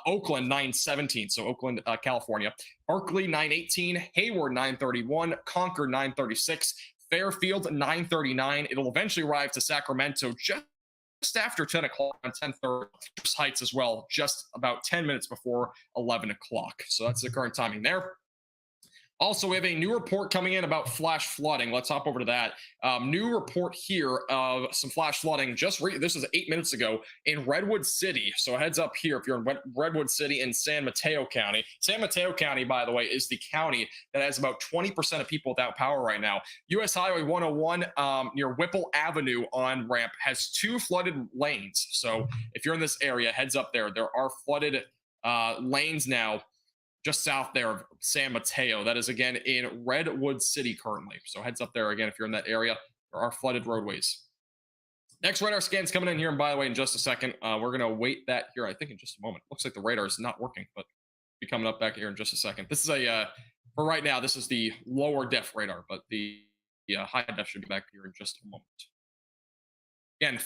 Oakland 9:17, so Oakland, California, Berkeley 9:18, Hayward 9:31, Concord 9:36, Fairfield 9:39. It'll eventually arrive to Sacramento just after 10 o'clock on 10:30. Heights as well, just about 10 minutes before 11 o'clock. So that's the current timing there. Also, we have a new report coming in about flash flooding. Let's hop over to that. New report here of some flash flooding. This is 8 minutes ago in Redwood City. So heads up here if you're in Redwood City in San Mateo County. San Mateo County, by the way, is the county that has about 20% of people without power right now. U.S. Highway 101 near Whipple Avenue on ramp has 2 flooded lanes. So if you're in this area, heads up there. There are flooded lanes now just south there of San Mateo. That is, again, in Redwood City currently. So heads up there, again, if you're in that area. There are flooded roadways. Next radar scan's coming in here, and by the way, in just a second, we're going to wait that here, I think, in just a moment. Looks like the radar is not working, but be coming up back here in just a second. This is for right now, this is the lower def radar, but the high def should be back here in just a moment. Again,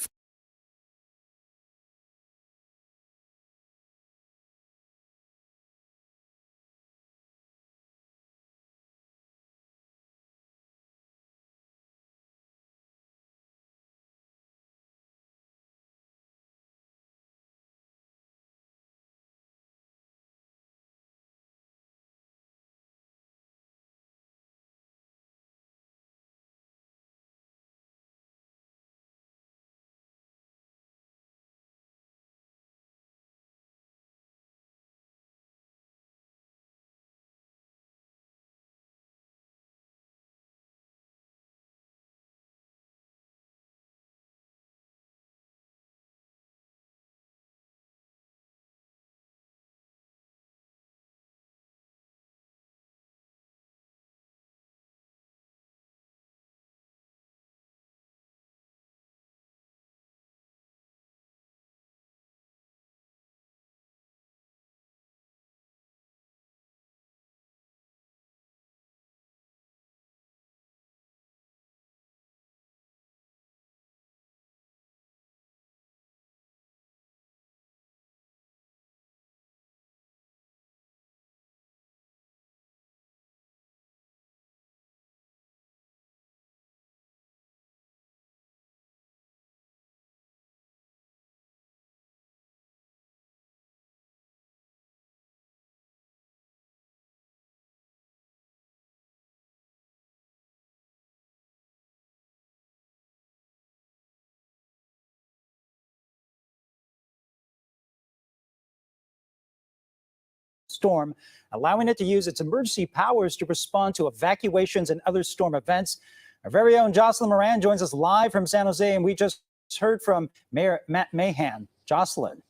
storm, allowing it to use its emergency powers to respond to evacuations and other storm events. Our very own Jocelyn Moran joins us live from San Jose, and we just heard from Mayor Matt Mahan. Jocelyn.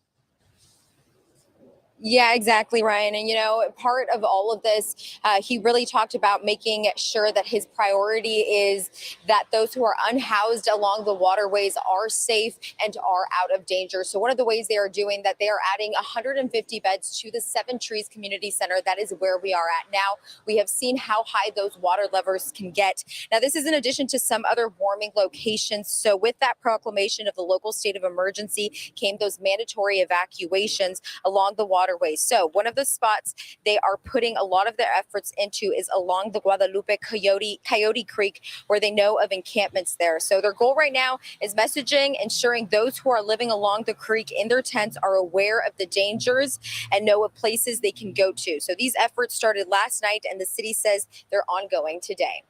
Yeah, exactly, Ryan. And, part of all of this, he really talked about making sure that his priority is that those who are unhoused along the waterways are safe and are out of danger. So one of the ways they are doing that, they are adding 150 beds to the Seven Trees Community Center. That is where we are at now. We have seen how high those water levels can get. Now, this is in addition to some other warming locations. So with that proclamation of the local state of emergency came those mandatory evacuations along the waterways. So one of the spots they are putting a lot of their efforts into is along the Guadalupe Coyote Creek, where they know of encampments there. So their goal right now is messaging, ensuring those who are living along the creek in their tents are aware of the dangers and know of places they can go to. So these efforts started last night, and the city says they're ongoing today.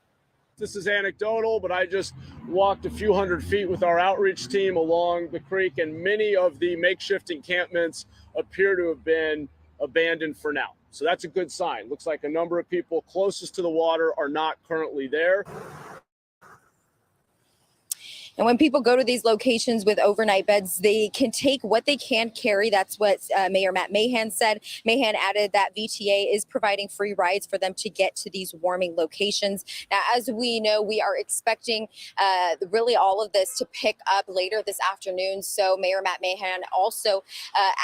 This is anecdotal, but I just walked a few hundred feet with our outreach team along the creek, and many of the makeshift encampments appear to have been abandoned for now. So that's a good sign. Looks like a number of people closest to the water are not currently there. And when people go to these locations with overnight beds, they can take what they can carry. That's what Mayor Matt Mahan said. Mahan added that VTA is providing free rides for them to get to these warming locations. Now, as we know, we are expecting really all of this to pick up later this afternoon. So Mayor Matt Mahan also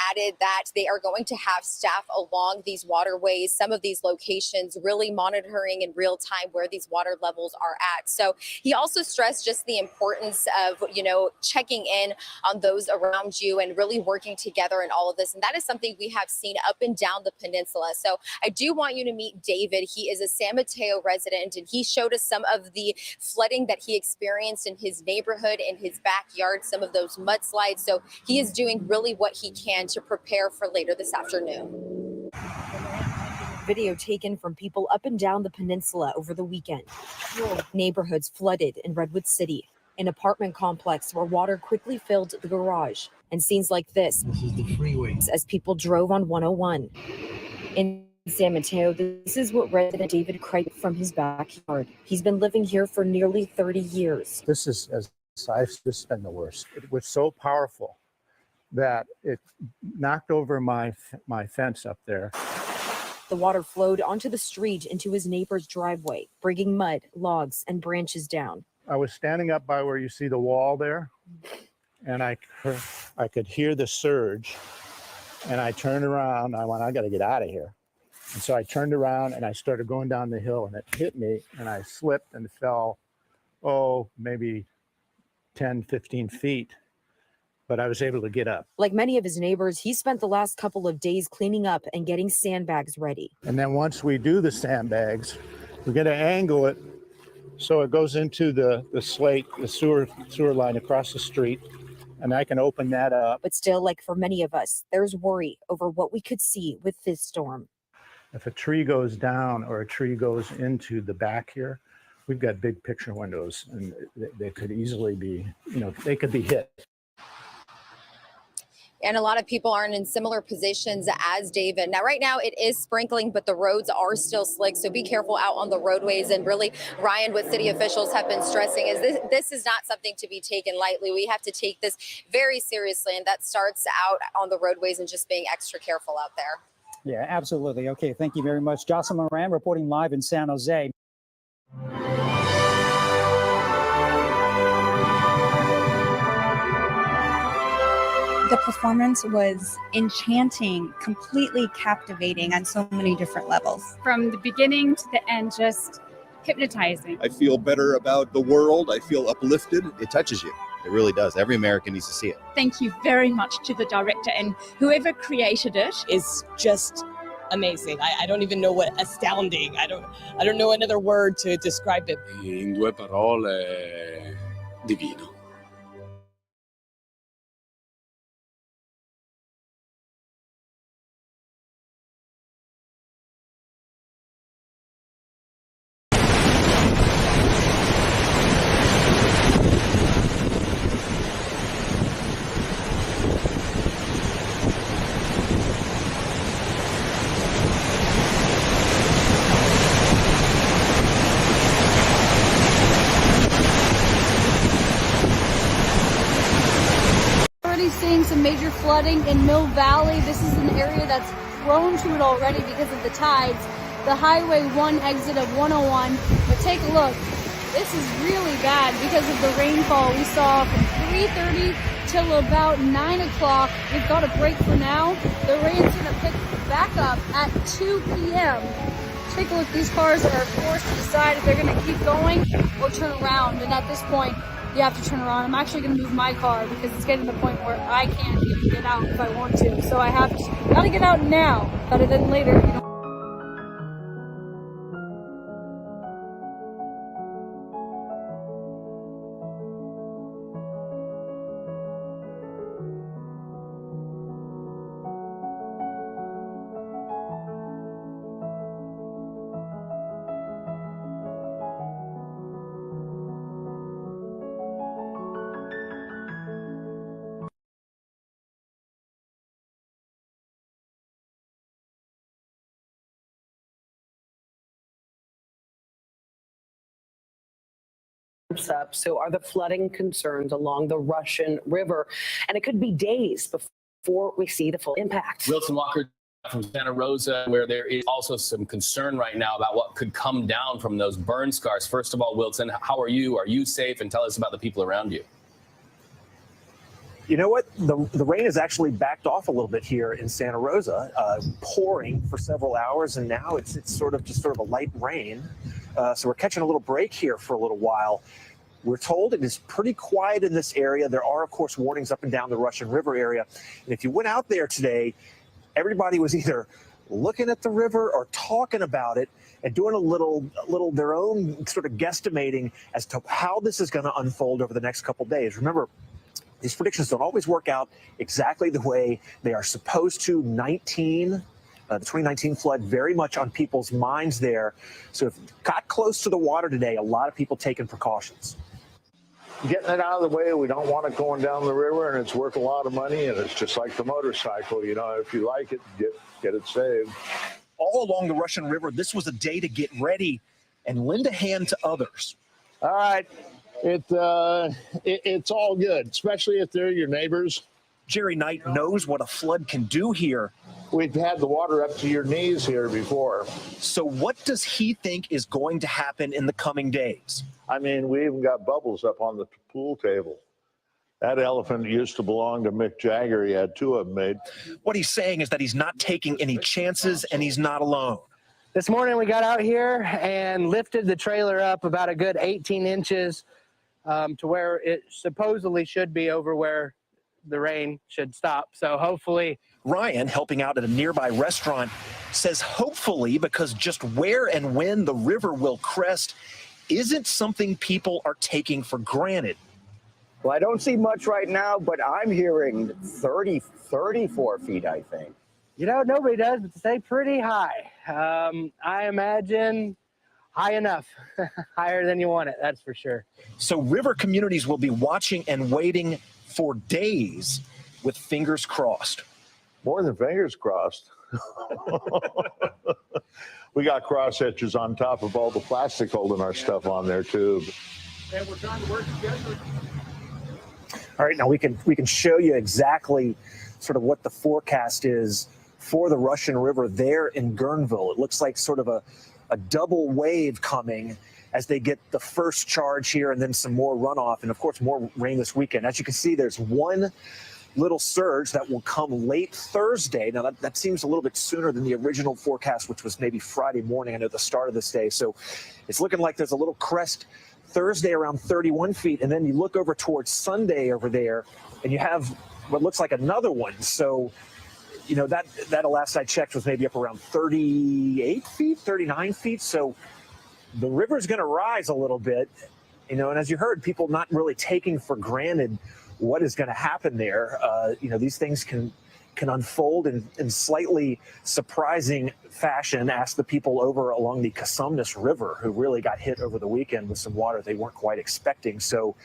added that they are going to have staff along these waterways, some of these locations, really monitoring in real time where these water levels are at. So he also stressed just the importance of, checking in on those around you and really working together in all of this. And that is something we have seen up and down the peninsula. So I do want you to meet David. He is a San Mateo resident, and he showed us some of the flooding that he experienced in his neighborhood, in his backyard, some of those mudslides. So he is doing really what he can to prepare for later this afternoon. Video taken from people up and down the peninsula over the weekend. Neighborhoods flooded in Redwood City, an apartment complex where water quickly filled the garage. And scenes like this is the freeway. As people drove on 101. In San Mateo, this is what resident David Craig from his backyard. He's been living here for nearly 30 years. This is, as I've just been the worst. It was so powerful that it knocked over my fence up there. The water flowed onto the street into his neighbor's driveway, bringing mud, logs, and branches down. I was standing up by where you see the wall there, and I could hear the surge, and I turned around. I went, I got to get out of here. And so I turned around and I started going down the hill, and it hit me, and I slipped and fell, maybe 10, 15 feet. But I was able to get up. Like many of his neighbors, he spent the last couple of days cleaning up and getting sandbags ready. And then once we do the sandbags, we're going to angle it so it goes into the slate, the sewer line across the street, and I can open that up. But still, like for many of us, there's worry over what we could see with this storm. If a tree goes down or a tree goes into the back here, we've got big picture windows, and they could easily be, they could be hit. And a lot of people aren't in similar positions as David. Now, right now it is sprinkling, but the roads are still slick. So be careful out on the roadways. And really, Ryan, what city officials have been stressing is this is not something to be taken lightly. We have to take this very seriously. And that starts out on the roadways and just being extra careful out there. Yeah, absolutely. Okay, thank you very much. Jocelyn Moran reporting live in San Jose. The performance was enchanting, completely captivating on so many different levels. From the beginning to the end, just hypnotizing. I feel better about the world. I feel uplifted. It touches you. It really does. Every American needs to see it. Thank you very much to the director and whoever created it. Is just amazing. I don't even know what astounding. I don't know another word to describe it. In due parole, divino. Seeing some major flooding in Mill Valley. This is an area that's prone to it already because of the tides. The Highway 1 exit of 101. But take a look. This is really bad because of the rainfall we saw from 3:30 till about 9 o'clock. We've got a break for now. The rain's going to pick back up at 2 p.m. Take a look. These cars are forced to decide if they're going to keep going or turn around. And at this point, you have to turn around. I'm actually going to move my car because it's getting to the point where I can't even get out if I want to. So I have to, gotta get out now, better than later. Up. So are the flooding concerns along the Russian River, and it could be days before we see the full impact. Wilson Walker from Santa Rosa, where there is also some concern right now about what could come down from those burn scars. First of all, Wilson, how are you? Are you safe? And tell us about the people around you. You know what? The rain has actually backed off a little bit here in Santa Rosa, pouring for several hours, and now it's sort of a light rain. So we're catching a little break here for a little while. We're told it is pretty quiet in this area. There are, of course, warnings up and down the Russian River area. And if you went out there today, everybody was either looking at the river or talking about it and doing a little their own sort of guesstimating as to how this is going to unfold over the next couple of days. Remember, these predictions don't always work out exactly the way they are supposed to. 19 The 2019 flood very much on people's minds there. So if it got close to the water today, a lot of people taking precautions. Getting it out of the way, we don't want it going down the river, and it's worth a lot of money, and it's just like the motorcycle. You know, if you like it, get it saved. All along the Russian River, this was a day to get ready and lend a hand to others. All right, it's all good, especially if they're your neighbors. Jerry Knight knows what a flood can do here. We've had the water up to your knees here before. So what does he think is going to happen in the coming days? I mean, we even got bubbles up on the pool table. That elephant used to belong to Mick Jagger. He had 2 of them made. What he's saying is that he's not taking any chances and he's not alone. This morning we got out here and lifted the trailer up about a good 18 inches to where it supposedly should be over where the rain should stop. So hopefully. Ryan, helping out at a nearby restaurant, says hopefully, because just where and when the river will crest isn't something people are taking for granted. Well, I don't see much right now, but I'm hearing 34 feet, I think. You know, nobody does, but stay pretty high. I imagine high enough, higher than you want it, that's for sure. So river communities will be watching and waiting for days with fingers crossed. More than fingers crossed. We got cross hatches on top of all the plastic holding our stuff on there too. And we're trying to work together. All right, now we can show you exactly sort of what the forecast is for the Russian River there in Guerneville. It looks like sort of a double wave coming as they get the first charge here and then some more runoff and of course more rain this weekend. As you can see, there's one little surge that will come late Thursday. Now that seems a little bit sooner than the original forecast, which was maybe Friday morning. I know the start of this day. So it's looking like there's a little crest Thursday around 31 feet. And then you look over towards Sunday over there and you have what looks like another one. So, you know, that last I checked was maybe up around 38 feet, 39 feet. So the river's going to rise a little bit, you know, and as you heard, people not really taking for granted what is going to happen there. You know, these things can unfold in slightly surprising fashion. Ask the people over along the Casumnas River who really got hit over the weekend with some water they weren't quite expecting. So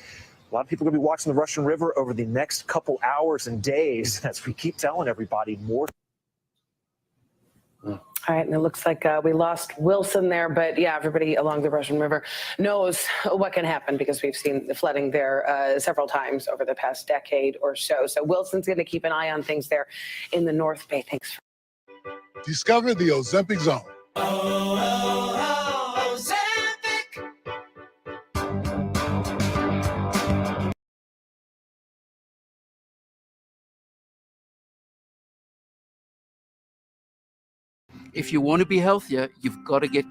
a lot of people are going to be watching the Russian River over the next couple hours and days as we keep telling everybody more. All right, and it looks like we lost Wilson there, but yeah, everybody along the Russian River knows what can happen because we've seen the flooding there several times over the past decade or so. So Wilson's going to keep an eye on things there in the North Bay. Thanks. Discover the Ozempic Zone. If you want to be healthier, you've got to get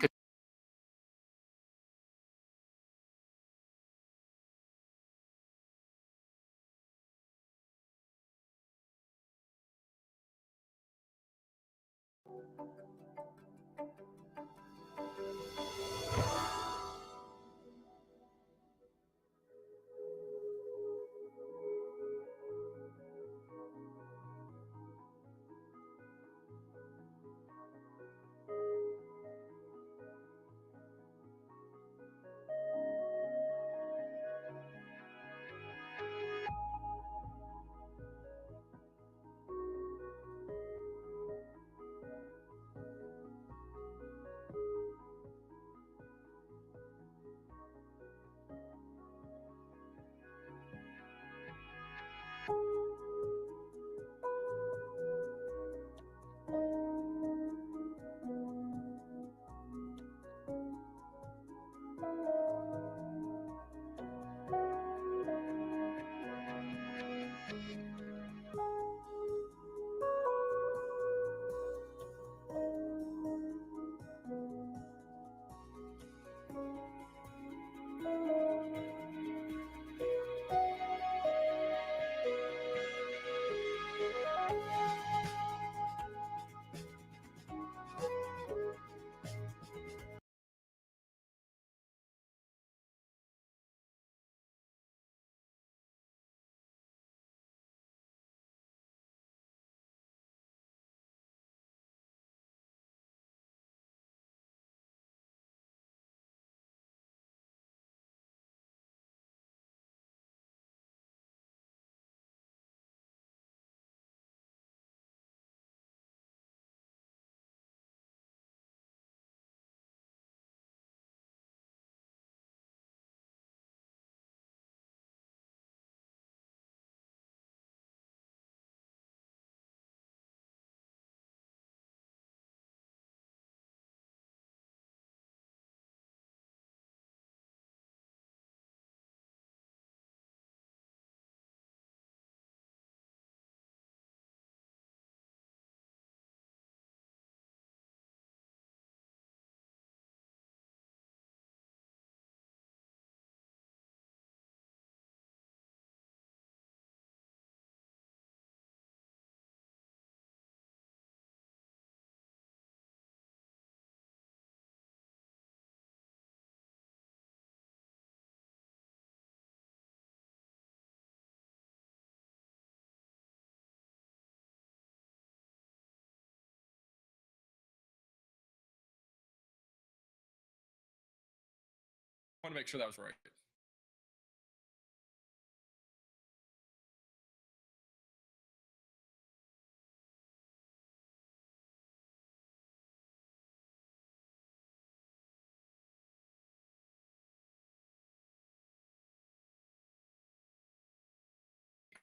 want to make sure that was right.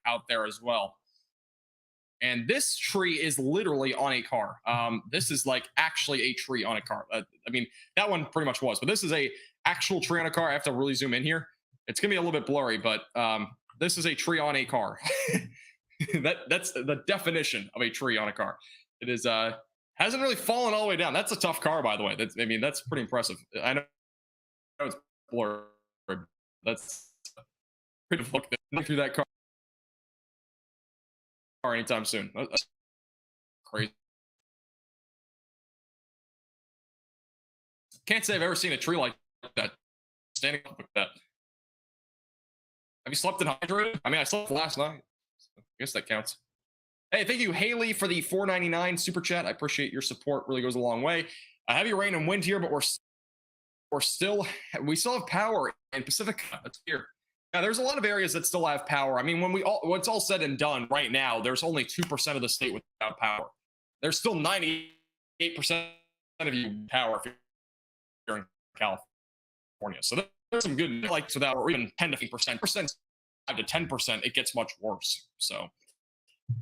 Out there as well. And this tree is literally on a car. This is like actually a tree on a car. I mean, that one pretty much was, but this is a actual tree on a car. I have to really zoom in here. It's gonna be a little bit blurry, but this is a tree on a car. That's the definition of a tree on a car. It is hasn't really fallen all the way down. That's a tough car, by the way. I mean, that's pretty impressive. I know it's blurry. That's pretty look through that car anytime soon. That's crazy. Can't say I've ever seen a tree like that standing up like that. Have you slept dehydrated? I mean, I slept last night. So I guess that counts. Hey, thank you, Haley, for the $4.99 super chat. I appreciate your support. Really goes a long way. Heavy rain and wind here, but we still have power in Pacifica. That's here. Yeah, there's a lot of areas that still have power. I mean, when it's all said and done, right now, there's only 2% of the state without power. There's still 98% of you power if you're in California. So there's some good, like, so that, or even 10 to 15%, 5 to 10%, it gets much worse. So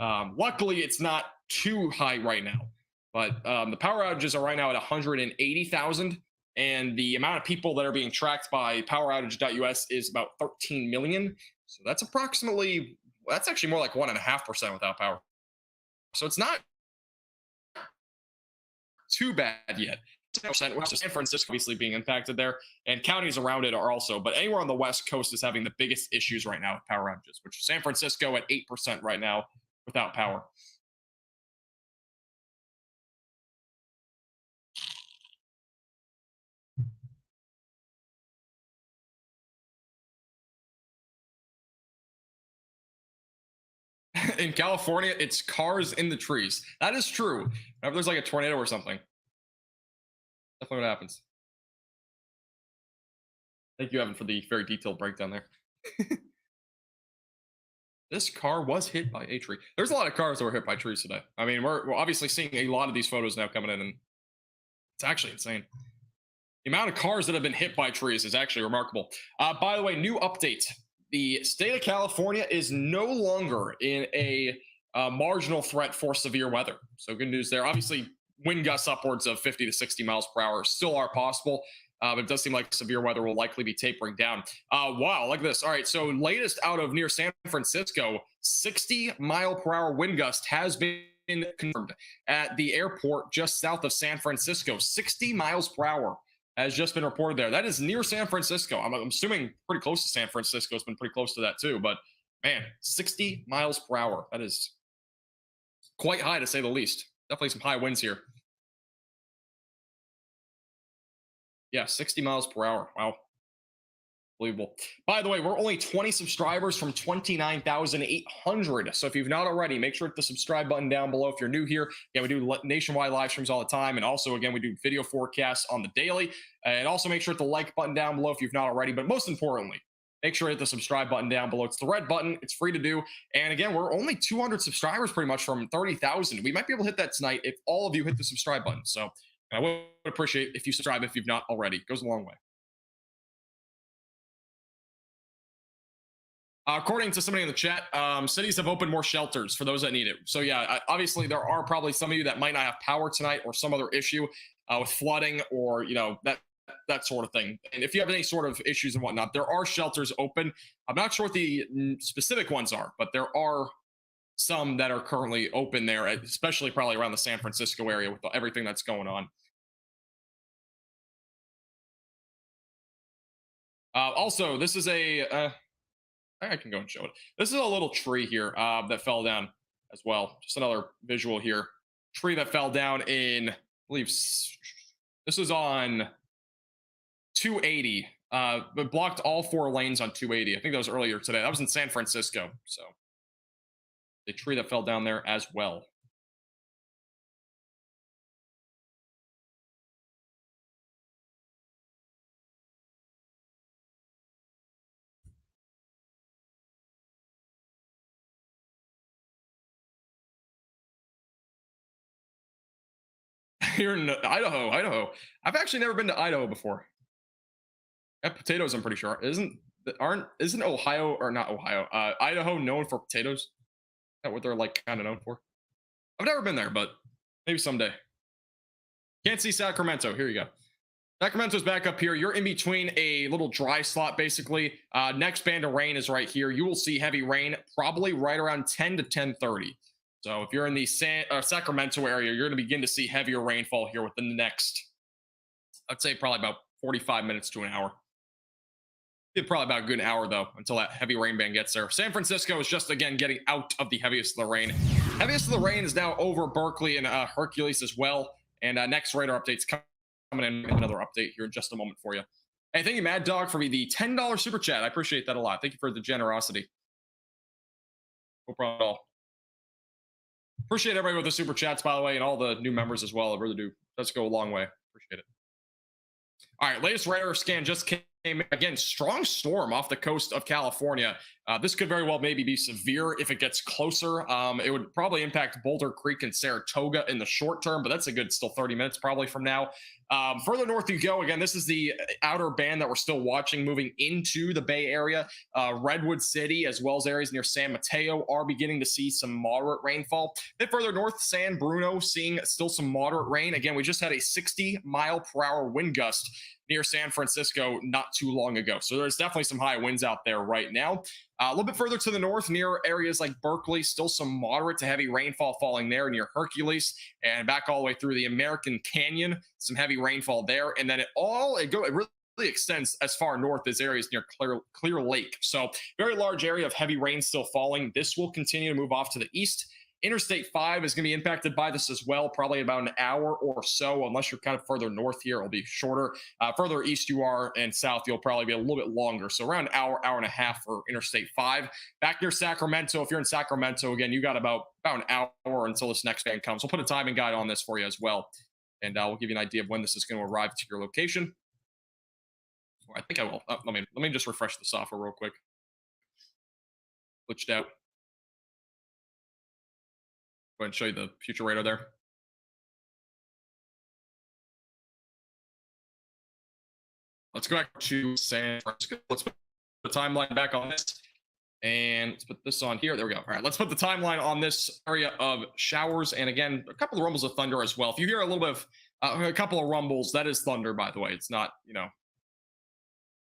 luckily, it's not too high right now. But the power outages are right now at 180,000. And the amount of people that are being tracked by poweroutage.us is about 13 million. So that's actually more like 1.5% without power. So it's not too bad yet. 10%, San Francisco obviously being impacted there, and counties around it are also, but anywhere on the West Coast is having the biggest issues right now with power outages, which San Francisco at 8% right now without power. In California, it's cars in the trees. That is true. Whenever there's like a tornado or something, definitely what happens. Thank you, Evan, for the very detailed breakdown there. This car was hit by a tree. There's a lot of cars that were hit by trees today. I mean, we're obviously seeing a lot of these photos now coming in, and it's actually insane. The amount of cars that have been hit by trees is actually remarkable. By the way, new update. The state of California is no longer in a marginal threat for severe weather. So good news there. Obviously, wind gusts upwards of 50 to 60 miles per hour still are possible. But it does seem like severe weather will likely be tapering down. Wow, look at this. All right, so latest out of near San Francisco, 60-mile-per-hour wind gust has been confirmed at the airport just south of San Francisco. 60 miles per hour has just been reported there. That is near San Francisco. I'm assuming pretty close to San Francisco. It's been pretty close to that too. But man, 60 miles per hour. That is quite high to say the least. Definitely some high winds here. Yeah, 60 miles per hour. Wow. Unbelievable. By the way, we're only 20 subscribers from 29,800. So if you've not already, make sure to hit the subscribe button down below if you're new here. Yeah, we do nationwide live streams all the time. And also, again, we do video forecasts on the daily. And also make sure to hit the like button down below if you've not already. But most importantly, make sure to hit the subscribe button down below. It's the red button. It's free to do. And again, we're only 200 subscribers pretty much from 30,000. We might be able to hit that tonight if all of you hit the subscribe button. So I would appreciate if you subscribe if you've not already. It goes a long way. According to somebody in the chat, cities have opened more shelters for those that need it. So yeah, obviously there are probably some of you that might not have power tonight or some other issue with flooding or that sort of thing. And if you have any sort of issues and whatnot, there are shelters open. I'm not sure what the specific ones are, but there are some that are currently open there, especially probably around the San Francisco area with everything that's going on. Also, this is I can go and show it. This is a little tree here that fell down as well. Just another visual here. Tree that fell down in, I believe, this is on 280. But blocked all 4 lanes on 280. I think that was earlier today. That was in San Francisco. So the tree that fell down there as well. here in Idaho. I've actually never been to Idaho before. Got potatoes, I'm pretty sure. Isn't Ohio, or not Ohio, Idaho known for potatoes? Is that what they're like kind of known for? I've never been there, but maybe someday. Can't see Sacramento. Here you go. Sacramento's back up here. You're in between a little dry slot, basically. Next band of rain is right here. You will see heavy rain probably right around 10 to 10:30. So if you're in the Sacramento area, you're going to begin to see heavier rainfall here within the next, I'd say probably about 45 minutes to an hour. It's probably about a good hour, though, until that heavy rain band gets there. San Francisco is just, again, getting out of the heaviest of the rain. Heaviest of the rain is now over Berkeley and Hercules as well. And next radar update's coming in. Another update here in just a moment for you. Hey, thank you, Mad Dog, for the $10 super chat. I appreciate that a lot. Thank you for the generosity. No problem at all. Appreciate everybody with the super chats, by the way, and all the new members as well. I really do. Let's go a long way. Appreciate it. All right, latest radar scan just came. Again, strong storm off the coast of California. This could very well maybe be severe if it gets closer. It would probably impact Boulder Creek and Saratoga in the short term, but that's a good still 30 minutes probably from now. Further north you go, again, this is the outer band that we're still watching moving into the Bay Area. Redwood City, as well as areas near San Mateo, are beginning to see some moderate rainfall. A bit further north, San Bruno seeing still some moderate rain. Again, we just had a 60-mile-per-hour wind gust near San Francisco not too long ago. So there's definitely some high winds out there right now. A little bit further to the north, near areas like Berkeley, still some moderate to heavy rainfall falling there near Hercules, and back all the way through the American Canyon, some heavy rainfall there. And then it really extends as far north as areas near Clear Lake. So very large area of heavy rain still falling. This will continue to move off to the east. Interstate 5 is going to be impacted by this as well, probably about an hour or so, unless you're kind of further north here. It'll be shorter. Further east you are and south, you'll probably be a little bit longer. So around an hour, hour and a half for Interstate 5. Back near Sacramento, if you're in Sacramento, again, you got about an hour until this next band comes. We'll put a timing guide on this for you as well. And we'll give you an idea of when this is going to arrive to your location. Or I think I will. Let me just refresh the software real quick. Glitched out. Go ahead and show you the future radar there. Let's go back to San Francisco. Let's put the timeline back on this. And let's put this on here. There we go. All right, let's put the timeline on this area of showers. And again, a couple of rumbles of thunder as well. If you hear a little bit of a couple of rumbles, that is thunder, by the way. It's not,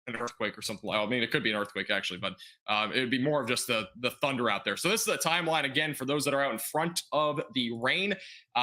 an earthquake or something. I mean, it could be an earthquake actually, but it would be more of just the thunder out there. So this is the timeline again for those that are out in front of the rain.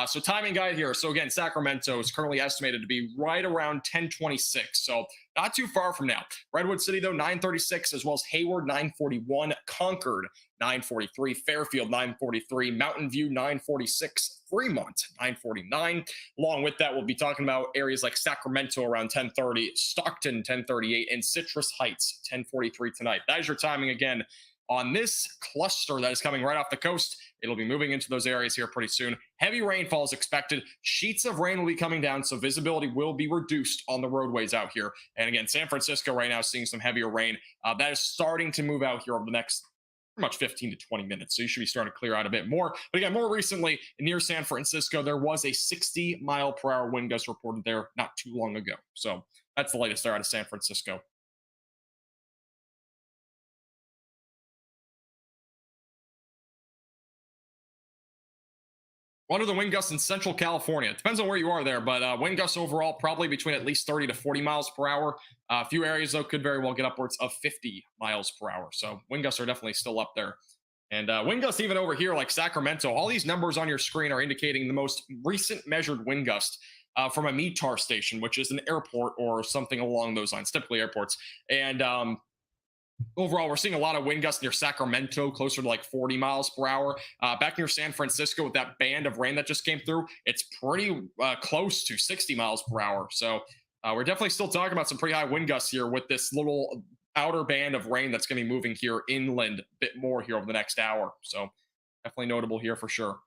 So timing guide here. So again, Sacramento is currently estimated to be right around 10:26. So not too far from now. Redwood City though 9:36, as well as Hayward 9:41, Concord 9:43, Fairfield 9:43, Mountain View 9:46, Fremont 9:49. Along with that, we'll be talking about areas like Sacramento around 10:30, Stockton 10:38, and Citrus Heights 10:43 tonight. That is your timing again on this cluster that is coming right off the coast. It'll be moving into those areas here pretty soon. Heavy rainfall is expected. Sheets of rain will be coming down, so visibility will be reduced on the roadways out here. And again, San Francisco right now is seeing some heavier rain. That is starting to move out here over the next pretty much 15 to 20 minutes. So you should be starting to clear out a bit more. But again, more recently, near San Francisco, there was a 60-mile-per-hour wind gust reported there not too long ago. So that's the latest there out of San Francisco. What are the wind gusts in Central California? It depends on where you are there, but wind gusts overall probably between at least 30 to 40 miles per hour. A few areas, though, could very well get upwards of 50 miles per hour. So wind gusts are definitely still up there. And wind gusts even over here like Sacramento. All these numbers on your screen are indicating the most recent measured wind gust from a METAR station, which is an airport or something along those lines, typically airports. And overall, we're seeing a lot of wind gusts near Sacramento, closer to like 40 miles per hour. Back near San Francisco with that band of rain that just came through, it's pretty close to 60 miles per hour. So we're definitely still talking about some pretty high wind gusts here with this little outer band of rain that's going to be moving here inland a bit more here over the next hour. So definitely notable here for sure.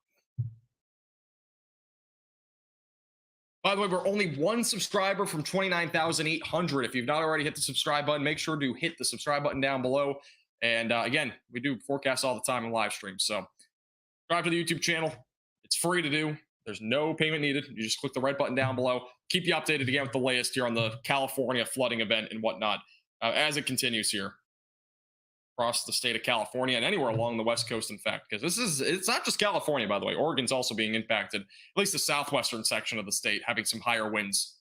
By the way, we're only one subscriber from 29,800. If you've not already hit the subscribe button, make sure to hit the subscribe button down below. And again, we do forecasts all the time in live streams. So subscribe to the YouTube channel. It's free to do. There's no payment needed. You just click the red button down below. Keep you updated again with the latest here on the California flooding event and whatnot as it continues here across the state of California and anywhere along the West Coast, in fact, because it's not just California, by the way. Oregon's also being impacted, at least the southwestern section of the state, having some higher winds.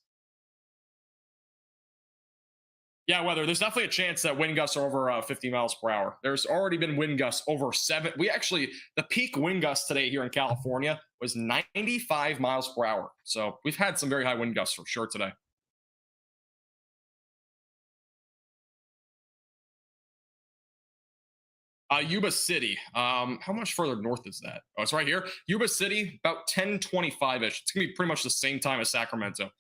Yeah, weather. There's definitely a chance that wind gusts are over 50 miles per hour. There's already been wind gusts over 7. The peak wind gust today here in California was 95 miles per hour. So we've had some very high wind gusts for sure today. Yuba City. How much further north is that? Oh, it's right here. Yuba City, about 10:25-ish. It's going to be pretty much the same time as Sacramento.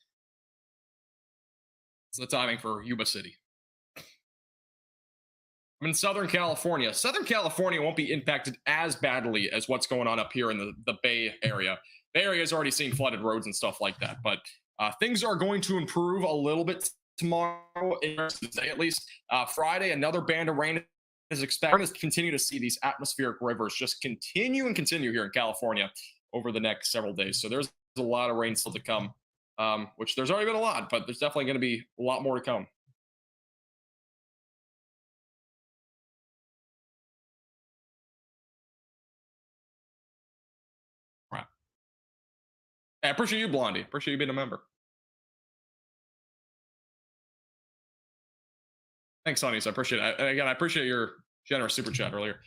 It's the timing for Yuba City. I'm in Southern California. Southern California won't be impacted as badly as what's going on up here in the Bay Area. Bay Area has already seen flooded roads and stuff like that, but things are going to improve a little bit tomorrow, at least. Friday, another band of rain is expected to continue to see these atmospheric rivers just continue here in California over the next several days. So there's a lot of rain still to come, which there's already been a lot, but there's definitely going to be a lot more to come. Right. I appreciate you, Blondie. Appreciate you being a member. Thanks, Sonny. I appreciate it. And again, I appreciate your generous super chat earlier.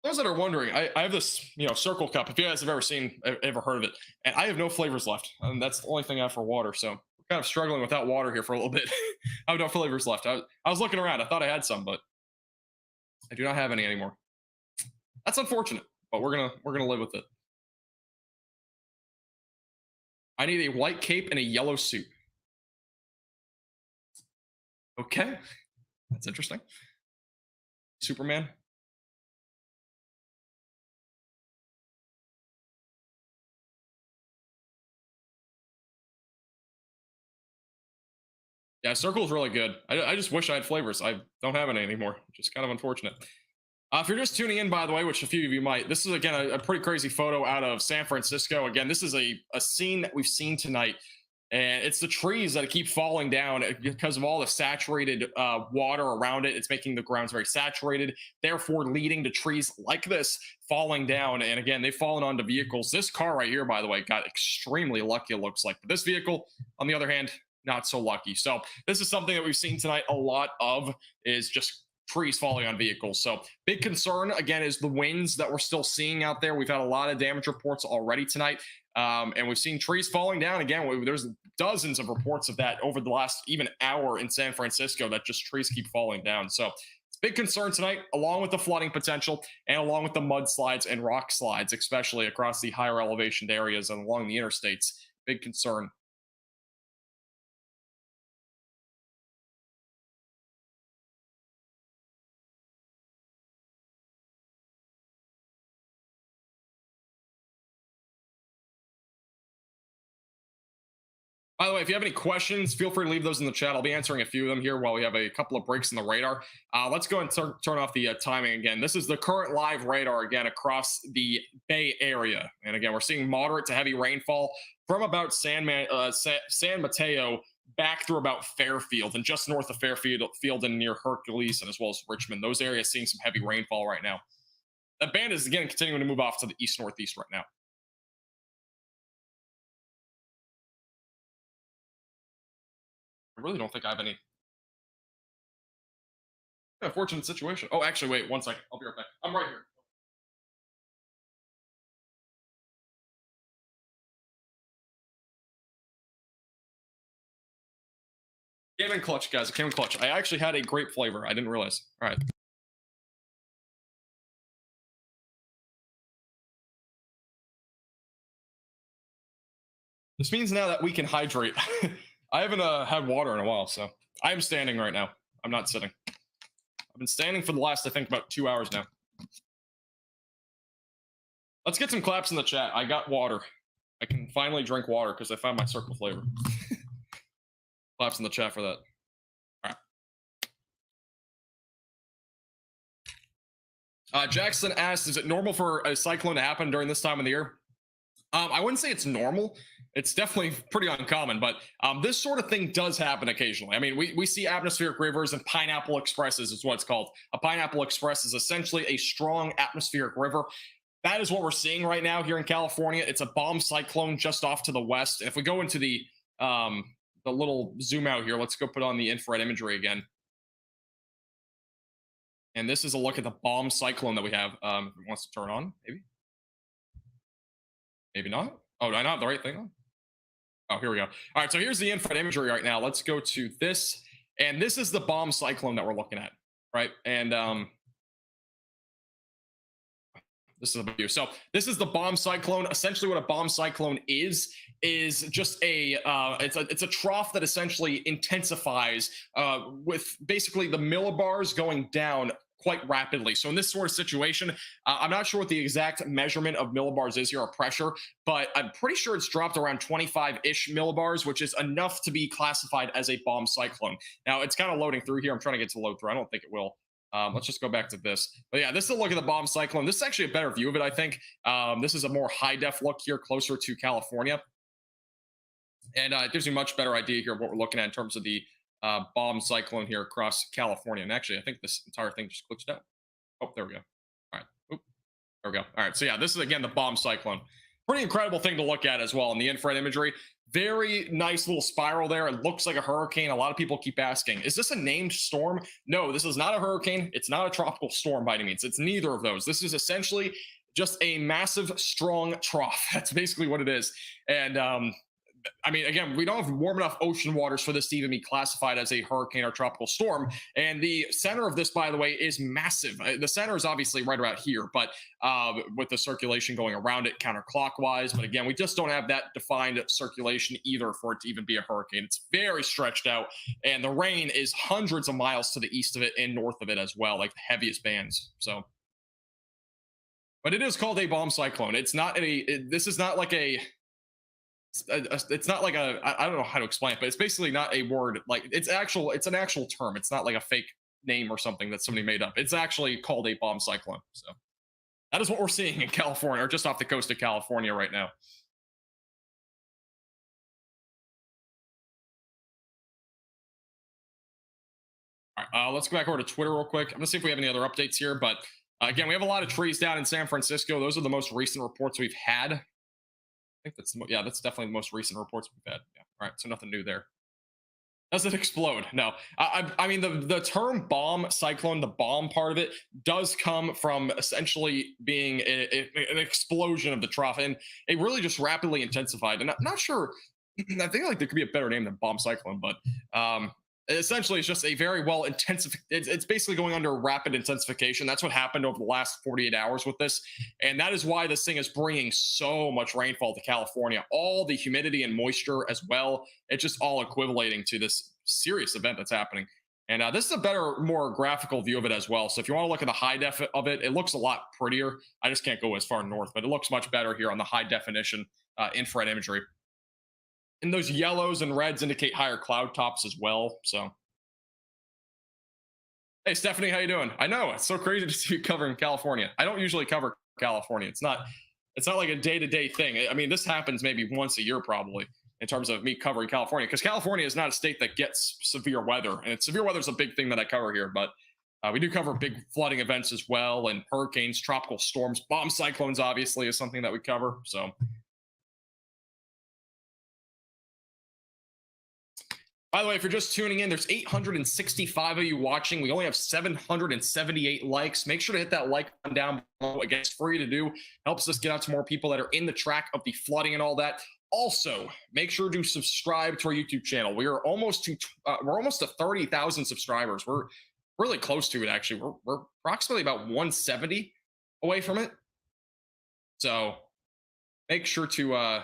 Those that are wondering, I have this, circle cup. If you guys have ever heard of it, and I have no flavors left, and that's the only thing I have for water. So we're kind of struggling without water here for a little bit. I have no flavors left. I was looking around. I thought I had some, but I do not have any anymore. That's unfortunate, but we're gonna live with it. I need a white cape and a yellow suit. Okay, that's interesting. Superman. Yeah, Circle is really good. I just wish I had flavors. I don't have any anymore, which is kind of unfortunate. If you're just tuning in, by the way, which a few of you might, this is, again, a pretty crazy photo out of San Francisco. Again, this is a scene that we've seen tonight, and it's the trees that keep falling down because of all the saturated water around it. It's making the grounds very saturated, therefore leading to trees like this falling down. And again, they've fallen onto vehicles. This car right here, by the way, got extremely lucky, it looks like. But this vehicle, on the other hand, not so lucky. So this is something that we've seen tonight a lot of, is just trees falling on vehicles. So big concern, again, is the winds that we're still seeing out there. We've had a lot of damage reports already tonight, and we've seen trees falling down. Again, there's dozens of reports of that over the last even hour in San Francisco, that just trees keep falling down. So it's a big concern tonight, along with the flooding potential and along with the mudslides and rock slides, especially across the higher elevation areas and along the interstates. Big concern. By the way, if you have any questions, feel free to leave those in the chat. I'll be answering a few of them here while we have a couple of breaks in the radar. Let's go and turn off the timing again. This is the current live radar, again, across the Bay Area. And again, we're seeing moderate to heavy rainfall from about San Mateo back through about Fairfield, and just north of Fairfield and near Hercules, and as well as Richmond. Those areas seeing some heavy rainfall right now. That band is, again, continuing to move off to the east-northeast right now. I really don't think I have any. Unfortunate situation. Oh, actually, wait 1 second. I'll be right back. I'm right here. Came in clutch, guys. It came in clutch. I actually had a grape flavor. I didn't realize. All right. This means now that we can hydrate. I haven't had water in a while, so I am standing right now. I'm not sitting. I've been standing for the last, I think, about 2 hours now. Let's get some claps in the chat. I got water. I can finally drink water because I found my circle flavor. Claps in the chat for that. All right. Jackson asked, is it normal for a cyclone to happen during this time of the year? I wouldn't say it's normal. It's definitely pretty uncommon, but this sort of thing does happen occasionally. I mean, we see atmospheric rivers and pineapple expresses is what it's called. A pineapple express is essentially a strong atmospheric river. That is what we're seeing right now here in California. It's a bomb cyclone just off to the west. And if we go into the little zoom out here, let's go put on the infrared imagery again. And this is a look at the bomb cyclone that we have. If it wants to turn on, maybe. Maybe not. Oh, do I not have the right thing on? Oh, here we go. All right, so here's the infrared imagery right now. Let's go to this. And this is the bomb cyclone that we're looking at, right? And this is a view. So this is the bomb cyclone. Essentially what a bomb cyclone is just it's a trough that essentially intensifies with basically the millibars going down quite rapidly. So in this sort of situation, I'm not sure what the exact measurement of millibars is here, or pressure, but I'm pretty sure it's dropped around 25-ish millibars, which is enough to be classified as a bomb cyclone. Now it's kind of loading through here. I'm trying to get to load through. I don't think it will. Let's just go back to this. But yeah, this is a look at the bomb cyclone. This is actually a better view of it, I think. This is a more high-def look here, closer to California. And it gives you a much better idea here of what we're looking at in terms of the bomb cyclone here across California. And actually, I think this entire thing just glitched out. Oh, there we go. All right. Oop. There we go. All right. So yeah, this is, again, the bomb cyclone. Pretty incredible thing to look at as well in the infrared imagery. Very nice little spiral there. It looks like a hurricane. A lot of people keep asking, is this a named storm? No, this is not a hurricane. It's not a tropical storm by any means. It's neither of those. This is essentially just a massive, strong trough. That's basically what it is. And I mean, again, we don't have warm enough ocean waters for this to even be classified as a hurricane or tropical storm. And the center of this, by the way, is massive. The center is obviously right around here, but with the circulation going around it counterclockwise. But again, we just don't have that defined circulation either for it to even be a hurricane. It's very stretched out. And the rain is hundreds of miles to the east of it and north of it as well, like the heaviest bands. So, but it is called a bomb cyclone. It's not this is not like it's not like I don't know how to explain it, but it's basically not a word. Like it's an actual term. It's not like a fake name or something that somebody made up. It's actually called a bomb cyclone. So that is what we're seeing in California, or just off the coast of California right now. All right, let's go back over to Twitter real quick. I'm gonna see if we have any other updates here, but again, we have a lot of trees down in San Francisco. Those are the most recent reports we've had. I think that's definitely the most recent reports we've had. Yeah. All right, so nothing new there. Does it explode? No. I mean, the term bomb cyclone, the bomb part of it, does come from essentially being an explosion of the trough, and it really just rapidly intensified. And I'm not sure. I think like there could be a better name than bomb cyclone, but essentially it's just a very well intensified. It's basically going under rapid intensification. That's what happened over the last 48 hours with this, and that is why this thing is bringing so much rainfall to California. All the humidity and moisture as well. It's just all equivalating to this serious event that's happening. And this is a better, more graphical view of it as well. So if you want to look at the high def of it, it looks a lot prettier. I just can't go as far north, but it looks much better here on the high definition infrared imagery. And those yellows and reds indicate higher cloud tops as well. So, hey, Stephanie, how you doing? I know it's so crazy to see you covering California. I don't usually cover California. It's not like a day-to-day thing. I mean, this happens maybe once a year probably in terms of me covering California, because California is not a state that gets severe weather, and severe weather is a big thing that I cover here. But we do cover big flooding events as well, and hurricanes, tropical storms, bomb cyclones. Obviously, is something that we cover. So. By the way, if you're just tuning in, there's 865 of you watching. We only have 778 likes. Make sure to hit that like button down below. Again, it's free to do. Helps us get out to more people that are in the track of the flooding and all that. Also, make sure to subscribe to our YouTube channel. We're almost to 30,000 subscribers. We're really close to it, actually. We're approximately about 170 away from it. So make sure to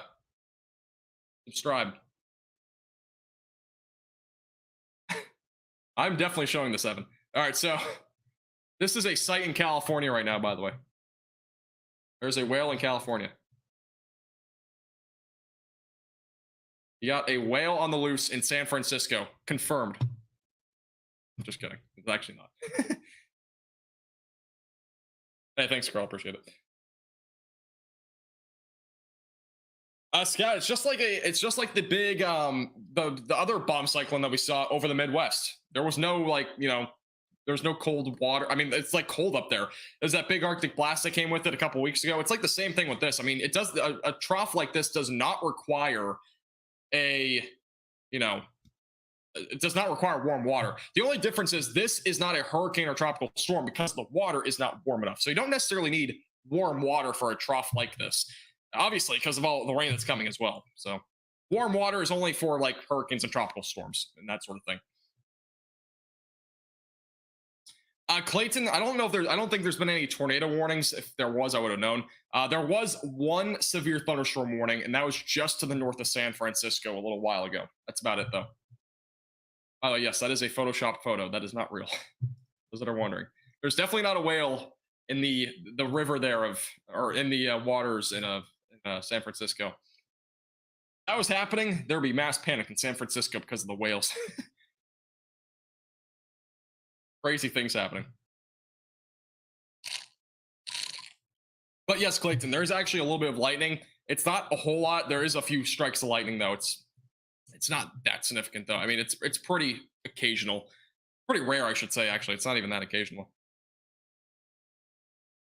subscribe. I'm definitely showing the 7. All right, so this is a site in California right now, by the way. There's a whale in California. You got a whale on the loose in San Francisco. Confirmed. I'm just kidding. It's actually not. Hey, thanks, Carl. Appreciate it. Scott, it's just like the big the other bomb cyclone that we saw over the Midwest. There was no there's no cold water. I mean, it's like cold up there. There's that big Arctic blast that came with it a couple weeks ago. It's like the same thing with this. I mean, it does a trough like this does not require it does not require warm water. The only difference is this is not a hurricane or tropical storm because the water is not warm enough. So you don't necessarily need warm water for a trough like this. Obviously, because of all the rain that's coming as well. So warm water is only for like hurricanes and tropical storms and that sort of thing. Clayton, I don't think there's been any tornado warnings. If there was, I would have known. There was one severe thunderstorm warning, and that was just to the north of San Francisco a little while ago. That's about it, though. Oh, yes, that is a Photoshopped photo. That is not real. Those that are wondering. There's definitely not a whale in the river there or in the waters in San Francisco. If that was happening, there would be mass panic in San Francisco because of the whales. Crazy things happening. But yes, Clayton, there's actually a little bit of lightning. It's not a whole lot. There is a few strikes of lightning, though. It's not that significant, though. I mean, it's pretty occasional. Pretty rare, I should say, actually. It's not even that occasional.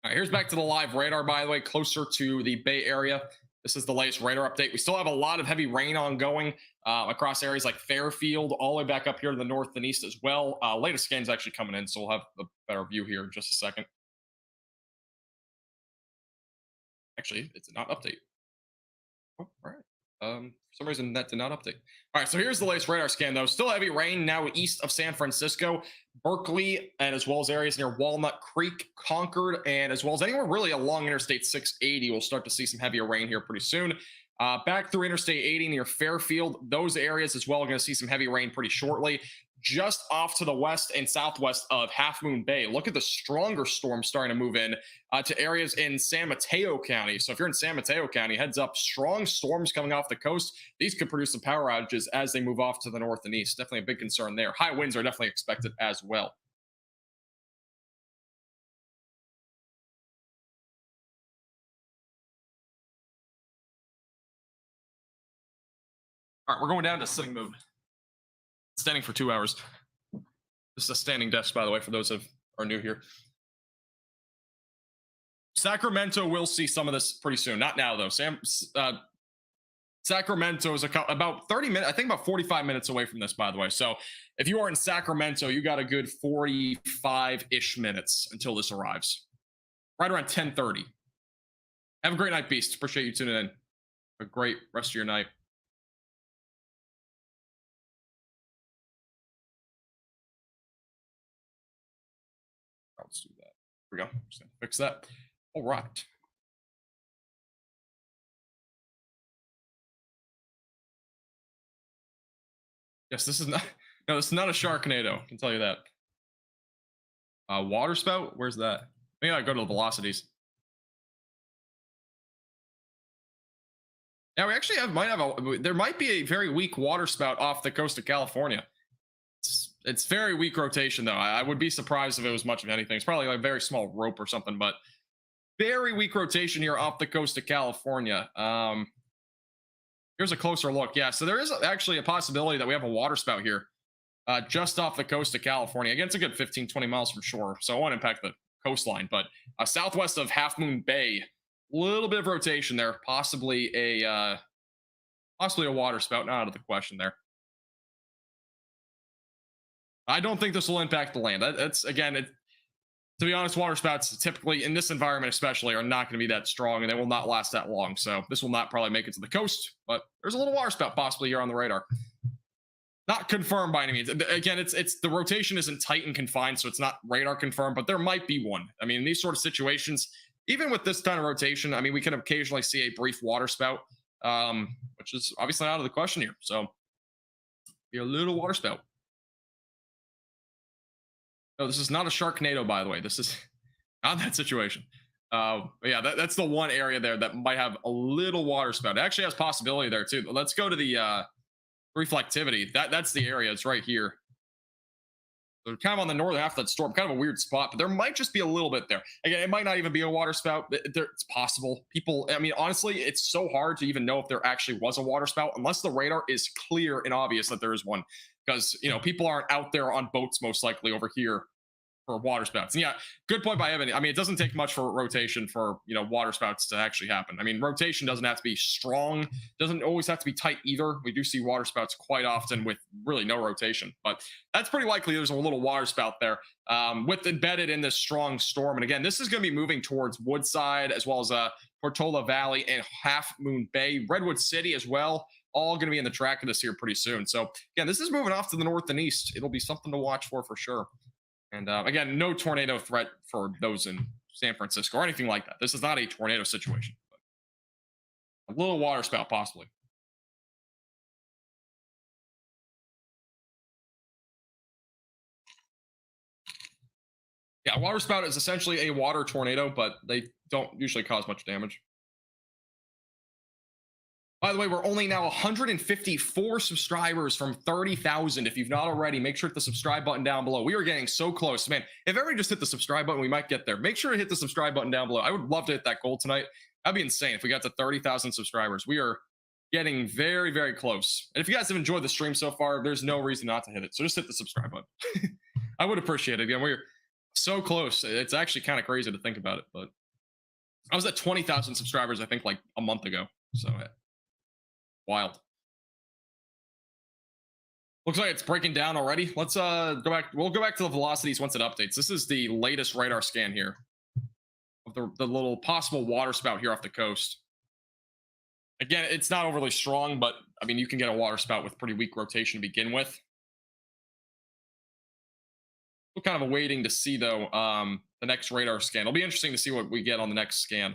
All right, here's back to the live radar, by the way, closer to the Bay Area. This is the latest radar update. We still have a lot of heavy rain ongoing across areas like Fairfield, all the way back up here to the north and east as well. Latest scan's actually coming in, so we'll have a better view here in just a second. Actually, it's not update. Oh, all right. For some reason, that did not update. All right, so here's the latest radar scan, though. Still heavy rain now east of San Francisco, Berkeley, and as well as areas near Walnut Creek, Concord, and as well as anywhere really along Interstate 680. We'll start to see some heavier rain here pretty soon. Back through Interstate 80 near Fairfield, those areas as well are going to see some heavy rain pretty shortly. Just off to the west and southwest of Half Moon Bay. Look at the stronger storm starting to move in to areas in San Mateo County. So if you're in San Mateo County, heads up, strong storms coming off the coast. These could produce some power outages as they move off to the north and east. Definitely a big concern there. High winds are definitely expected as well. All right, we're going down to sitting mode. Standing for 2 hours. This is a standing desk, by the way, for those that are new here. Sacramento will see some of this pretty soon. Not now, though. Sacramento is about 30 minutes, I think about 45 minutes away from this, by the way. So if you are in Sacramento, you got a good 45-ish minutes until this arrives. Right around 10:30. Have a great night, Beast. Appreciate you tuning in. A great rest of your night. Let's do that. Here we go. Just gonna fix that. All right. Yes, this is not. No, this is not a Sharknado. I can tell you that. Water spout. Where's that? Maybe I go to the velocities. Yeah, we actually there might be a very weak water spout off the coast of California. It's very weak rotation, though. I would be surprised if it was much of anything. It's probably like a very small rope or something, but very weak rotation here off the coast of California. Here's a closer look. Yeah, so there is actually a possibility that we have a water spout here just off the coast of California. Again, it's a good 15, 20 miles from shore, so it won't impact the coastline. But southwest of Half Moon Bay, a little bit of rotation there. Possibly a water spout. Not out of the question there. I don't think this will impact the land. That's again, to be honest, water spouts typically in this environment especially are not going to be that strong and they will not last that long. So this will not probably make it to the coast, but there's a little water spout possibly here on the radar. Not confirmed by any means. Again, it's the rotation isn't tight and confined, so it's not radar confirmed, but there might be one. I mean, in these sort of situations, even with this kind of rotation, I mean, we can occasionally see a brief water spout, which is obviously out of the question here. So be a little water spout. No, this is not a Sharknado, by the way. This is not that situation. Yeah, that's the one area there that might have a little water spout. It actually has possibility there too. Let's go to the reflectivity. That's the area. It's right here. They're kind of on the northern half of that storm, kind of a weird spot, but there might just be a little bit there. Again, it might not even be a water spout. It's possible. People, I mean, honestly, it's so hard to even know if there actually was a water spout unless the radar is clear and obvious that there is one. Because, you know, people aren't out there on boats most likely over here for water spouts. And yeah, good point by Evan. I mean, it doesn't take much for rotation for, you know, water spouts to actually happen. I mean, rotation doesn't have to be strong, doesn't always have to be tight either. We do see water spouts quite often with really no rotation, but that's pretty likely there's a little water spout there with embedded in this strong storm. And again, this is going to be moving towards Woodside as well as Portola Valley and Half Moon Bay, Redwood City as well. All going to be in the track of this here pretty soon. So again, this is moving off to the north and east. It'll be something to watch for sure. And again, no tornado threat for those in San Francisco or anything like that. This is not a tornado situation. But a little water spout, possibly. Yeah, water spout is essentially a water tornado, but they don't usually cause much damage. By the way, we're only now 154 subscribers from 30,000. If you've not already, make sure to hit the subscribe button down below. We are getting so close, man. If everybody just hit the subscribe button, we might get there. Make sure to hit the subscribe button down below. I would love to hit that goal tonight. That'd be insane if we got to 30,000 subscribers. We are getting very, very close. And if you guys have enjoyed the stream so far, there's no reason not to hit it. So just hit the subscribe button. I would appreciate it. Again, we're so close. It's actually kind of crazy to think about it, but I was at 20,000 subscribers, I think, like a month ago. So wild. Looks like it's breaking down already. Let's go back. We'll go back to the velocities once it updates. This is the latest radar scan here of the little possible water spout here off the coast. Again, it's not overly strong, but I mean, you can get a water spout with pretty weak rotation to begin with. We're kind of waiting to see though the next radar scan. It'll be interesting to see what we get on the next scan.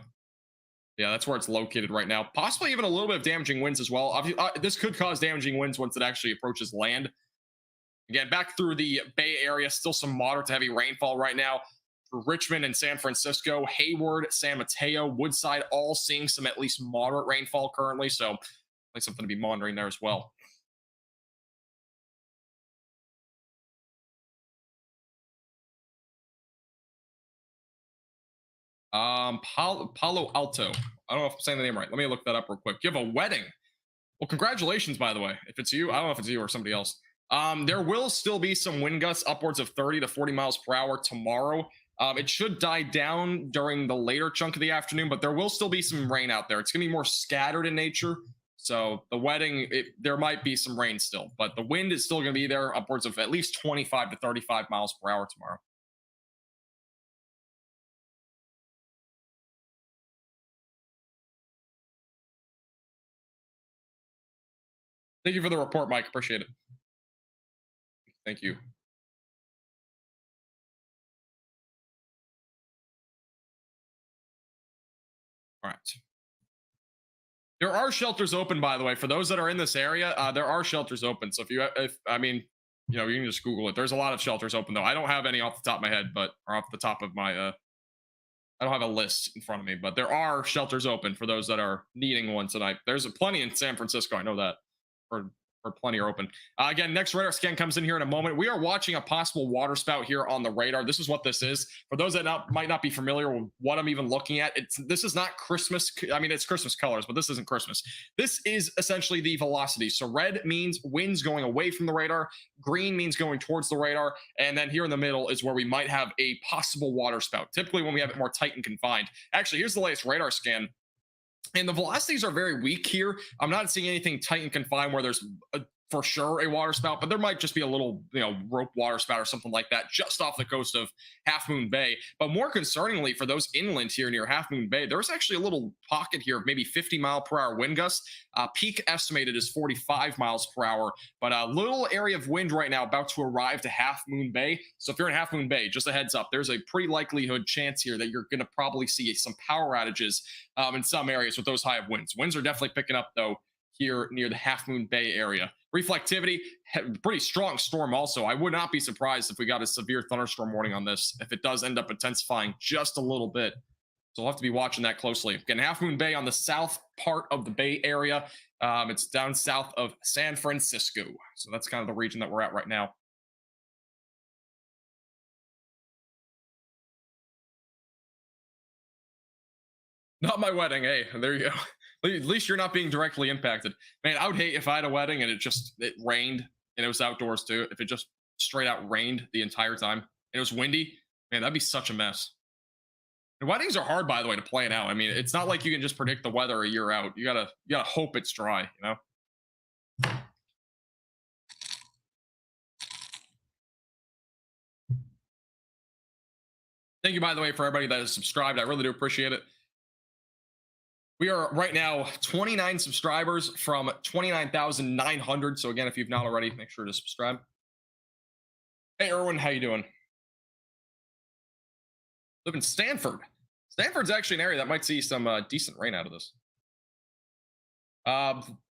Yeah, that's where it's located right now. Possibly even a little bit of damaging winds as well. This could cause damaging winds once it actually approaches land. Again, back through the Bay Area, still some moderate to heavy rainfall right now. For Richmond and San Francisco, Hayward, San Mateo, Woodside, all seeing some at least moderate rainfall currently. So, like something to be monitoring there as well. Palo Alto. I don't know if I'm saying the name right. Let me look that up real quick. You have a wedding. Well, congratulations, by the way. If it's you, I don't know if it's you or somebody else. There will still be some wind gusts upwards of 30 to 40 miles per hour tomorrow. It should die down during the later chunk of the afternoon, but there will still be some rain out there. It's going to be more scattered in nature. So the wedding, there might be some rain still, but the wind is still going to be there upwards of at least 25 to 35 miles per hour tomorrow. Thank you for the report, Mike. Appreciate it. Thank you. All right. There are shelters open, by the way, for those that are in this area. There are shelters open. So I mean, you know, you can just Google it. There's a lot of shelters open, though. I don't have any off the top of my head, or off the top of my, I don't have a list in front of me, but there are shelters open for those that are needing one tonight. There's plenty in San Francisco. I know that. Or plenty are open. Again, next radar scan comes in here in a moment. We are watching a possible water spout here on the radar. This is what this is. For those that might not be familiar with what I'm even looking at, this is not Christmas. I mean, it's Christmas colors, but this isn't Christmas. This is essentially the velocity. So red means winds going away from the radar. Green means going towards the radar. And then here in the middle is where we might have a possible water spout, typically when we have it more tight and confined. Actually, here's the latest radar scan. And the velocities are very weak here. I'm not seeing anything tight and confined where there's for sure a water spout, but there might just be a little, rope water spout or something like that just off the coast of Half Moon Bay. But more concerningly, for those inland here near Half Moon Bay, there's actually a little pocket here of maybe 50 mile per hour wind gusts. Peak estimated is 45 miles per hour, but a little area of wind right now about to arrive to Half Moon Bay. So if you're in Half Moon Bay, just a heads up, there's a pretty likelihood chance here that you're going to probably see some power outages in some areas with those high of winds. Winds are definitely picking up, though, here near the Half Moon Bay area. Reflectivity, pretty strong storm also. I would not be surprised if we got a severe thunderstorm warning on this, if it does end up intensifying just a little bit. So we'll have to be watching that closely. Again, Half Moon Bay on the south part of the Bay Area. It's down south of San Francisco. So that's kind of the region that we're at right now. Not my wedding. Hey, there you go. At least you're not being directly impacted. Man, I would hate if I had a wedding and it rained and it was outdoors too. If it just straight out rained the entire time and it was windy, man, that'd be such a mess. And weddings are hard, by the way, to plan out. I mean, it's not like you can just predict the weather a year out. You gotta hope it's dry, you know? Thank you, by the way, for everybody that has subscribed. I really do appreciate it. We are right now 29 subscribers from 29,900. So again, if you've not already, make sure to subscribe. Hey, Erwin, how you doing? Live in Stanford. Stanford's actually an area that might see some decent rain out of this.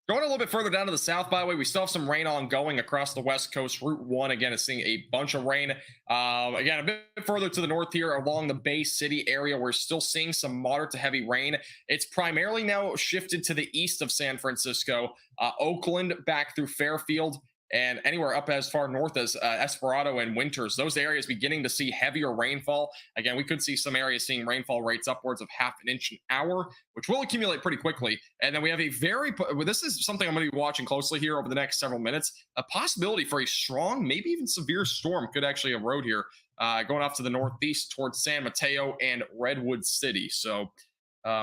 Going a little bit further down to the south, by the way, we still have some rain ongoing across the west coast. Route 1, again, is seeing a bunch of rain. Again, a bit further to the north here along the Bay City area, we're still seeing some moderate to heavy rain. It's primarily now shifted to the east of San Francisco, Oakland back through Fairfield, and anywhere up as far north as Esperado and Winters. Those areas beginning to see heavier rainfall. Again, we could see some areas seeing rainfall rates upwards of half an inch an hour, which will accumulate pretty quickly. And then we have this is something I'm going to be watching closely here over the next several minutes. A possibility for a strong, maybe even severe storm could actually erode here, going off to the northeast towards San Mateo and Redwood City. So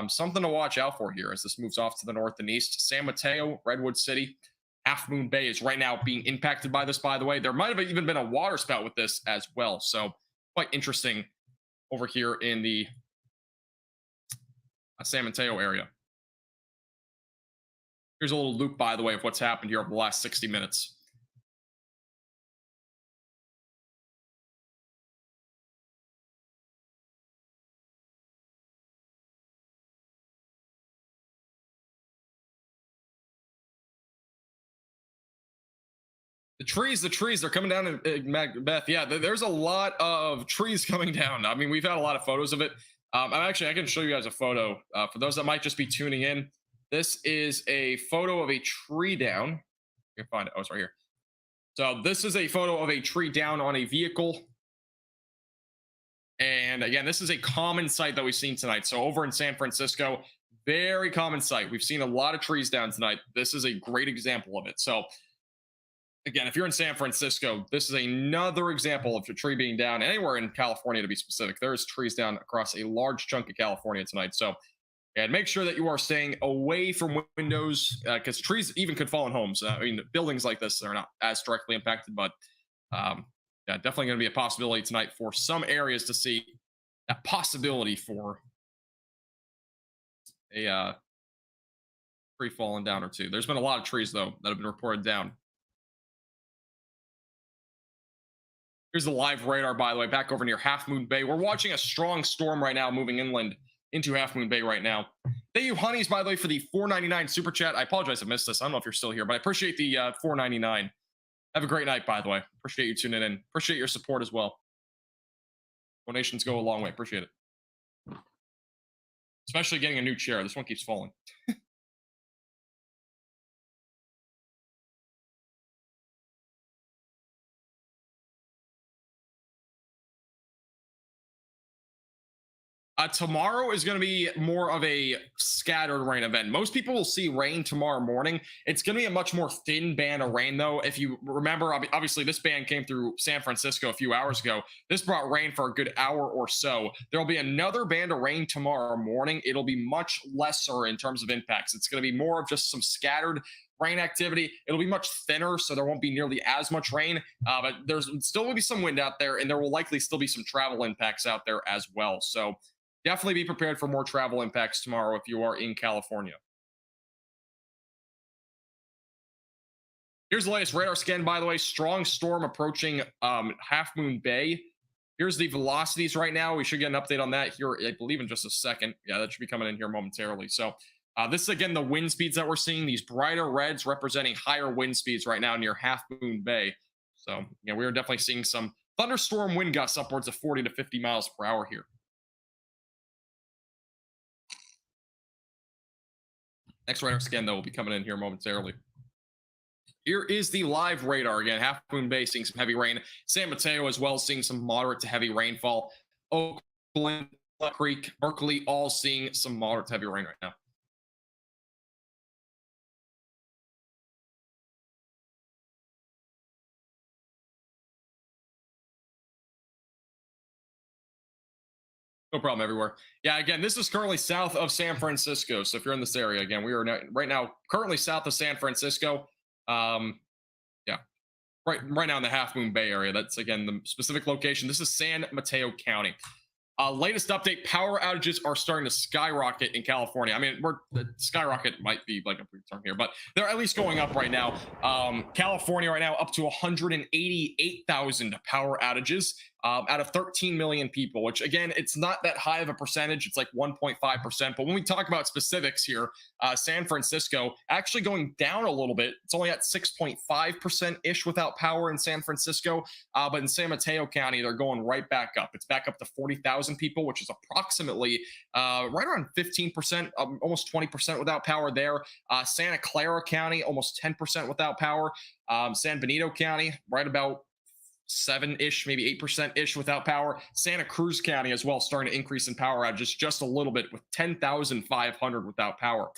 something to watch out for here as this moves off to the north and east. San Mateo, Redwood City, Half Moon Bay is right now being impacted by this, by the way. There might have even been a water spout with this as well. So quite interesting over here in the San Mateo area. Here's a little loop, by the way, of what's happened here over the last 60 minutes. The trees, they're coming down in Macbeth. Yeah, there's a lot of trees coming down. I mean, we've had a lot of photos of it. I can show you guys a photo. For those that might just be tuning in, this is a photo of a tree down. You can find it. Oh, it's right here. So this is a photo of a tree down on a vehicle. And again, this is a common sight that we've seen tonight. So over in San Francisco, very common sight. We've seen a lot of trees down tonight. This is a great example of it. So again, if you're in San Francisco, this is another example of a tree being down anywhere in California, to be specific. There's trees down across a large chunk of California tonight. So, and make sure that you are staying away from windows because trees even could fall in homes. I mean, buildings like this are not as directly impacted, but yeah, definitely going to be a possibility tonight for some areas to see that possibility for a tree falling down or two. There's been a lot of trees, though, that have been reported down. Here's the live radar, by the way, back over near Half Moon Bay. We're watching a strong storm right now moving inland into Half Moon Bay right now. Thank you, Honeys, by the way, for the $4.99 super chat. I apologize I missed this. I don't know if you're still here, but I appreciate the $4.99. Have a great night, by the way. Appreciate you tuning in. Appreciate your support as well. Donations go a long way. Appreciate it. Especially getting a new chair. This one keeps falling. Tomorrow is going to be more of a scattered rain event. Most people will see rain tomorrow morning. It's going to be a much more thin band of rain, though. If you remember, obviously, this band came through San Francisco a few hours ago. This brought rain for a good hour or so. There will be another band of rain tomorrow morning. It'll be much lesser in terms of impacts. It's going to be more of just some scattered rain activity. It'll be much thinner, so there won't be nearly as much rain, but there's still will be some wind out there, and there will likely still be some travel impacts out there as well. So definitely be prepared for more travel impacts tomorrow if you are in California. Here's the latest radar scan, by the way. Strong storm approaching Half Moon Bay. Here's the velocities right now. We should get an update on that here, I believe, in just a second. Yeah, that should be coming in here momentarily. So this is, again, the wind speeds that we're seeing. These brighter reds representing higher wind speeds right now near Half Moon Bay. So, yeah, we are definitely seeing some thunderstorm wind gusts upwards of 40 to 50 miles per hour here. Next radar scan, though, will be coming in here momentarily. Here is the live radar again. Half Moon Bay seeing some heavy rain. San Mateo as well seeing some moderate to heavy rainfall. Oakland, Black Creek, Berkeley all seeing some moderate to heavy rain right now. No problem everywhere. Yeah, again, this is currently south of San Francisco. So if you're in this area, again, we are right now currently south of San Francisco. Yeah, right now in the Half Moon Bay area. That's, again, the specific location. This is San Mateo County. Latest update, power outages are starting to skyrocket in California. I mean, skyrocket might be like a weird term here, but they're at least going up right now. California right now up to 188,000 power outages out of 13 million people, which, again, it's not that high of a percentage. It's like 1.5%. But when we talk about specifics here, San Francisco actually going down a little bit. It's only at 6.5%-ish without power in San Francisco. But in San Mateo County, they're going right back up. It's back up to 40,000 people, which is approximately right around 15%, almost 20% without power there. Santa Clara County, almost 10% without power. San Benito County, right about 7-ish, maybe 8%-ish without power. Santa Cruz County as well starting to increase in power outages just a little bit with 10,500 without power.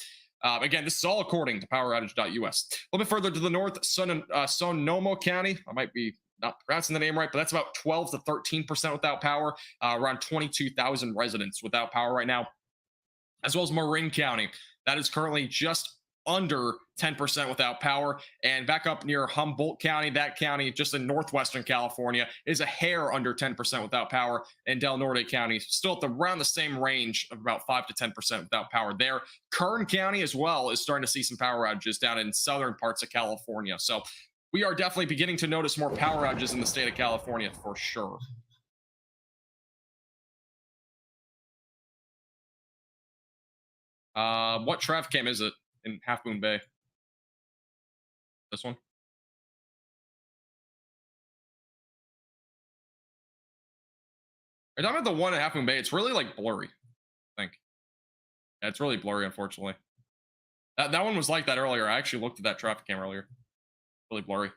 Again, this is all according to poweroutage.us. A little bit further to the north, Sonoma County. I might be not pronouncing the name right, but that's about 12 to 13% without power. Around 22,000 residents without power right now. As well as Marin County. That is currently just under 10% without power. And back up near Humboldt County, that county just in northwestern California is a hair under 10% without power. And Del Norte County still at around the same range of about 5 to 10% without power there. Kern County as well is starting to see some power outages down in southern parts of California. So we are definitely beginning to notice more power outages in the state of California for sure. What traffic cam is it in Half Moon Bay? This one? Are you talking about the one at Half Moon Bay? It's really like blurry, I think. Yeah, it's really blurry, unfortunately. That one was like that earlier. I actually looked at that traffic cam earlier. Really blurry.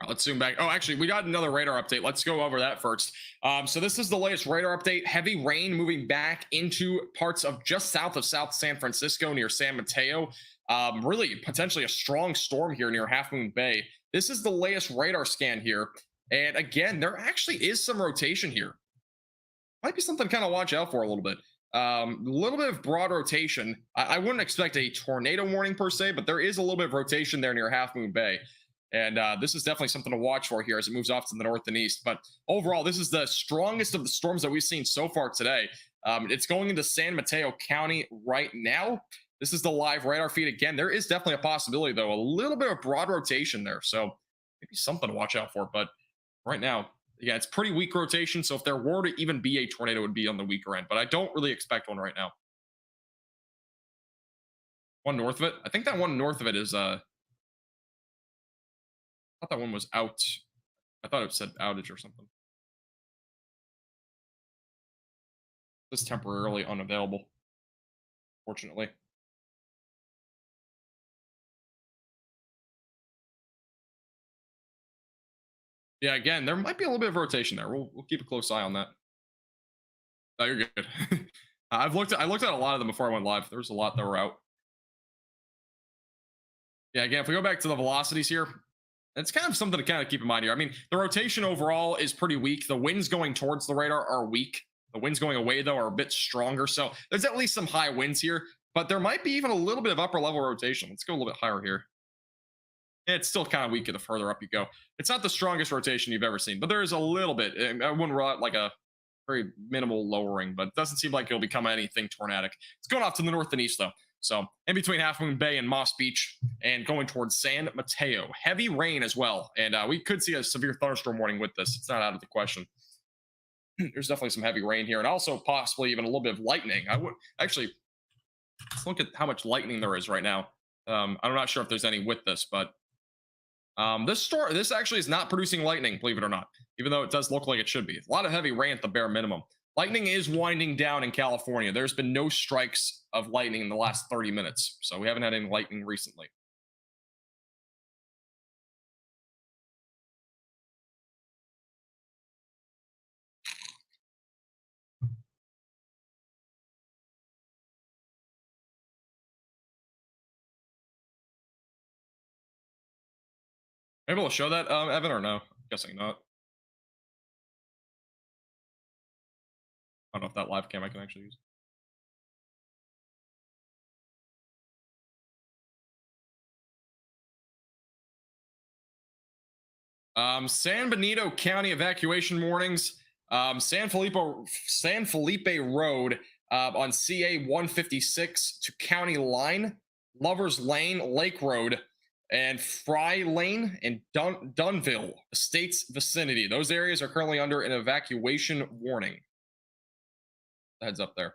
Let's zoom back. Oh, actually, we got another radar update. Let's go over that first. So this is the latest radar update. Heavy rain moving back into parts of just south of South San Francisco near San Mateo. Really potentially a strong storm here near Half Moon Bay. This is the latest radar scan here. And again, there actually is some rotation here. Might be something to kind of watch out for a little bit. A little bit of broad rotation. I wouldn't expect a tornado warning per se, but there is a little bit of rotation there near Half Moon Bay. And this is definitely something to watch for here as it moves off to the north and east. But overall, this is the strongest of the storms that we've seen so far today. It's going into San Mateo County right now. This is the live radar feed. Again, there is definitely a possibility, though, a little bit of broad rotation there. So maybe something to watch out for. But right now, yeah, it's pretty weak rotation. So if there were to even be a tornado, it would be on the weaker end. But I don't really expect one right now. One north of it? I think that one north of it is... I thought that one was out. I thought it said outage or something. It's temporarily unavailable, fortunately. Yeah, again, there might be a little bit of rotation there. We'll keep a close eye on that. Oh, you're good. I looked at a lot of them before I went live. There was a lot that were out. Yeah, again, if we go back to the velocities here, it's kind of something to kind of keep in mind here. I mean, the rotation overall is pretty weak. The winds going towards the radar are weak. The winds going away, though, are a bit stronger. So there's at least some high winds here, but there might be even a little bit of upper level rotation. Let's go a little bit higher here. It's still kind of weaker the further up you go. It's not the strongest rotation you've ever seen, but there is a little bit. I wouldn't rule out like a very minimal lowering, but it doesn't seem like it'll become anything tornadic. It's going off to the north and east, though. So in between Half Moon Bay and Moss Beach and going towards San Mateo. Heavy rain as well. And we could see a severe thunderstorm warning with this. It's not out of the question. There's definitely some heavy rain here and also possibly even a little bit of lightning. I would actually, let's look at how much lightning there is right now. I'm not sure if there's any with this, but This actually is not producing lightning, believe it or not, even though it does look like it should be. A lot of heavy rain at the bare minimum. Lightning is winding down in California. There's been no strikes of lightning in the last 30 minutes, so we haven't had any lightning recently. Able to show that, Evan, or no? I'm guessing not. I don't know if that live cam I can actually use. San Benito County evacuation warnings. San Felipe Road on CA 156 to County Line, Lovers Lane, Lake Road, and Fry Lane in Dunville Estates vicinity. Those areas are currently under an evacuation warning. Heads up there.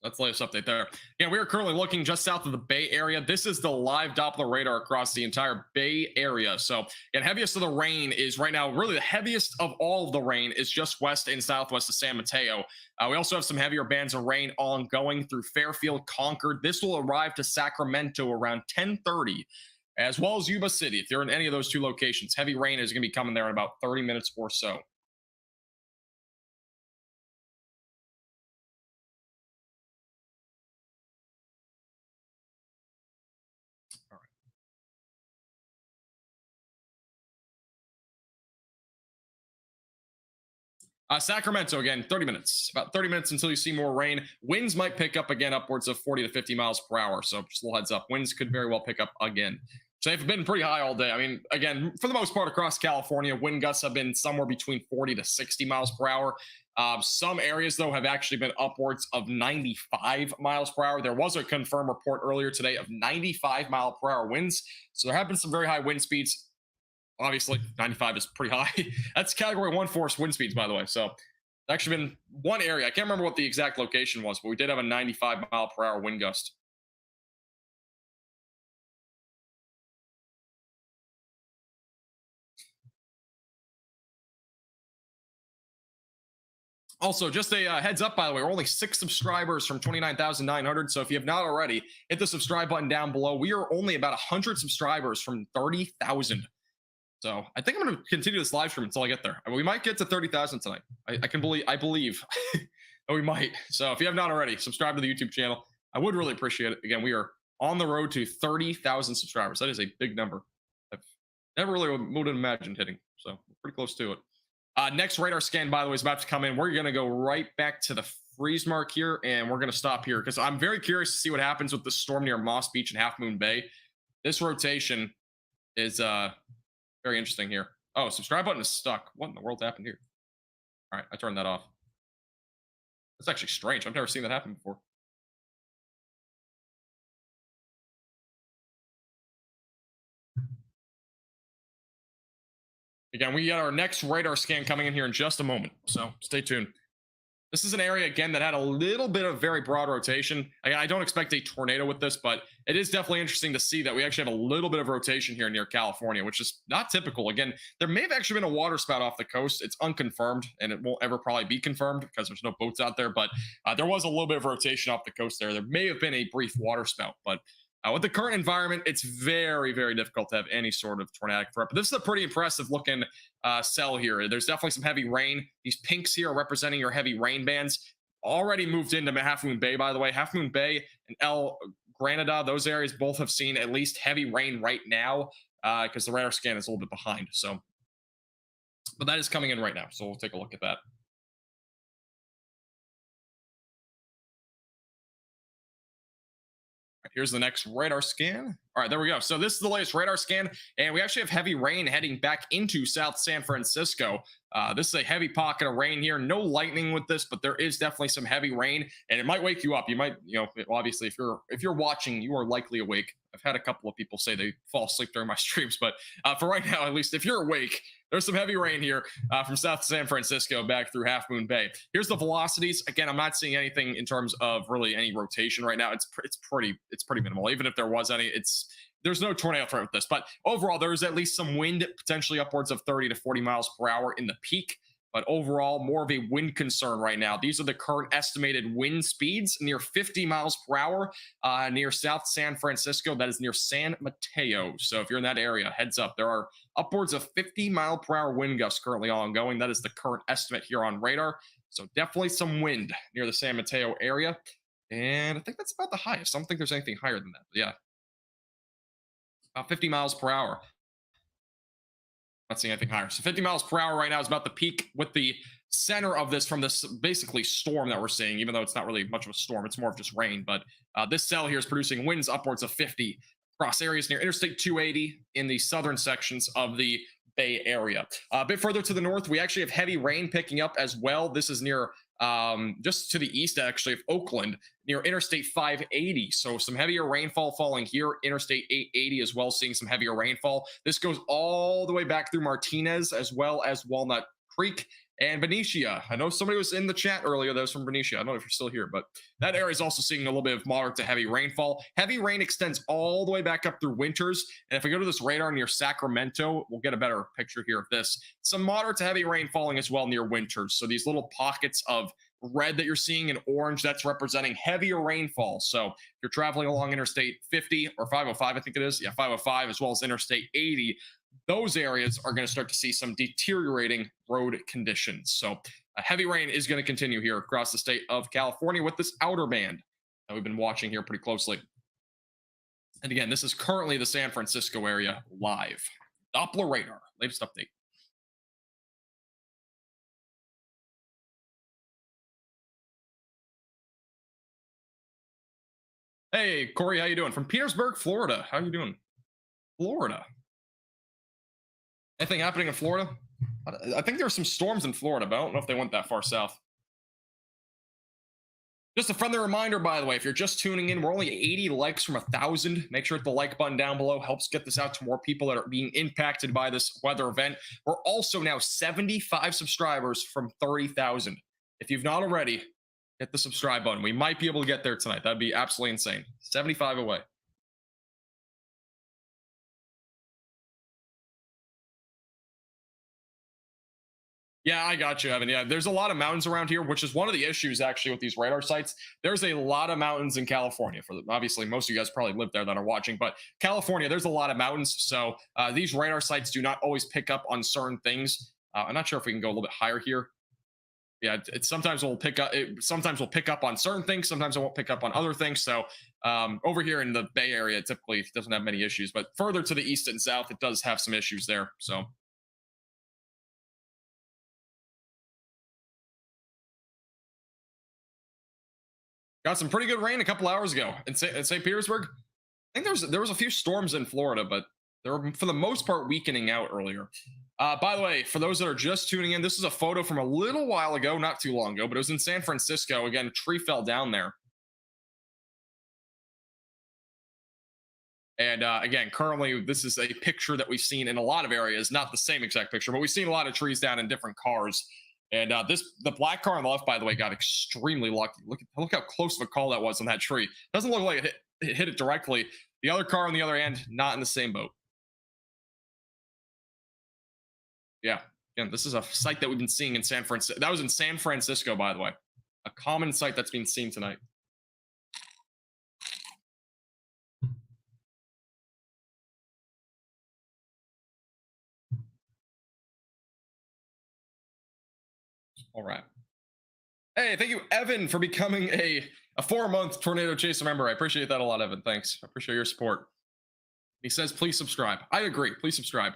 That's the latest update there. Yeah, we are currently looking just south of the Bay Area. This is the live Doppler radar across the entire Bay Area. So, yeah, heaviest of the rain is right now, really the heaviest of all of the rain is just west and southwest of San Mateo. We also have some heavier bands of rain ongoing through Fairfield, Concord. This will arrive to Sacramento around 10:30, as well as Yuba City. If you're in any of those two locations, heavy rain is going to be coming there in about 30 minutes or so. Sacramento, again, 30 minutes. About 30 minutes until you see more rain. Winds might pick up again upwards of 40 to 50 miles per hour. So just a little heads up. Winds could very well pick up again. So they've been pretty high all day. I mean, again, for the most part across California, wind gusts have been somewhere between 40 to 60 miles per hour. Some areas, though, have actually been upwards of 95 miles per hour. There was a confirmed report earlier today of 95 mile per hour winds. So there have been some very high wind speeds. Obviously, 95 is pretty high. That's category 1 force wind speeds, by the way. So, it's actually been one area. I can't remember what the exact location was, but we did have a 95 mile per hour wind gust. Also, just a heads up, by the way, we're only 6 subscribers from 29,900. So, if you have not already, hit the subscribe button down below. We are only about 100 subscribers from 30,000. So I think I'm going to continue this live stream until I get there. We might get to 30,000 tonight. I believe that we might. So if you have not already, subscribe to the YouTube channel. I would really appreciate it. Again, we are on the road to 30,000 subscribers. That is a big number. I've never really would have imagined hitting. So we're pretty close to it. Next radar scan, by the way, is about to come in. We're going to go right back to the freeze mark here, and we're going to stop here because I'm very curious to see what happens with the storm near Moss Beach and Half Moon Bay. This rotation is very interesting here. Oh, subscribe button is stuck. What in the world happened here? All right, I turned that off. That's actually strange. I've never seen that happen before. Again, we got our next radar scan coming in here in just a moment, so stay tuned. This is an area, again, that had a little bit of very broad rotation. Again, I don't expect a tornado with this, but it is definitely interesting to see that we actually have a little bit of rotation here near California, which is not typical. Again, there may have actually been a water spout off the coast. It's unconfirmed, and it won't ever probably be confirmed because there's no boats out there, but there was a little bit of rotation off the coast there. There may have been a brief water spout, but with the current environment, it's very, very difficult to have any sort of tornadic threat. But this is a pretty impressive looking cell here. There's definitely some heavy rain. These pinks here are representing your heavy rain bands. Already moved into Half Moon Bay, by the way. Half Moon Bay and El Granada, those areas both have seen at least heavy rain right now because the radar scan is a little bit behind. So, but that is coming in right now. So we'll take a look at that. Here's the next radar scan. All right, there we go. So this is the latest radar scan, and we actually have heavy rain heading back into South San Francisco. This is a heavy pocket of rain here. No lightning with this, but there is definitely some heavy rain, and it might wake you up. You might, obviously, if you're watching, you are likely awake. I've had a couple of people say they fall asleep during my streams, but for right now, at least, if you're awake, there's some heavy rain here from South San Francisco back through Half Moon Bay. Here's the velocities. Again, I'm not seeing anything in terms of really any rotation right now. It's pretty minimal. Even if there was any, there's no tornado threat with this. But overall, there's at least some wind, potentially upwards of 30 to 40 miles per hour in the peak. But overall, more of a wind concern right now. These are the current estimated wind speeds, near 50 miles per hour near South San Francisco. That is near San Mateo. So if you're in that area, heads up. There are upwards of 50 mile per hour wind gusts currently ongoing. That is the current estimate here on radar. So definitely some wind near the San Mateo area. And I think that's about the highest. I don't think there's anything higher than that. But yeah, about 50 miles per hour. Not seeing anything higher. So 50 miles per hour right now is about the peak, with the center of this from this basically storm that we're seeing, even though it's not really much of a storm. It's more of just rain. But this cell here is producing winds upwards of 50 across areas near Interstate 280 in the southern sections of the Bay Area. A bit further to the north, we actually have heavy rain picking up as well. This is near just to the east, actually, of Oakland, near Interstate 580. So some heavier rainfall falling here. Interstate 880 as well, seeing some heavier rainfall. This goes all the way back through Martinez, as well as Walnut Creek and Benicia. I know somebody was in the chat earlier that was from Benicia. I don't know if you're still here, but that area is also seeing a little bit of moderate to heavy rainfall. Heavy rain extends all the way back up through Winters. And if we go to this radar near Sacramento, we'll get a better picture here of this. Some moderate to heavy rain falling as well near Winters. So these little pockets of red that you're seeing in orange, that's representing heavier rainfall. So if you're traveling along Interstate 50 or 505, I think it is. Yeah, 505, as well as Interstate 80. Those areas are going to start to see some deteriorating road conditions. So heavy rain is going to continue here across the state of California with this outer band that we've been watching here pretty closely. And again, this is currently the San Francisco area live. Doppler radar, latest update. Hey, Corey, how you doing? From Petersburg, Florida. How you doing? Florida. Anything happening in Florida? I think there were some storms in Florida, but I don't know if they went that far south. Just a friendly reminder, by the way, if you're just tuning in, we're only 80 likes from 1,000. Make sure to hit the like button down below. Helps get this out to more people that are being impacted by this weather event. We're also now 75 subscribers from 30,000. If you've not already, hit the subscribe button. We might be able to get there tonight. That'd be absolutely insane. 75 away. Yeah, I got you, Evan. Yeah, there's a lot of mountains around here, which is one of the issues actually with these radar sites. There's a lot of mountains in California. Obviously, most of you guys probably live there that are watching, but California, there's a lot of mountains. So these radar sites do not always pick up on certain things. I'm not sure if we can go a little bit higher here. Yeah, sometimes we'll pick up. Sometimes we'll pick up on certain things. Sometimes it won't pick up on other things. So over here in the Bay Area, it typically doesn't have many issues, but further to the east and south, it does have some issues there. So. Got some pretty good rain a couple hours ago in St. Petersburg. I think there was a few storms in Florida, but they were for the most part weakening out earlier. By the way, for those that are just tuning in, this is a photo from a little while ago, not too long ago, but it was in San Francisco. Again, a tree fell down there. And again, currently, this is a picture that we've seen in a lot of areas, not the same exact picture, but we've seen a lot of trees down in different cars. And the black car on the left, by the way, got extremely lucky. Look how close of a call that was on that tree. Doesn't look like it hit it directly. The other car on the other end, not in the same boat. Yeah, again, this is a site that we've been seeing in San Francisco. That was in San Francisco, by the way. A common site that's being seen tonight. All right. Hey, thank you, Evan, for becoming a 4-month Tornado Chaser member. I appreciate that a lot, Evan. Thanks. I appreciate your support. He says, please subscribe. I agree. Please subscribe.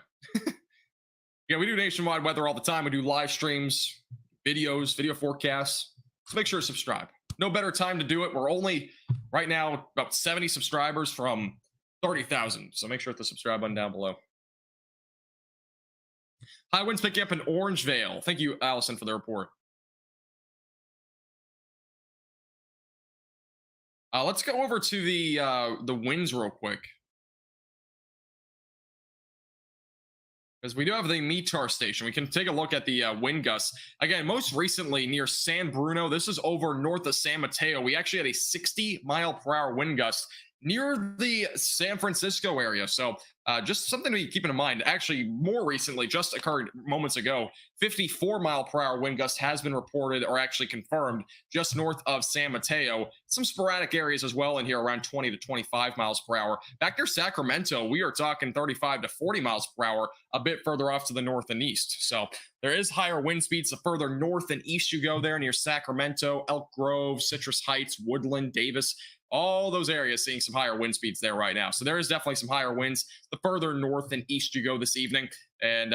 Yeah, we do nationwide weather all the time. We do live streams, videos, video forecasts. So make sure to subscribe. no better time to do it. We're only right now about 70 subscribers from 30,000. So make sure to subscribe button down below. High winds picking up in Orangevale. Thank you, Allison, for the report. Let's go over to the winds real quick, because we do have the METAR station. We can take a look at the wind gusts. Again, most recently near San Bruno, this is over north of San Mateo. We actually had a 60-mile-per-hour wind gust near the San Francisco area. So just something to be keeping in mind. Actually, more recently, just occurred moments ago, 54-mile-per-hour wind gust has been reported or actually confirmed just north of San Mateo. Some sporadic areas as well in here around 20 to 25 miles per hour. Back near Sacramento, we are talking 35 to 40 miles per hour, a bit further off to the north and east. So there is higher wind speeds the further north and east you go there near Sacramento, Elk Grove, Citrus Heights, Woodland, Davis. All those areas seeing some higher wind speeds there right now. So there is definitely some higher winds the further north and east you go this evening. And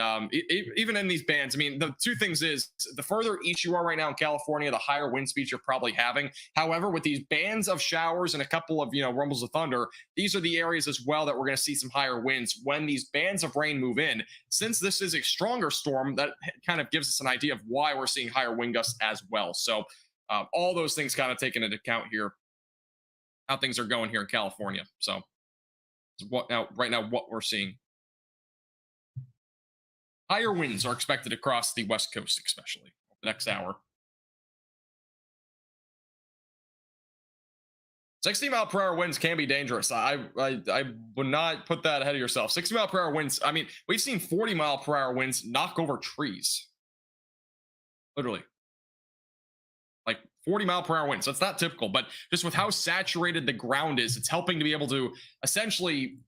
even in these bands, I mean, the two things is the further east you are right now in California, the higher wind speeds you're probably having. However, with these bands of showers and a couple of, rumbles of thunder, these are the areas as well that we're going to see some higher winds when these bands of rain move in. Since this is a stronger storm, that kind of gives us an idea of why we're seeing higher wind gusts as well. So all those things kind of taken into account here, how things are going here in California. So right now what we're seeing. Higher winds are expected across the West Coast, especially over the next hour. 60-mile-per-hour winds can be dangerous. I would not put that ahead of yourself. 60-mile-per-hour winds, I mean, we've seen 40-mile-per-hour winds knock over trees. Literally. Like 40-mile-per-hour winds. So it's not typical, but just with how saturated the ground is, it's helping to be able to essentially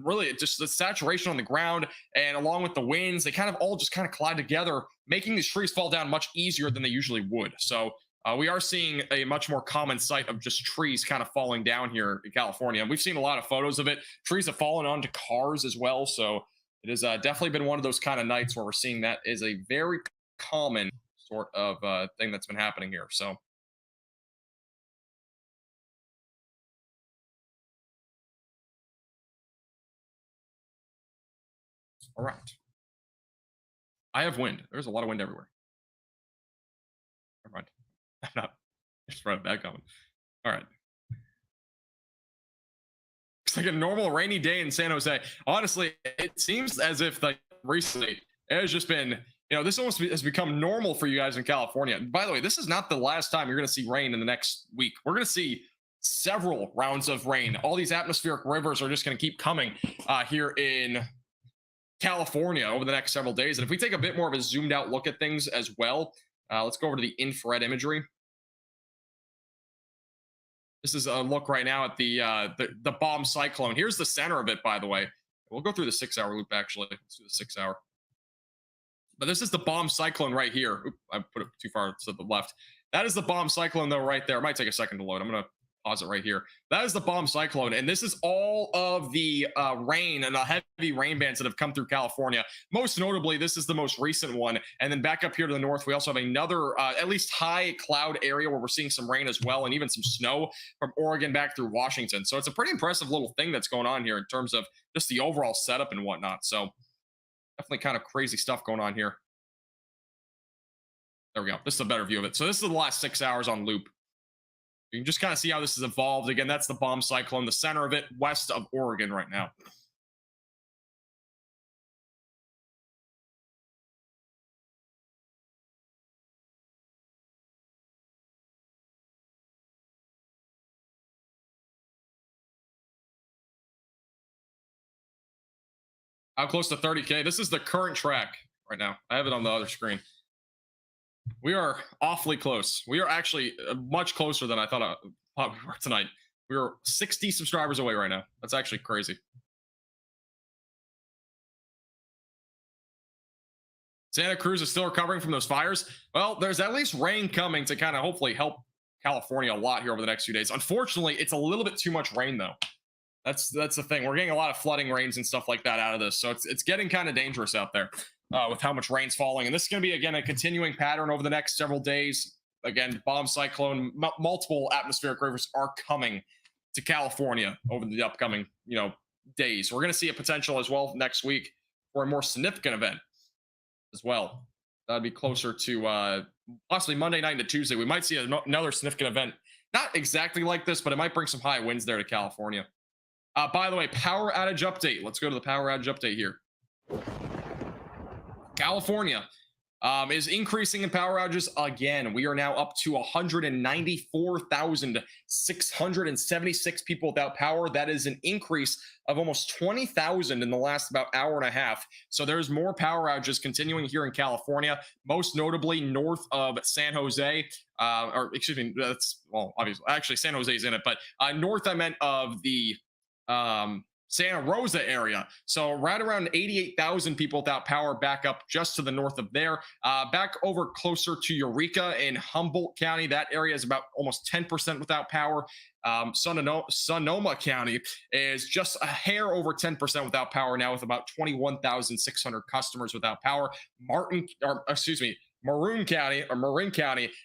really just the saturation on the ground and along with the winds, they kind of all just kind of collide together, making these trees fall down much easier than they usually would. So we are seeing a much more common sight of just trees kind of falling down here in California. And we've seen a lot of photos of it. Trees have fallen onto cars as well. So it has definitely been one of those kind of nights where we're seeing that is a very common sort of thing that's been happening here. So all right. I have wind. There's a lot of wind everywhere. Never mind. I'm not. Just read a bad comment. All right. It's like a normal rainy day in San Jose. Honestly, it seems as if like recently it has just been, this almost has become normal for you guys in California. By the way, this is not the last time you're going to see rain in the next week. We're going to see several rounds of rain. All these atmospheric rivers are just going to keep coming here in California over the next several days. And if we take a bit more of a zoomed out look at things as well, let's go over to the infrared imagery. This is a look right now at the bomb cyclone. Here's the center of it, by the way. We'll go through the 6-hour loop, actually. Let's do the 6-hour. But this is the bomb cyclone right here. Oop, I put it too far to the left. That is the bomb cyclone, though, right there. It might take a second to load. I'm going to pause it right here. That is the bomb cyclone. And this is all of the rain and the heavy rain bands that have come through California. Most notably, this is the most recent one. And then back up here to the north, we also have another at least high cloud area where we're seeing some rain as well, and even some snow from Oregon back through Washington. So it's a pretty impressive little thing that's going on here in terms of just the overall setup and whatnot. So definitely kind of crazy stuff going on here. There we go. This is a better view of it. So this is the last 6 hours on loop. You can just kind of see how this has evolved. Again, that's the bomb cyclone, the center of it, west of Oregon right now. How close to 30K? This is the current track right now. I have it on the other screen. We are awfully close. We are actually much closer than I thought we were tonight. We are 60 subscribers away right now. That's actually crazy. Santa Cruz is still recovering from those fires. Well, there's at least rain coming to kind of hopefully help California a lot here over the next few days. Unfortunately, it's a little bit too much rain, though. That's the thing. We're getting a lot of flooding rains and stuff like that out of this. So it's getting kind of dangerous out there with how much rain's falling. And this is going to be, again, a continuing pattern over the next several days. again, bomb cyclone, multiple atmospheric rivers are coming to California over the upcoming, days. We're going to see a potential as well next week for a more significant event as well. That'd be closer to possibly Monday night into Tuesday. We might see another significant event, not exactly like this, but it might bring some high winds there to California. By the way, power outage update. Let's go to the power outage update here. California is increasing in power outages again. We are now up to 194,676 people without power. That is an increase of almost 20,000 in the last about hour and a half. So there's more power outages continuing here in California, most notably north of San Jose. Or excuse me, that's, well, obviously, actually San Jose is in it, but north I meant of the Santa Rosa area. So right around 88,000 people without power back up just to the north of there. Back over closer to Eureka in Humboldt County. That area is about almost 10% without power. Sonoma County is just a hair over 10% without power now, with about 21,600 customers without power. Marin County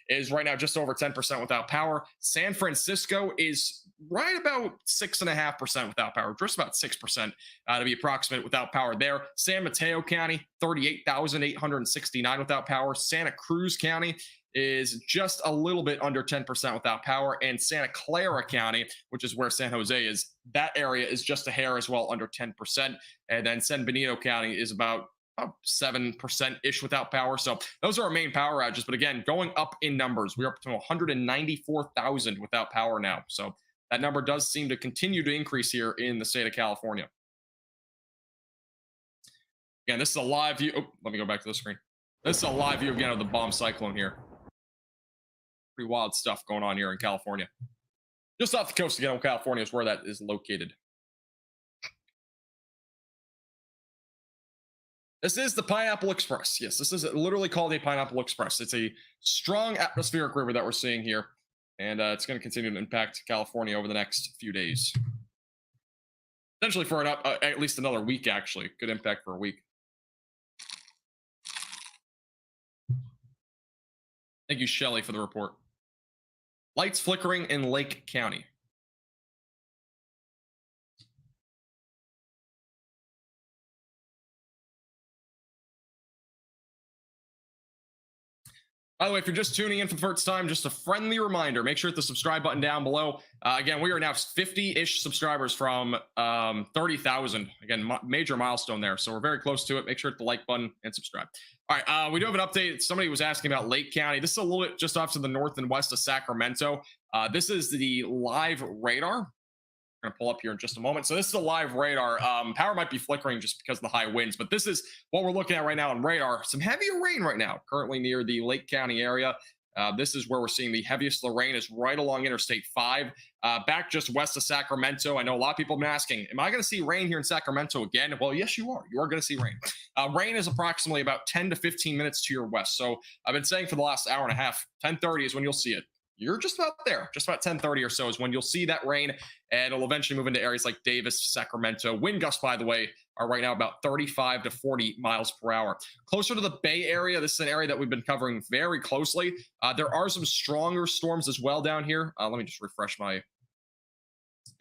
is right now just over 10% without power. San Francisco is right about 6.5% without power, just about 6% to be approximate without power there. San Mateo County, 38,869 without power. Santa Cruz County is just a little bit under 10% without power. And Santa Clara County, which is where San Jose is, that area is just a hair as well, under 10%. And then San Benito County is about 7%-ish without power. So those are our main power outages. But again, going up in numbers, we're up to 194,000 without power now. So that number does seem to continue to increase here in the state of California. Again, this is a live view. Oh, let me go back to the screen. This is a live view again of the bomb cyclone here. Pretty wild stuff going on here in California. Just off the coast again of California is where that is located. This is the Pineapple Express. Yes, this is literally called a Pineapple Express. It's a strong atmospheric river that we're seeing here, and it's going to continue to impact California over the next few days. Potentially for at least another week, actually. Good impact for a week. Thank you, Shelley, for the report. Lights flickering in Lake County. By the way, if you're just tuning in for the first time, just a friendly reminder, make sure to hit the subscribe button down below. Again, we are now 50-ish subscribers from 30,000. Again, major milestone there. So we're very close to it. Make sure to hit the like button and subscribe. All right, we do have an update. Somebody was asking about Lake County. This is a little bit just off to the north and west of Sacramento. This is the live radar. I'm going to pull up here in just a moment. So this is a live radar. Power might be flickering just because of the high winds, but this is what we're looking at right now on radar. Some heavier rain right now, currently near the Lake County area. This is where we're seeing the heaviest of the rain is right along Interstate 5, back just west of Sacramento. I know a lot of people have been asking, am I going to see rain here in Sacramento again? Well, yes, you are. You are going to see rain. Rain is approximately about 10 to 15 minutes to your west. So I've been saying for the last hour and a half, 10:30 is when you'll see it. You're just about there. Just about 10:30 or so is when you'll see that rain, and it'll eventually move into areas like Davis, Sacramento. Wind gusts, by the way, are right now about 35 to 40 miles per hour. Closer to the Bay Area, this is an area that we've been covering very closely. There are some stronger storms as well down here. Let me just refresh my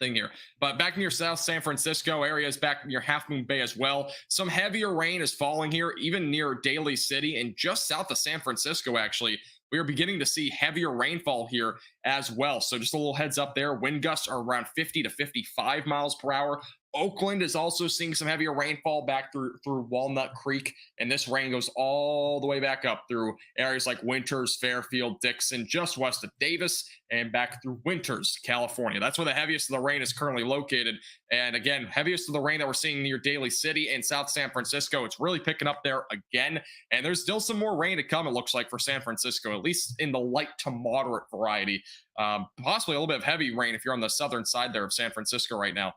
thing here. But back near South San Francisco areas, back near Half Moon Bay as well. Some heavier rain is falling here, even near Daly City and just south of San Francisco, actually. We are beginning to see heavier rainfall here as well. So just a little heads up there. Wind gusts are around 50 to 55 miles per hour. Oakland is also seeing some heavier rainfall back through Walnut Creek. And this rain goes all the way back up through areas like Winters, Fairfield, Dixon, just west of Davis, and back through Winters, California. That's where the heaviest of the rain is currently located. And again, heaviest of the rain that we're seeing near Daly City and South San Francisco. It's really picking up there again. And there's still some more rain to come, it looks like, for San Francisco, at least in the light to moderate variety. Possibly a little bit of heavy rain if you're on the southern side there of San Francisco right now.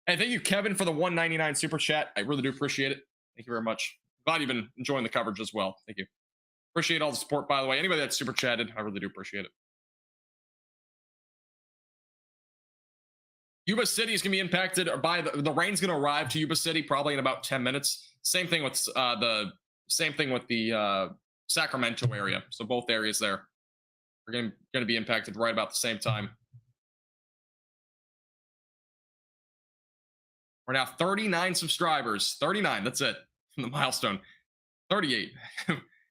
And thank you, Kevin, for the $1.99 super chat. I really do appreciate it. Thank you very much. Glad you've been enjoying the coverage as well. Thank you. Appreciate all the support, by the way. Anybody that's super chatted, I really do appreciate it. Yuba City is going to be impacted by the rain's going to arrive to Yuba City probably in about 10 minutes. Same thing with the Sacramento area. So both areas there. We're going to be impacted right about the same time. We're now 39 subscribers. 39, that's it. From the milestone. 38.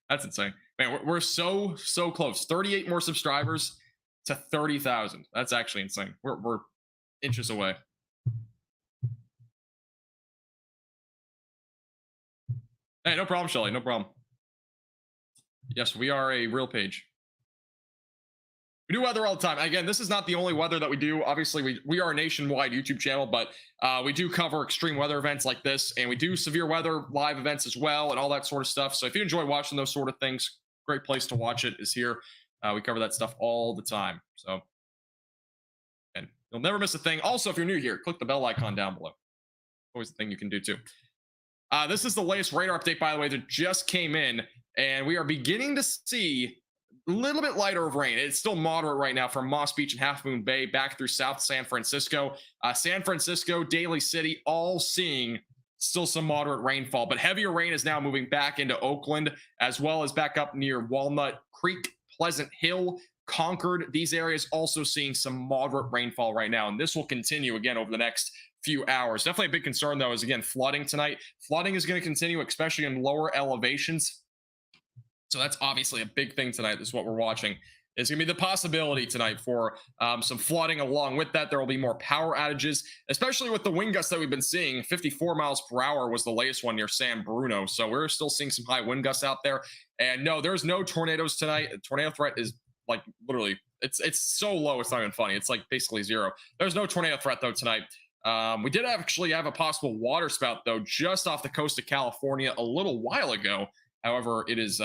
That's insane. Man, we're so close. 38 more subscribers to 30,000. That's actually insane. We're inches away. Hey, no problem, Shelly. No problem. Yes, we are a real page. We do weather all the time. Again, this is not the only weather that we do. Obviously, we are a nationwide YouTube channel, but we do cover extreme weather events like this, and we do severe weather live events as well, and all that sort of stuff. So if you enjoy watching those sort of things, great place to watch it is here. We cover that stuff all the time. So, and you'll never miss a thing. Also, if you're new here, click the bell icon down below. Always a thing you can do too. This is the latest radar update, by the way, that just came in, and we are beginning to see a little bit lighter of rain. It's still moderate right now from Moss Beach and Half Moon Bay back through South San Francisco. San Francisco, Daly City, all seeing still some moderate rainfall, but heavier rain is now moving back into Oakland, as well as back up near Walnut Creek, Pleasant Hill, Concord. These areas also seeing some moderate rainfall right now, and this will continue again over the next few hours. Definitely a big concern, though, is again flooding tonight. Flooding is going to continue, especially in lower elevations. So that's obviously a big thing tonight. This is what we're watching. It's going to be the possibility tonight for some flooding. Along with that, there will be more power outages, especially with the wind gusts that we've been seeing. 54 miles per hour was the latest one near San Bruno. So we're still seeing some high wind gusts out there. And no, there's no tornadoes tonight. The tornado threat is like literally, it's so low, it's not even funny. It's like basically zero. There's no tornado threat, though, tonight. We did actually have a possible water spout, though, just off the coast of California a little while ago. However, it is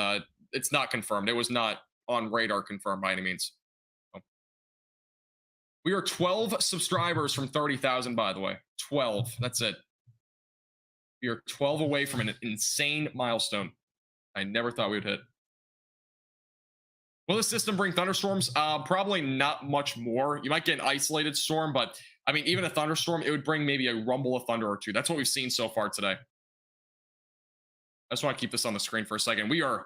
it's not confirmed. It was not on radar confirmed by any means. So. We are 12 subscribers from 30,000, by the way. 12. That's it. We are 12 away from an insane milestone I never thought we would hit. Will the system bring thunderstorms? Probably not much more. You might get an isolated storm, but I mean, even a thunderstorm, it would bring maybe a rumble of thunder or two. That's what we've seen so far today. I just want to keep this on the screen for a second. We are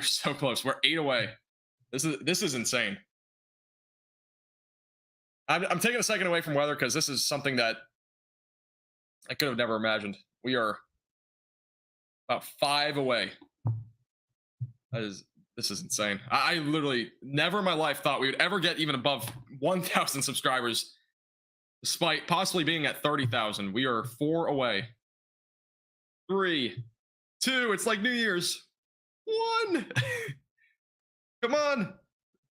so close. We're 8 away. This is insane. I'm taking a second away from weather because this is something that I could have never imagined. We are about 5 away. This is insane. I literally never in my life thought we would ever get even above 1,000 subscribers, despite possibly being at 30,000. We are 4 away. 3, 2. It's like New Year's. 1. Come on.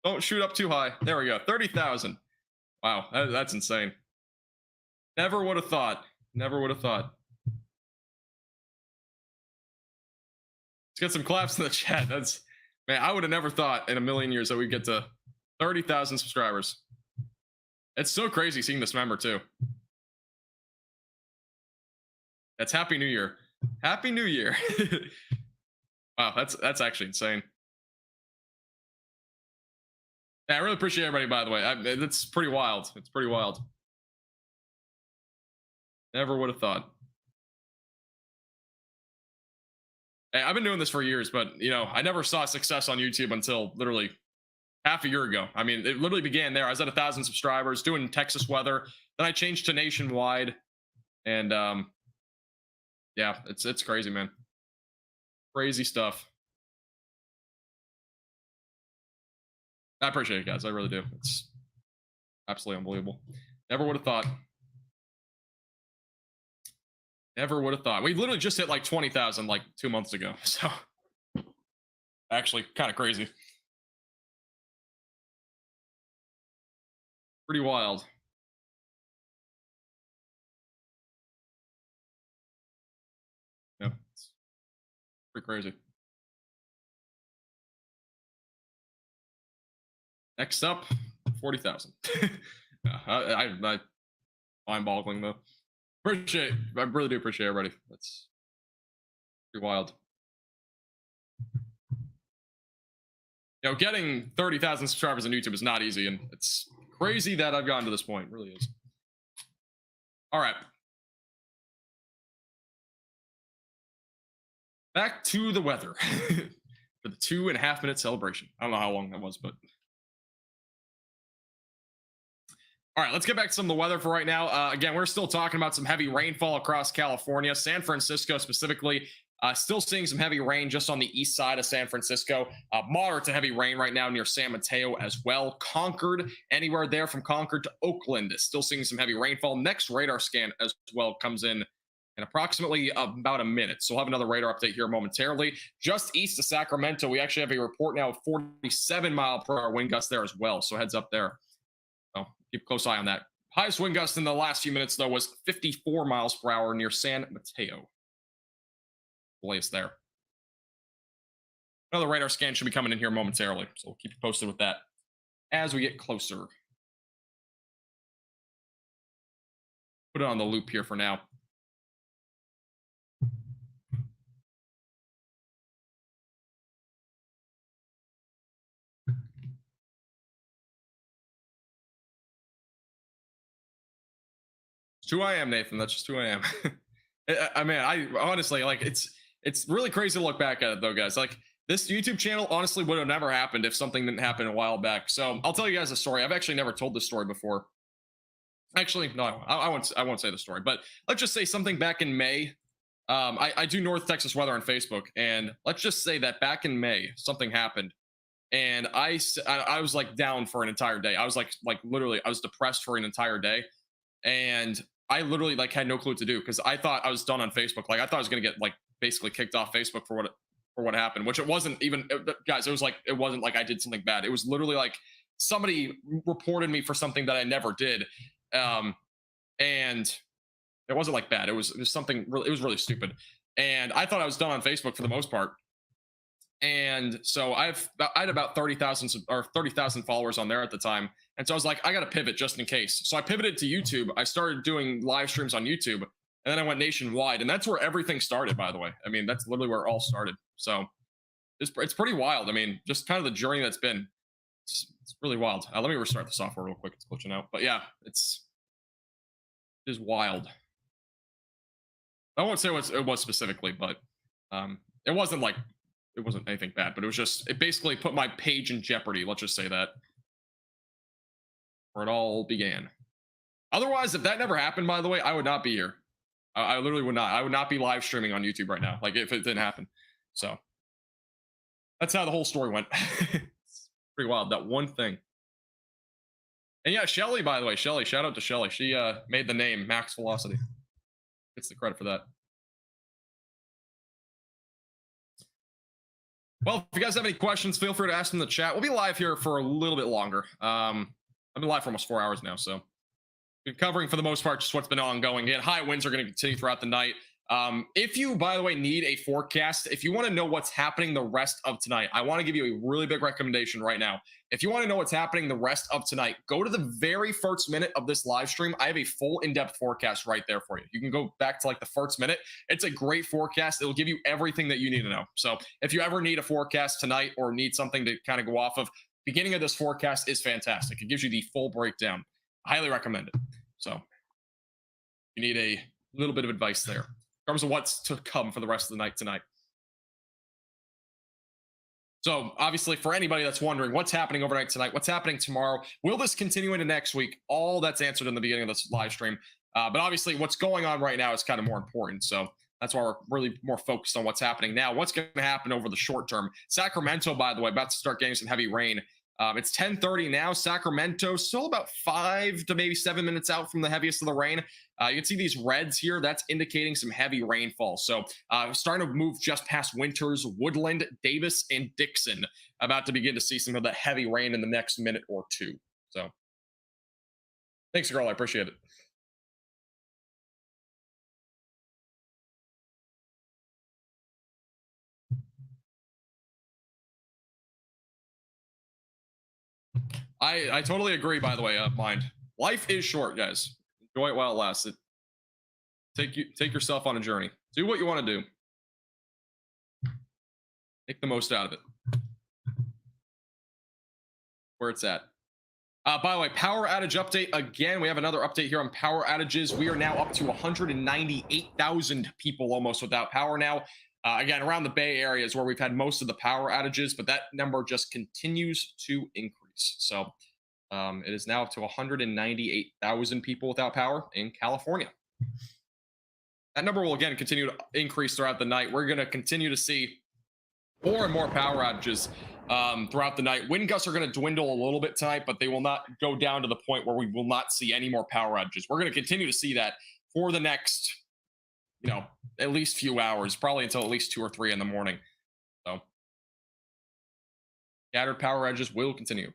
Don't shoot up too high. There we go. 30,000. Wow, that's insane. Never would have thought. Never would have thought. Let's get some claps in the chat. Man, I would have never thought in a million years that we'd get to 30,000 subscribers. It's so crazy seeing this number too. That's Happy New Year. Happy New Year. Wow, that's actually insane. Yeah, I really appreciate everybody, by the way. That's pretty wild. It's pretty wild. Never would have thought. Hey, I've been doing this for years, but I never saw success on YouTube until literally half a year ago. I mean, it literally began there. I was at 1,000 subscribers doing Texas weather. Then I changed to nationwide, and yeah, it's crazy, man. Crazy stuff. I appreciate it, guys. I really do. It's absolutely unbelievable. Never would have thought. Never would have thought. We literally just hit like 20,000 like 2 months ago. So actually kind of crazy. Pretty wild. Yeah, it's pretty crazy. Next up, 40,000. I mind-boggling though. I really do appreciate everybody. That's pretty wild. Getting 30,000 subscribers on YouTube is not easy, and it's crazy that I've gotten to this point. It really is. All right. Back to the weather for the 2.5-minute celebration. I don't know how long that was, but All right, let's get back to some of the weather for right now. Again, we're still talking about some heavy rainfall across California, San Francisco specifically. Still seeing some heavy rain just on the east side of San Francisco. Moderate to heavy rain right now near San Mateo as well. Concord, anywhere there from Concord to Oakland, is still seeing some heavy rainfall. Next radar scan as well comes in approximately about a minute. So we'll have another radar update here momentarily. Just east of Sacramento, we actually have a report now of 47-mile-per-hour wind gusts there as well. So heads up there. So keep a close eye on that. Highest wind gust in the last few minutes, though, was 54 miles per hour near San Mateo. Latest there. Another radar scan should be coming in here momentarily, so we'll keep you posted with that as we get closer. Put it on the loop here for now. It's 2 a.m., Nathan. That's just 2 a.m. I mean, I honestly, like, it's really crazy to look back at it, though, guys. Like, this YouTube channel honestly would have never happened if something didn't happen a while back. So I'll tell you guys a story. I've actually never told this story before. Actually, no, I won't say the story. But let's just say something back in May. I do North Texas weather on Facebook, and let's just say that back in May something happened, and I was like down for an entire day. I was like literally I was depressed for an entire day, and I literally like had no clue what to do because I thought I was done on Facebook. Like I thought I was gonna get like basically kicked off Facebook for what happened, which it wasn't even, guys. It wasn't like I did something bad. It was literally like somebody reported me for something that I never did, and it wasn't like bad. It was something really, it was really stupid, and I thought I was done on Facebook for the most part. And so I had about 30,000 followers on there at the time. And so I was like, I got to pivot just in case. So I pivoted to YouTube. I started doing live streams on YouTube, and then I went nationwide. And that's where everything started, by the way. I mean, that's literally where it all started. So it's pretty wild. I mean, just kind of the journey that's been, it's really wild. Let me restart the software real quick. It's glitching out. But yeah, it is wild. I won't say what it was specifically, but it wasn't anything bad, but it basically put my page in jeopardy. Let's just say that. Where it all began. Otherwise, if that never happened, by the way, I would not be here. I literally would not. I would not be live streaming on YouTube right now. Like if it didn't happen. So that's how the whole story went. It's pretty wild. That one thing. And yeah, Shelly, by the way, shout out to Shelly. She made the name Max Velocity. Gets the credit for that. Well, if you guys have any questions, feel free to ask them in the chat. We'll be live here for a little bit longer. I've been live for almost 4 hours now, so been covering for the most part just what's been ongoing. Again, high winds are going to continue throughout the night. If you, by the way, need a forecast, if you want to know what's happening the rest of tonight, I want to give you a really big recommendation right now. If you want to know what's happening the rest of tonight, go to the very first minute of this live stream. I have a full in-depth forecast right there for you. You can go back to like the first minute. It's a great forecast. It'll give you everything that you need to know. So if you ever need a forecast tonight or need something to kind of go off of, beginning of this forecast is fantastic. It gives you the full breakdown. I highly recommend it. So you need a little bit of advice there in terms of what's to come for the rest of the night tonight. So obviously for anybody that's wondering what's happening overnight tonight, what's happening tomorrow, will this continue into next week? All that's answered in the beginning of this live stream. But obviously what's going on right now is kind of more important. So that's why we're really more focused on what's happening now. What's going to happen over the short term? Sacramento, by the way, about to start getting some heavy rain. It's 10:30 now. Sacramento still about 5 to maybe 7 minutes out from the heaviest of the rain. You can see these reds here. That's indicating some heavy rainfall. So starting to move just past Winters, Woodland, Davis, and Dixon. About to begin to see some of that heavy rain in the next minute or two. So thanks, girl. I appreciate it. I totally agree, by the way, Mind. Life is short, guys. Enjoy it while it lasts. Take yourself on a journey. Do what you want to do. Make the most out of it. Where it's at. By the way, power outage update again. We have another update here on power outages. We are now up to 198,000 people almost without power now. Again, around the Bay Area is where we've had most of the power outages, but that number just continues to increase. So It is now up to 198,000 people without power in California. That number will again continue to increase throughout the night. We're going to continue to see more and more power outages throughout the night. Wind gusts are going to dwindle a little bit tonight, but they will not go down to the point where we will not see any more power outages. We're going to continue to see that for the next, at least few hours, probably until at least 2 or 3 in the morning. So scattered power outages will continue.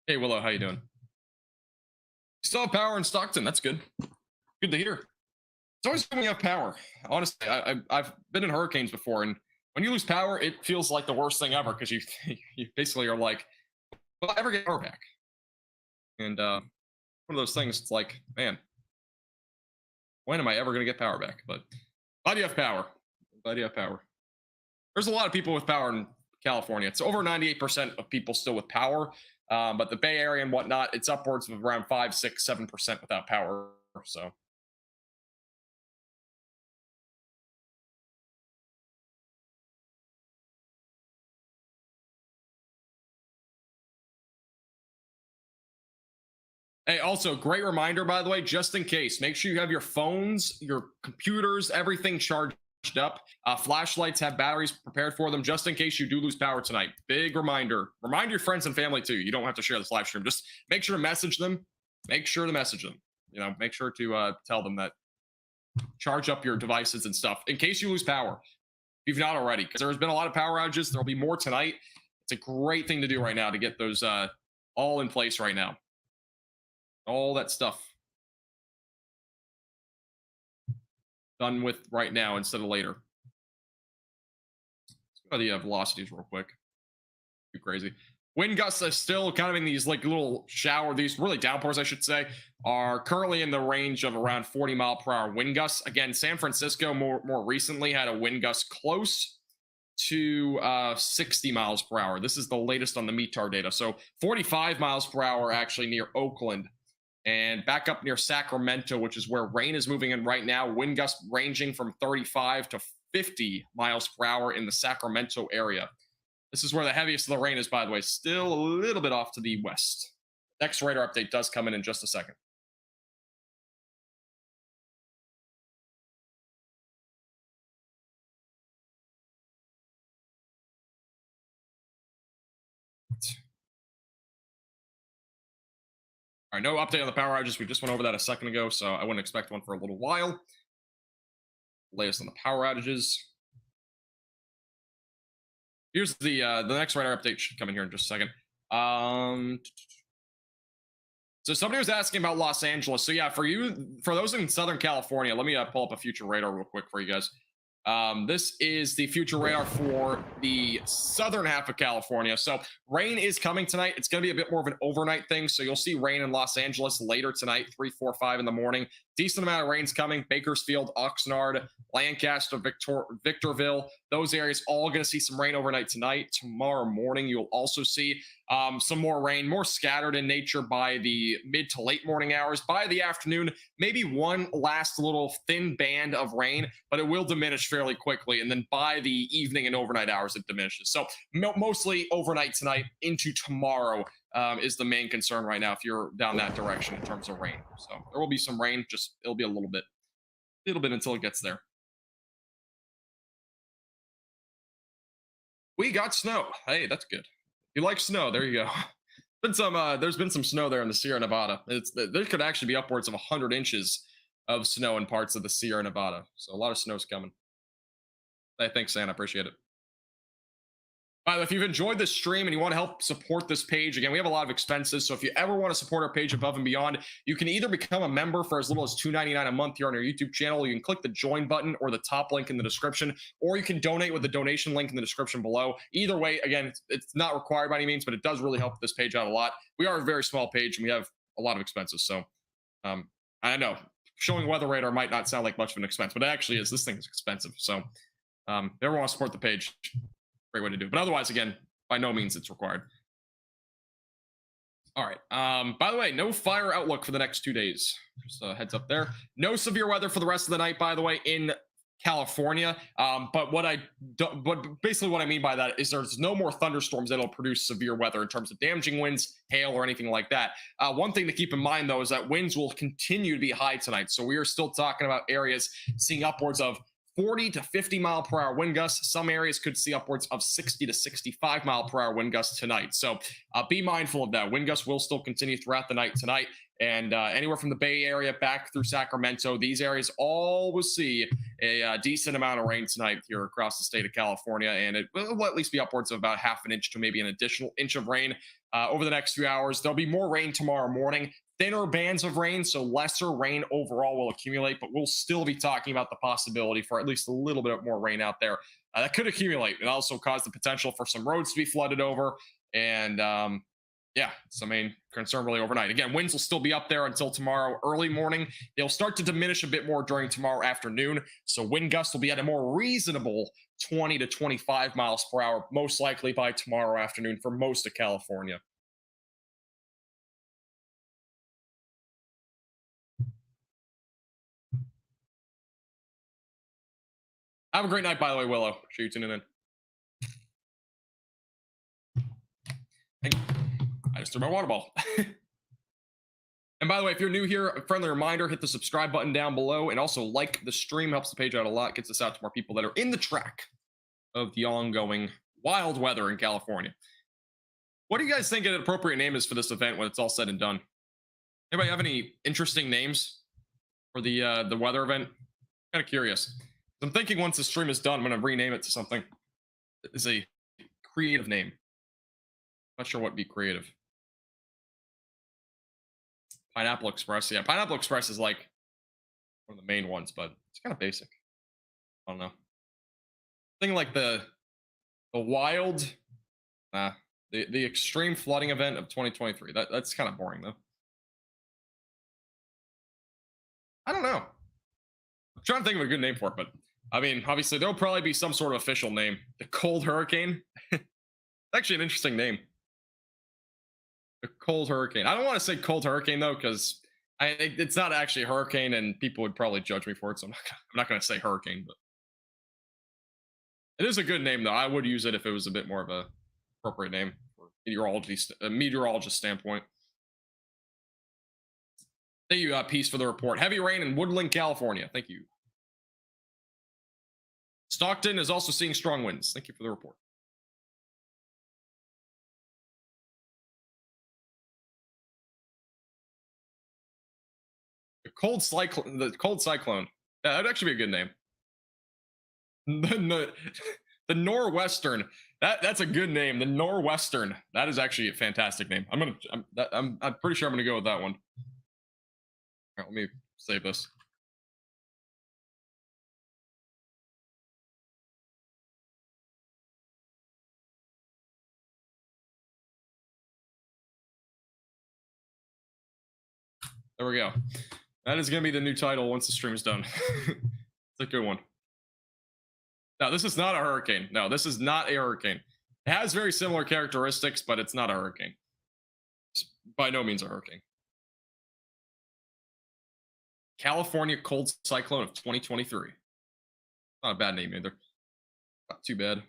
Hey, Willow, how you doing? Still have power in Stockton. That's good. Good to hear. It's always when you have power. Honestly, I've been in hurricanes before, and when you lose power, it feels like the worst thing ever because you basically are like, will I ever get power back? And one of those things, it's like, man, when am I ever going to get power back? But glad you have power. Glad you have power. There's a lot of people with power in California. It's over 98% of people still with power. But the Bay Area and whatnot, it's upwards of around 5, 6, 7% without power. So. Hey, also, great reminder, by the way, just in case, make sure you have your phones, your computers, everything charged up. Flashlights have batteries prepared for them just in case you do lose power tonight. Big reminder. Remind your friends and family too. You don't have to share this live stream. Just make sure to message them. Make sure to message them. Make sure to tell them that charge up your devices and stuff in case you lose power. If you've not already, because there's been a lot of power outages. There'll be more tonight. It's a great thing to do right now to get those all in place right now. All that stuff done with right now instead of later. Let's go to the velocities real quick. Too crazy. Wind gusts are still kind of in these like little these really downpours, I should say, are currently in the range of around 40 mile per hour wind gusts. Again, San Francisco more recently had a wind gust close to 60 miles per hour. This is the latest on the METAR data. So 45 miles per hour actually near Oakland. And back up near Sacramento, which is where rain is moving in right now. Wind gusts ranging from 35 to 50 miles per hour in the Sacramento area. This is where the heaviest of the rain is, by the way. Still a little bit off to the west. Next radar update does come in just a second. All right, no update on the power outages. We just went over that a second ago, so I wouldn't expect one for a little while. Latest on the power outages. Here's the next radar update should come in here in just a second. So somebody was asking about Los Angeles. So yeah, for those in Southern California, let me pull up a future radar real quick for you guys. This is the future radar for the southern half of California. So rain is coming tonight. It's going to be a bit more of an overnight thing. So you'll see rain in Los Angeles later tonight, 3, 4, 5 in the morning. Decent amount of rain's coming. Bakersfield, Oxnard, Lancaster, Victorville, those areas all going to see some rain overnight tonight. Tomorrow morning, you'll also see some more rain, more scattered in nature by the mid to late morning hours. By the afternoon, maybe one last little thin band of rain, but it will diminish fairly quickly. And then by the evening and overnight hours, it diminishes. So mostly overnight tonight into tomorrow is the main concern right now if you're down that direction in terms of rain. So there will be some rain, just it'll be a little bit until it gets there. We got snow. Hey, that's good. You like snow? There you go. There's been some snow there in the Sierra Nevada. There could actually be upwards of 100 inches of snow in parts of the Sierra Nevada. So a lot of snow's coming. Hey, thanks, Santa. Appreciate it. By the way, if you've enjoyed this stream and you want to help support this page, again, we have a lot of expenses. So if you ever want to support our page above and beyond, you can either become a member for as little as $2.99 a month here on our YouTube channel. You can click the join button or the top link in the description, or you can donate with the donation link in the description below. Either way, again, it's not required by any means, but it does really help this page out a lot. We are a very small page and we have a lot of expenses. So I know showing weather radar might not sound like much of an expense, but it actually is. This thing is expensive. So if you ever want to support the page, great way to do it. But otherwise, again, by no means it's required. All right. By the way, no fire outlook for the next 2 days. Just a heads up there. No severe weather for the rest of the night, by the way, in California. But basically what I mean by that is there's no more thunderstorms that'll produce severe weather in terms of damaging winds, hail, or anything like that. One thing to keep in mind, though, is that winds will continue to be high tonight. So we are still talking about areas seeing upwards of 40 to 50 mile per hour wind gusts. Some areas could see upwards of 60 to 65 mile per hour wind gusts tonight. So be mindful of that. Wind gusts will still continue throughout the night tonight. And anywhere from the Bay Area back through Sacramento, these areas all will see a decent amount of rain tonight here across the state of California. And it will at least be upwards of about half an inch to maybe an additional inch of rain over the next few hours. There'll be more rain tomorrow morning. Thinner bands of rain, so lesser rain overall will accumulate, but we'll still be talking about the possibility for at least a little bit more rain out there that could accumulate and also cause the potential for some roads to be flooded over. And yeah, it's the main concern really overnight. Again, winds will still be up there until tomorrow early morning. They'll start to diminish a bit more during tomorrow afternoon. So wind gusts will be at a more reasonable 20 to 25 miles per hour, most likely by tomorrow afternoon for most of California. Have a great night, by the way, Willow. Appreciate you tuning in. Thank you. I just threw my water ball. And by the way, if you're new here, a friendly reminder, hit the subscribe button down below and also like the stream. Helps the page out a lot, gets us out to more people that are in the track of the ongoing wild weather in California. What do you guys think an appropriate name is for this event when it's all said and done? Anybody have any interesting names for the weather event? Kind of curious. I'm thinking once the stream is done, I'm going to rename it to something that is a creative name. Not sure what would be creative. Pineapple Express. Yeah, Pineapple Express is like one of the main ones, but it's kind of basic. I don't know. Thinking like the wild, the extreme flooding event of 2023. That's kind of boring though. I don't know. I'm trying to think of a good name for it, but I mean, obviously there'll probably be some sort of official name. The Cold Hurricane. It's actually an interesting name. The Cold Hurricane. I don't want to say Cold Hurricane though, because it's not actually a hurricane, and people would probably judge me for it. So I'm not going to say hurricane, but it is a good name though. I would use it if it was a bit more of a appropriate name for meteorologist standpoint. Thank you, Peace, for the report. Heavy rain in Woodland, California. Thank you. Stockton is also seeing strong winds. Thank you for the report. The cold cyclone. Yeah, that'd actually be a good name. The Norwestern. That's a good name. The Norwestern. That is actually a fantastic name. I'm pretty sure I'm gonna go with that one. All right, let me save this. There we go. That is going to be the new title once the stream is done. It's a good one. Now, this is not a hurricane. No, this is not a hurricane. It has very similar characteristics, but it's not a hurricane. It's by no means a hurricane. California Cold Cyclone of 2023. Not a bad name either. Not too bad.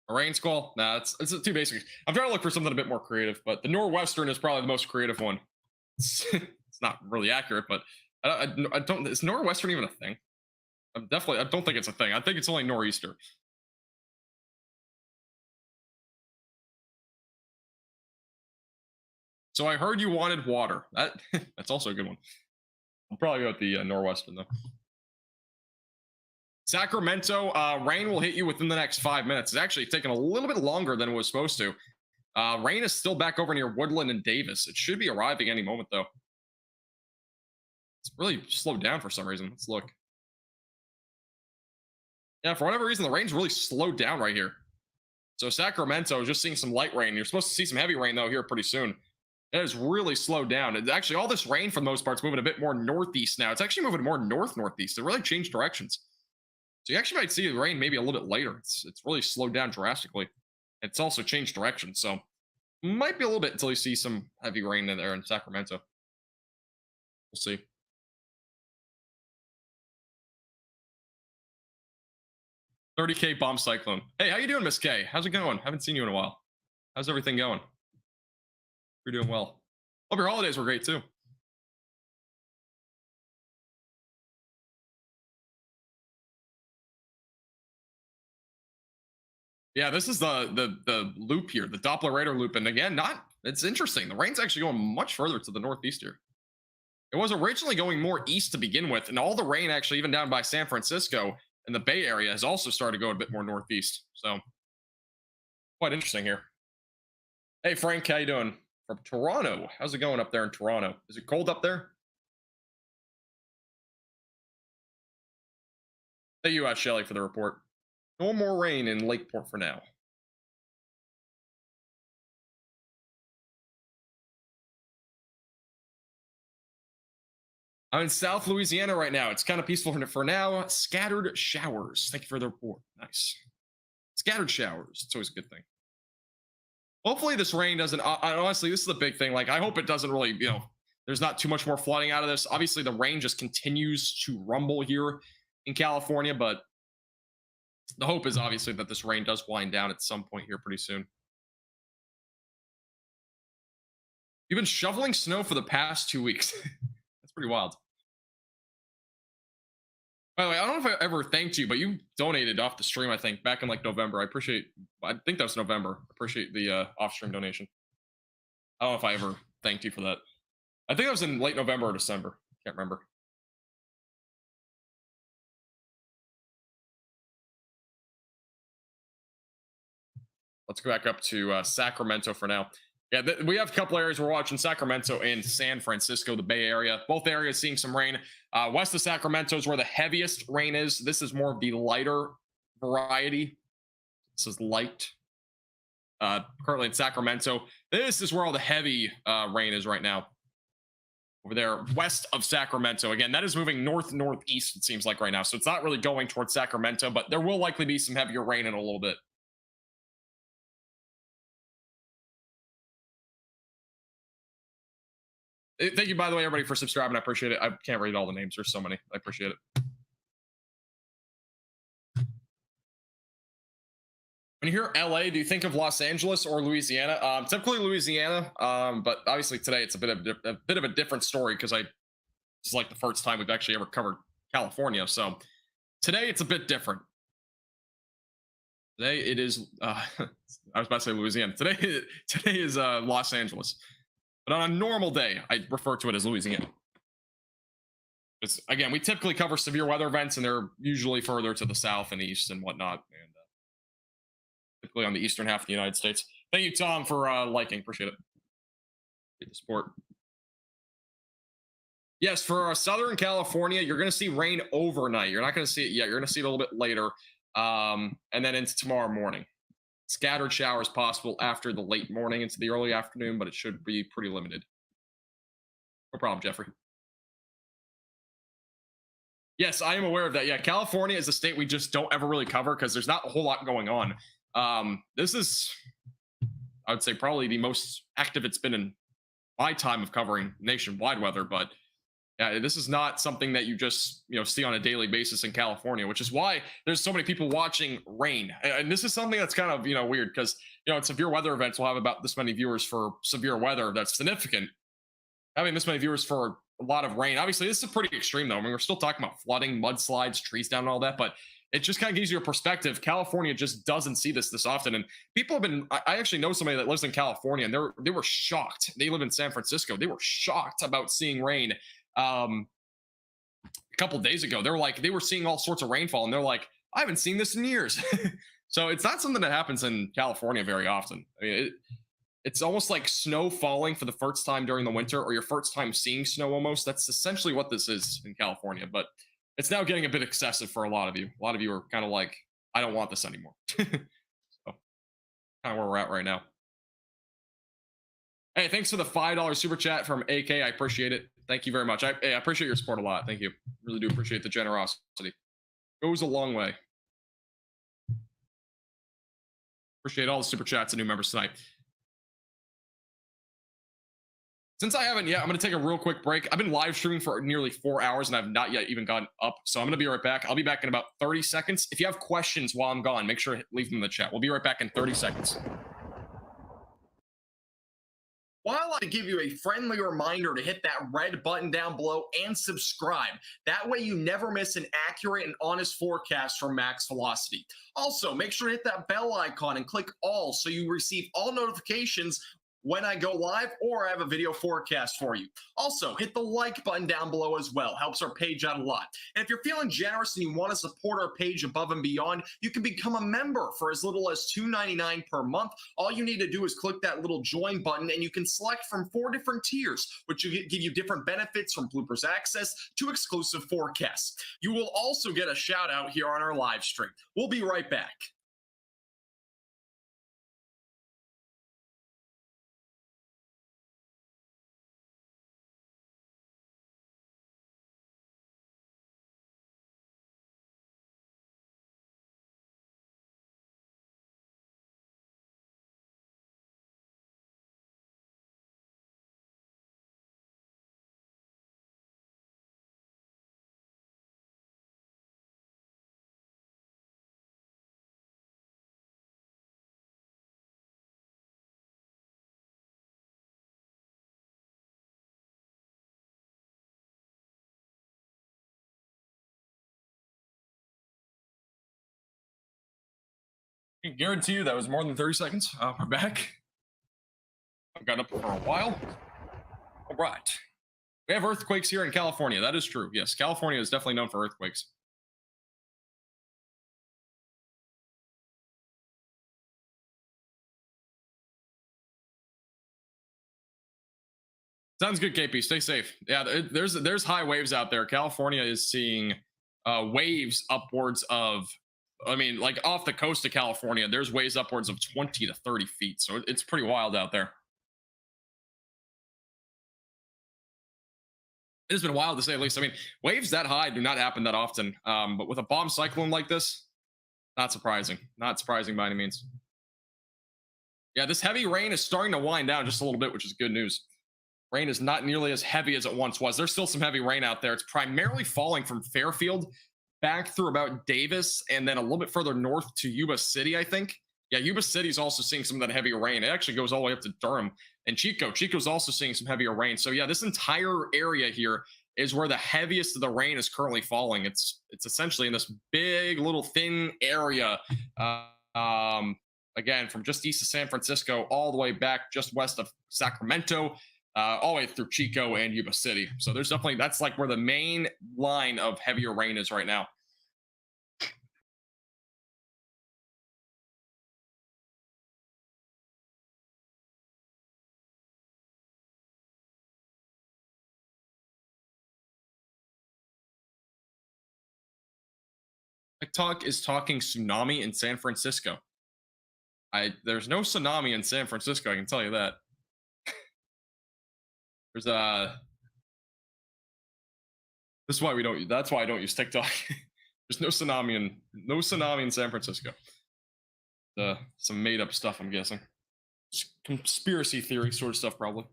A rain squall? Nah, it's too basic. I'm trying to look for something a bit more creative, but the Norwestern is probably the most creative one. It's not really accurate, but I don't. Is Norwestern even a thing? I don't think it's a thing. I think it's only nor'easter. So I heard you wanted water. That's also a good one. I'll probably go with the Norwestern though. Sacramento, rain will hit you within the next 5 minutes. It's actually taking a little bit longer than it was supposed to. Rain is still back over near Woodland and Davis. It should be arriving any moment though. It's really slowed down for some reason. Let's look. Yeah, for whatever reason, the rain's really slowed down right here. So Sacramento is just seeing some light rain. You're supposed to see some heavy rain though here pretty soon. It has really slowed down. It's actually all this rain for the most part is moving a bit more northeast now. It's actually moving more northeast. It really changed directions. So you actually might see the rain maybe a little bit later. It's really slowed down drastically. It's also changed direction. So might be a little bit until you see some heavy rain in there in Sacramento. We'll see. 30K bomb cyclone. Hey, how you doing, Miss K? How's it going? Haven't seen you in a while. How's everything going? You're doing well. Hope your holidays were great too. Yeah, this is the loop here, the Doppler radar loop, and again, it's interesting. The rain's actually going much further to the northeast here. It was originally going more east to begin with, and all the rain actually, even down by San Francisco and the Bay Area, has also started to go a bit more northeast. So, quite interesting here. Hey, Frank, how you doing? From Toronto. How's it going up there in Toronto? Is it cold up there? Thank you, Shelly, for the report. No more rain in Lakeport for now. I'm in South Louisiana right now. It's kind of peaceful for now. Scattered showers. Thank you for the report. Nice. Scattered showers. It's always a good thing. Hopefully this rain doesn't, honestly, this is the big thing. Like, I hope it doesn't really, there's not too much more flooding out of this. Obviously, the rain just continues to rumble here in California, but the hope is obviously that this rain does wind down at some point here pretty soon. You've been shoveling snow for the past 2 weeks. That's pretty wild. By the way, I don't know if I ever thanked you, but you donated off the stream, I think, back in like November. I think that was November. I appreciate the off-stream donation. I don't know if I ever thanked you for that. I think that was in late November or December. Can't remember. Let's go back up to Sacramento for now. Yeah, we have a couple areas we're watching: Sacramento and San Francisco, the Bay Area. Both areas seeing some rain. West of Sacramento is where the heaviest rain is. This is more of the lighter variety. This is light. Currently in Sacramento. This is where all the heavy rain is right now. Over there, west of Sacramento. Again, that is moving northeast, it seems like right now. So it's not really going towards Sacramento, but there will likely be some heavier rain in a little bit. Thank you, by the way, everybody, for subscribing. I appreciate it. I can't read all the names. There's so many. I appreciate it. When you hear LA, do you think of Los Angeles or Louisiana? Typically Louisiana, but obviously today it's a bit of a different story because this is like the first time we've actually ever covered California. So today it's a bit different. Today it is. I was about to say Louisiana. Today is Los Angeles. But on a normal day, I refer to it as Louisiana. Again, we typically cover severe weather events, and they're usually further to the south and east and whatnot, and typically on the eastern half of the United States. Thank you, Tom, for liking. Appreciate it. Good the support. Yes, for Southern California, you're going to see rain overnight. You're not going to see it yet. You're going to see it a little bit later, and then into tomorrow morning. Scattered showers possible after the late morning into the early afternoon, but it should be pretty limited. No problem, Jeffrey. Yes, I am aware of that. Yeah, California is a state we just don't ever really cover because there's not a whole lot going on. This is, I would say, probably the most active it's been in my time of covering nationwide weather, but yeah, this is not something that you just see on a daily basis in California, which is why there's so many people watching rain. And this is something that's kind of weird because in severe weather events we'll have about this many viewers for severe weather that's significant. Having this many viewers for a lot of rain, obviously this is pretty extreme though. I mean, we're still talking about flooding, mudslides, trees down, and all that, but it just kind of gives you a perspective. California just doesn't see this often, and people have been. I actually know somebody that lives in California, and they were shocked. They live in San Francisco. They were shocked about seeing rain. A couple of days ago, they were seeing all sorts of rainfall, and they're like, I haven't seen this in years. So it's not something that happens in California very often. I mean, it's almost like snow falling for the first time during the winter, or your first time seeing snow almost. That's essentially what this is in California, but it's now getting a bit excessive for a lot of you. A lot of you are kind of like, I don't want this anymore. So kind of where we're at right now. Hey, thanks for the $5 super chat from AK. I appreciate it. Thank you very much. I appreciate your support a lot. Thank you. Really do appreciate the generosity. Goes a long way. Appreciate all the super chats and new members tonight. Since I haven't yet, I'm going to take a real quick break. I've been live streaming for nearly 4 hours and I've not yet even gotten up. So I'm going to be right back. I'll be back in about 30 seconds. If you have questions while I'm gone, make sure to leave them in the chat. We'll be right back in 30 seconds. While I give you a friendly reminder to hit that red button down below and subscribe. That way you never miss an accurate and honest forecast from Max Velocity. Also, make sure to hit that bell icon and click all so you receive all notifications when I go live or I have a video forecast for you. Also, hit the like button down below as well. Helps our page out a lot. And if you're feeling generous and you want to support our page above and beyond, you can become a member for as little as $2.99 per month. All you need to do is click that little join button and you can select from 4 different tiers, which give you different benefits from bloopers access to exclusive forecasts. You will also get a shout out here on our live stream. We'll be right back. I can guarantee you that was more than 30 seconds. We're back. I've got up for a while. All right. We have earthquakes here in California. That is true. Yes, California is definitely known for earthquakes. Sounds good, KP. Stay safe. Yeah, there's high waves out there. California is seeing waves upwards of, I mean, like off the coast of California, there's waves upwards of 20 to 30 feet. So it's pretty wild out there. It's been wild to say the least. I mean, waves that high do not happen that often. But with a bomb cyclone like this, not surprising. Not surprising by any means. Yeah, this heavy rain is starting to wind down just a little bit, which is good news. Rain is not nearly as heavy as it once was. There's still some heavy rain out there. It's primarily falling from Fairfield back through about Davis and then a little bit further north to Yuba City, I think. Yeah, Yuba City is also seeing some of that heavier rain. It actually goes all the way up to Durham and Chico. Chico's also seeing some heavier rain. So yeah, this entire area here is where the heaviest of the rain is currently falling. It's essentially in this big little thin area. Again, from just east of San Francisco all the way back just west of Sacramento, all the way through Chico and Yuba City. So there's definitely, that's like where the main line of heavier rain is right now. TikTok is talking tsunami in San Francisco. There's no tsunami in San Francisco, I can tell you that. There's that's why I don't use TikTok. There's no tsunami in San Francisco. Some made up stuff, I'm guessing. Conspiracy theory sort of stuff, probably.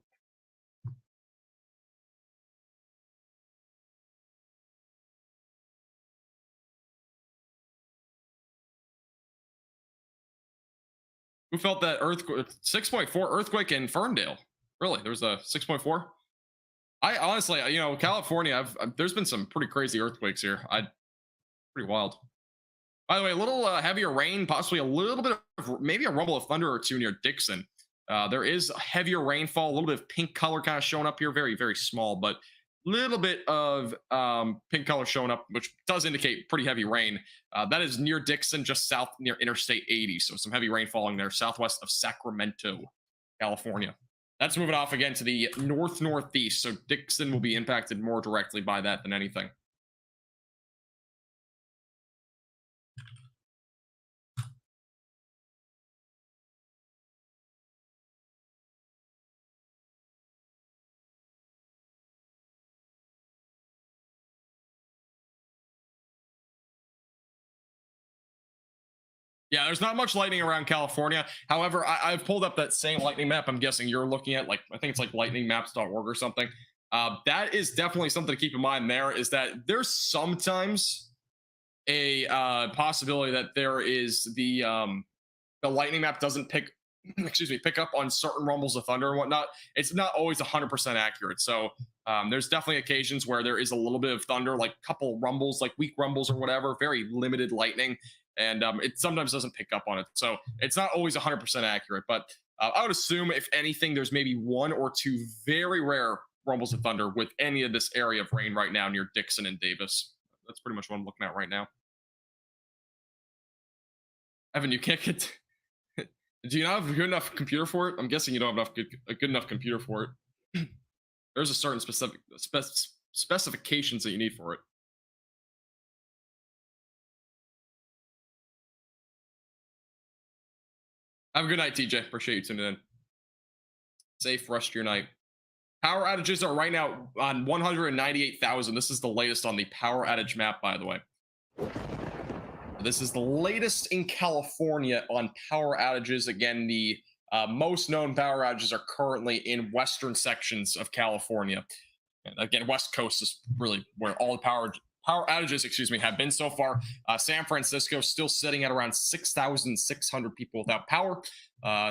Who felt that earthquake? 6.4 earthquake in Ferndale. Really? There was a 6.4? I honestly, California, there's been some pretty crazy earthquakes here. Pretty wild. By the way, a little heavier rain, possibly a little bit of maybe a rumble of thunder or two near Dixon. There is heavier rainfall, a little bit of pink color kind of showing up here, very, very small, but a little bit of pink color showing up, which does indicate pretty heavy rain. That is near Dixon, just south near Interstate 80. So some heavy rain falling there, southwest of Sacramento, California. That's moving off again to the northeast. So Dixon will be impacted more directly by that than anything. Yeah, there's not much lightning around California. However, I've pulled up that same lightning map. I'm guessing you're looking at, like, I think it's like lightningmaps.org or something. That is definitely something to keep in mind. There is that there's sometimes a possibility that there is the lightning map doesn't pick pick up on certain rumbles of thunder and whatnot. It's not always 100% accurate. So there's definitely occasions where there is a little bit of thunder, like a couple rumbles, like weak rumbles or whatever, very limited lightning, and it sometimes doesn't pick up on it. So it's not always 100% accurate, but I would assume, if anything, there's maybe one or two very rare rumbles of thunder with any of this area of rain right now near Dixon and Davis. That's pretty much what I'm looking at right now. Evan, you can't get. Do you not have a good enough computer for it? I'm guessing you don't have a good enough computer for it. There's a certain specifications that you need for it. Have a good night, TJ. Appreciate you tuning in. Safe rest of your night. Power outages are right now on 198,000. This is the latest on the power outage map, by the way. This is the latest in California on power outages. Again, the most known power outages are currently in western sections of California. And again, West Coast is really where all the power outages, have been so far. San Francisco still sitting at around 6,600 people without power.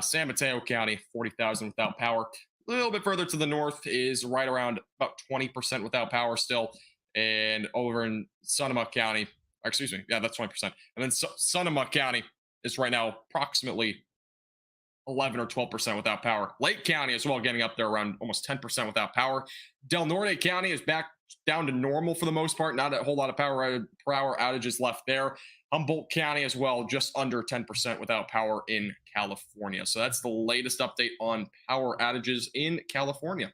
San Mateo County, 40,000 without power. A little bit further to the north is right around about 20% without power still. And over in Sonoma County, that's 20%. And then Sonoma County is right now approximately 11 or 12% without power. Lake County as well, getting up there around almost 10% without power. Del Norte County is back down to normal for the most part. Not a whole lot of power outages left there. Humboldt County as well, just under 10% without power in California. So that's the latest update on power outages in California.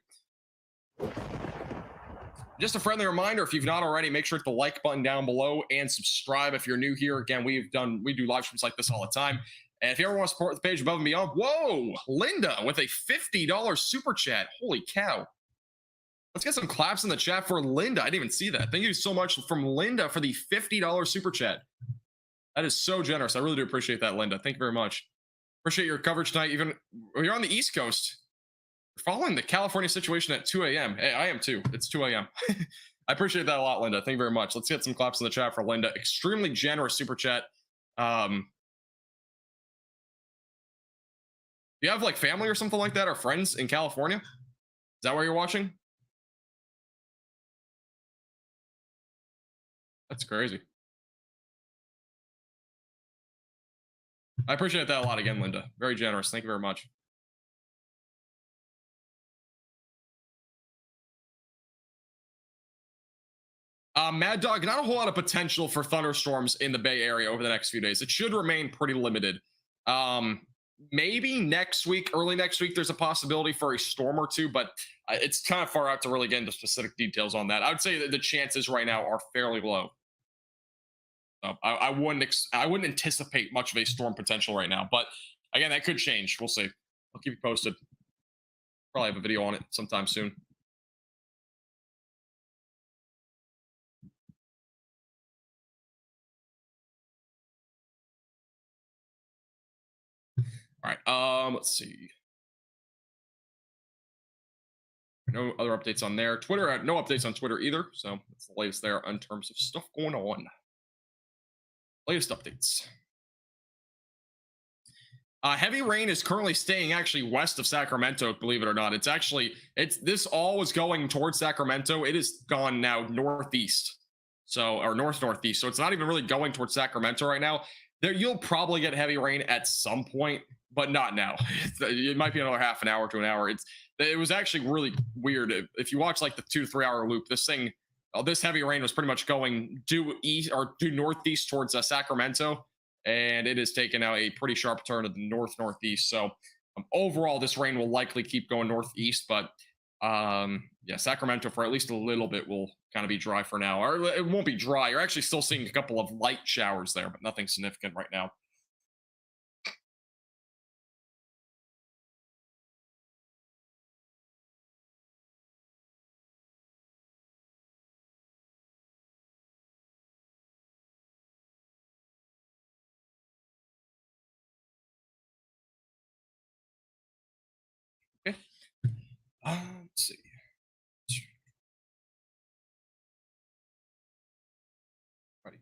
Just a friendly reminder, if you've not already, make sure to hit the like button down below and subscribe if you're new here. Again, we do live streams like this all the time. And if you ever want to support the page above and beyond, whoa, Linda with a $50 super chat. Holy cow. Let's get some claps in the chat for Linda. I didn't even see that. Thank you so much from Linda for the $50 super chat. That is so generous. I really do appreciate that, Linda. Thank you very much. Appreciate your coverage tonight. Even you're on the East Coast. Following the California situation at 2 a.m. Hey, I am too. It's 2 a.m. I appreciate that a lot, Linda. Thank you very much. Let's get some claps in the chat for Linda. Extremely generous super chat. Do you have like family or something like that, or friends in California? Is that where you're watching? That's crazy. I appreciate that a lot again, Linda. Very generous. Thank you very much. Mad Dog, not a whole lot of potential for thunderstorms in the Bay Area over the next few days. It should remain pretty limited. Maybe next week, early next week, there's a possibility for a storm or two, but it's kind of far out to really get into specific details on that. I would say that the chances right now are fairly low. I wouldn't anticipate much of a storm potential right now, but again, that could change. We'll see. I'll keep you posted. Probably have a video on it sometime soon. All right. Let's see. No other updates on there. Twitter, no updates on Twitter either. So that's the latest there in terms of stuff going on. Latest updates. Heavy rain is currently staying actually west of Sacramento, believe it or not. This all was going towards Sacramento. It is gone now northeast. Or northeast. So it's not even really going towards Sacramento right now. You'll probably get heavy rain at some point, but not now. It might be another half an hour to an hour. It was actually really weird. If you watch like the 2 to 3 hour loop, this heavy rain was pretty much going due northeast towards Sacramento, and it has taken now a pretty sharp turn to the northeast. So overall, this rain will likely keep going northeast, but Sacramento for at least a little bit will kind of be dry for now. Or it won't be dry. You're actually still seeing a couple of light showers there, but nothing significant right now. Let's see. Ready.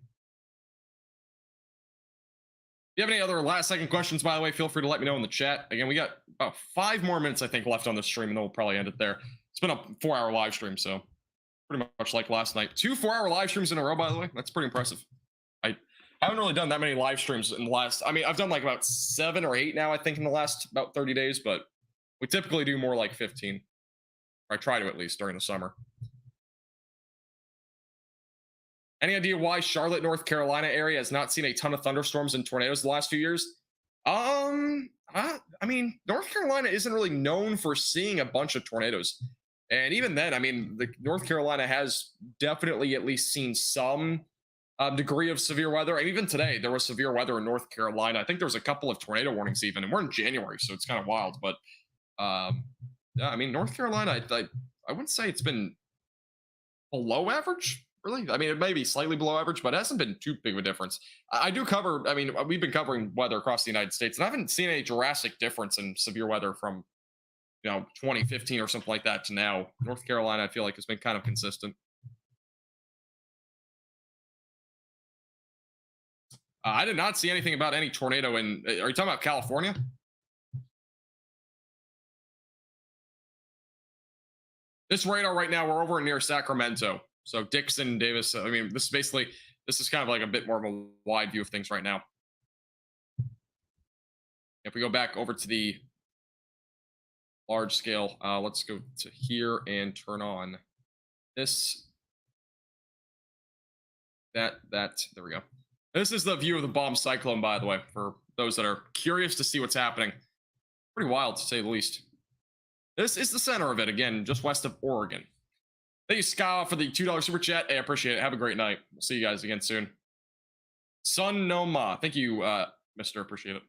If you have any other last second questions, by the way, feel free to let me know in the chat. Again, we got about 5 more minutes, I think, left on the stream, and then we'll probably end it there. It's been a 4-hour live stream, so pretty much like last night. 2 4-hour live streams in a row, by the way. That's pretty impressive. I haven't really done that many live streams in the last, I mean, I've done like about 7 or 8 now, I think, in the last about 30 days, but we typically do more like 15. Or I try to, at least, during the summer. Any idea why Charlotte, North Carolina area has not seen a ton of thunderstorms and tornadoes the last few years? I mean, North Carolina isn't really known for seeing a bunch of tornadoes. And even then, I mean, North Carolina has definitely at least seen some degree of severe weather. And even today, there was severe weather in North Carolina. I think there was a couple of tornado warnings even, and we're in January, so it's kind of wild. But yeah, I mean, North Carolina, I wouldn't say it's been below average. Really? I mean, it may be slightly below average, but it hasn't been too big of a difference. I do cover, I mean, we've been covering weather across the United States, and I haven't seen a drastic difference in severe weather from, 2015 or something like that to now. North Carolina, I feel like, has been kind of consistent. I did not see anything about any tornado in, are you talking about California? This radar right now, we're over near Sacramento. So Dixon, Davis, I mean, this is kind of like a bit more of a wide view of things right now. If we go back over to the large scale, let's go to here and turn on this, there we go. This is the view of the bomb cyclone, by the way, for those that are curious to see what's happening. Pretty wild, to say the least. This is the center of it, again, just west of Oregon. Thank you, Scott, for the $2 super chat. Hey, I appreciate it. Have a great night. We'll see you guys again soon. Sun Noma. Thank you, Mister. Appreciate it.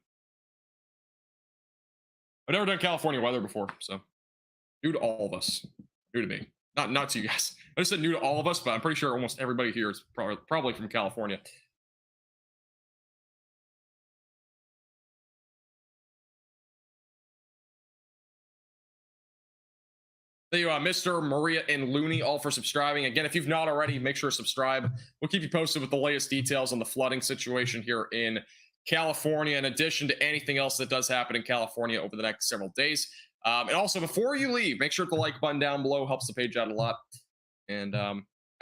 I've never done California weather before, so new to all of us. New to me. Not to you guys. I just said new to all of us, but I'm pretty sure almost everybody here is probably from California. Thank you, Mr. Maria and Looney, all for subscribing. Again, if you've not already, make sure to subscribe. We'll keep you posted with the latest details on the flooding situation here in California, in addition to anything else that does happen in California over the next several days. And also, before you leave, make sure to the like button down below. Helps the page out a lot. And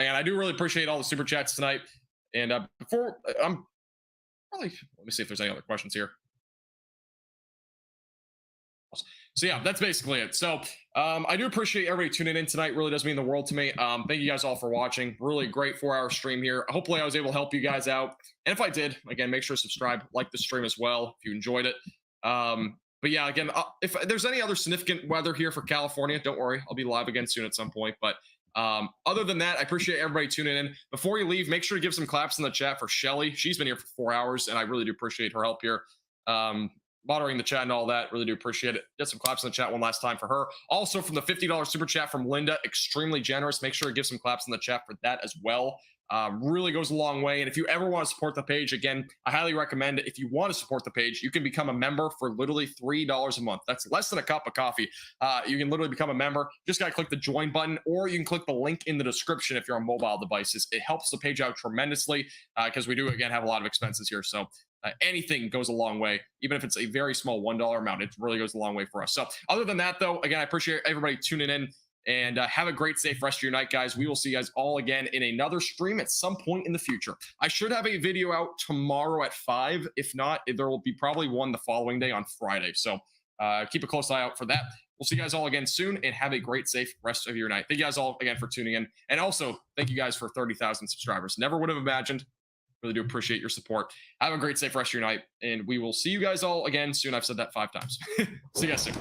I do really appreciate all the super chats tonight. And before I'm probably, let me see if there's any other questions here. So yeah, that's basically it. So I do appreciate everybody tuning in tonight. Really does mean the world to me. Thank you guys all for watching. Really great 4-hour stream here. Hopefully I was able to help you guys out. And if I did, again, make sure to subscribe, like the stream as well if you enjoyed it. But yeah, again, if there's any other significant weather here for California, don't worry. I'll be live again soon at some point. But other than that, I appreciate everybody tuning in. Before you leave, make sure to give some claps in the chat for Shelly. She's been here for 4 hours, and I really do appreciate her help here. Moderating the chat and all that, really do appreciate it. Get some claps in the chat one last time for her. Also, from the $50 super chat from Linda, extremely generous. Make sure to give some claps in the chat for that as well. Really goes a long way. And if you ever want to support the page, again, I highly recommend it. If you want to support the page, you can become a member for literally $3 a month. That's less than a cup of coffee. You can literally become a member. Just got to click the join button, or you can click the link in the description if you're on mobile devices. It helps the page out tremendously because we do, again, have a lot of expenses here. So anything goes a long way, even if it's a very small $1 amount. It really goes a long way for us. So other than that, though, again, I appreciate everybody tuning in, and have a great, safe rest of your night, guys. We will see you guys all again in another stream at some point in the future. I should have a video out tomorrow at 5. If not, there will be probably one the following day on Friday. So keep a close eye out for that. We'll see you guys all again soon, and have a great, safe rest of your night. Thank you guys all again for tuning in. And also, thank you guys for 30,000 subscribers. Never would have imagined. Really do appreciate your support. Have a great, safe rest of your night, and we will see you guys all again soon. I've said that 5 times. See you guys soon.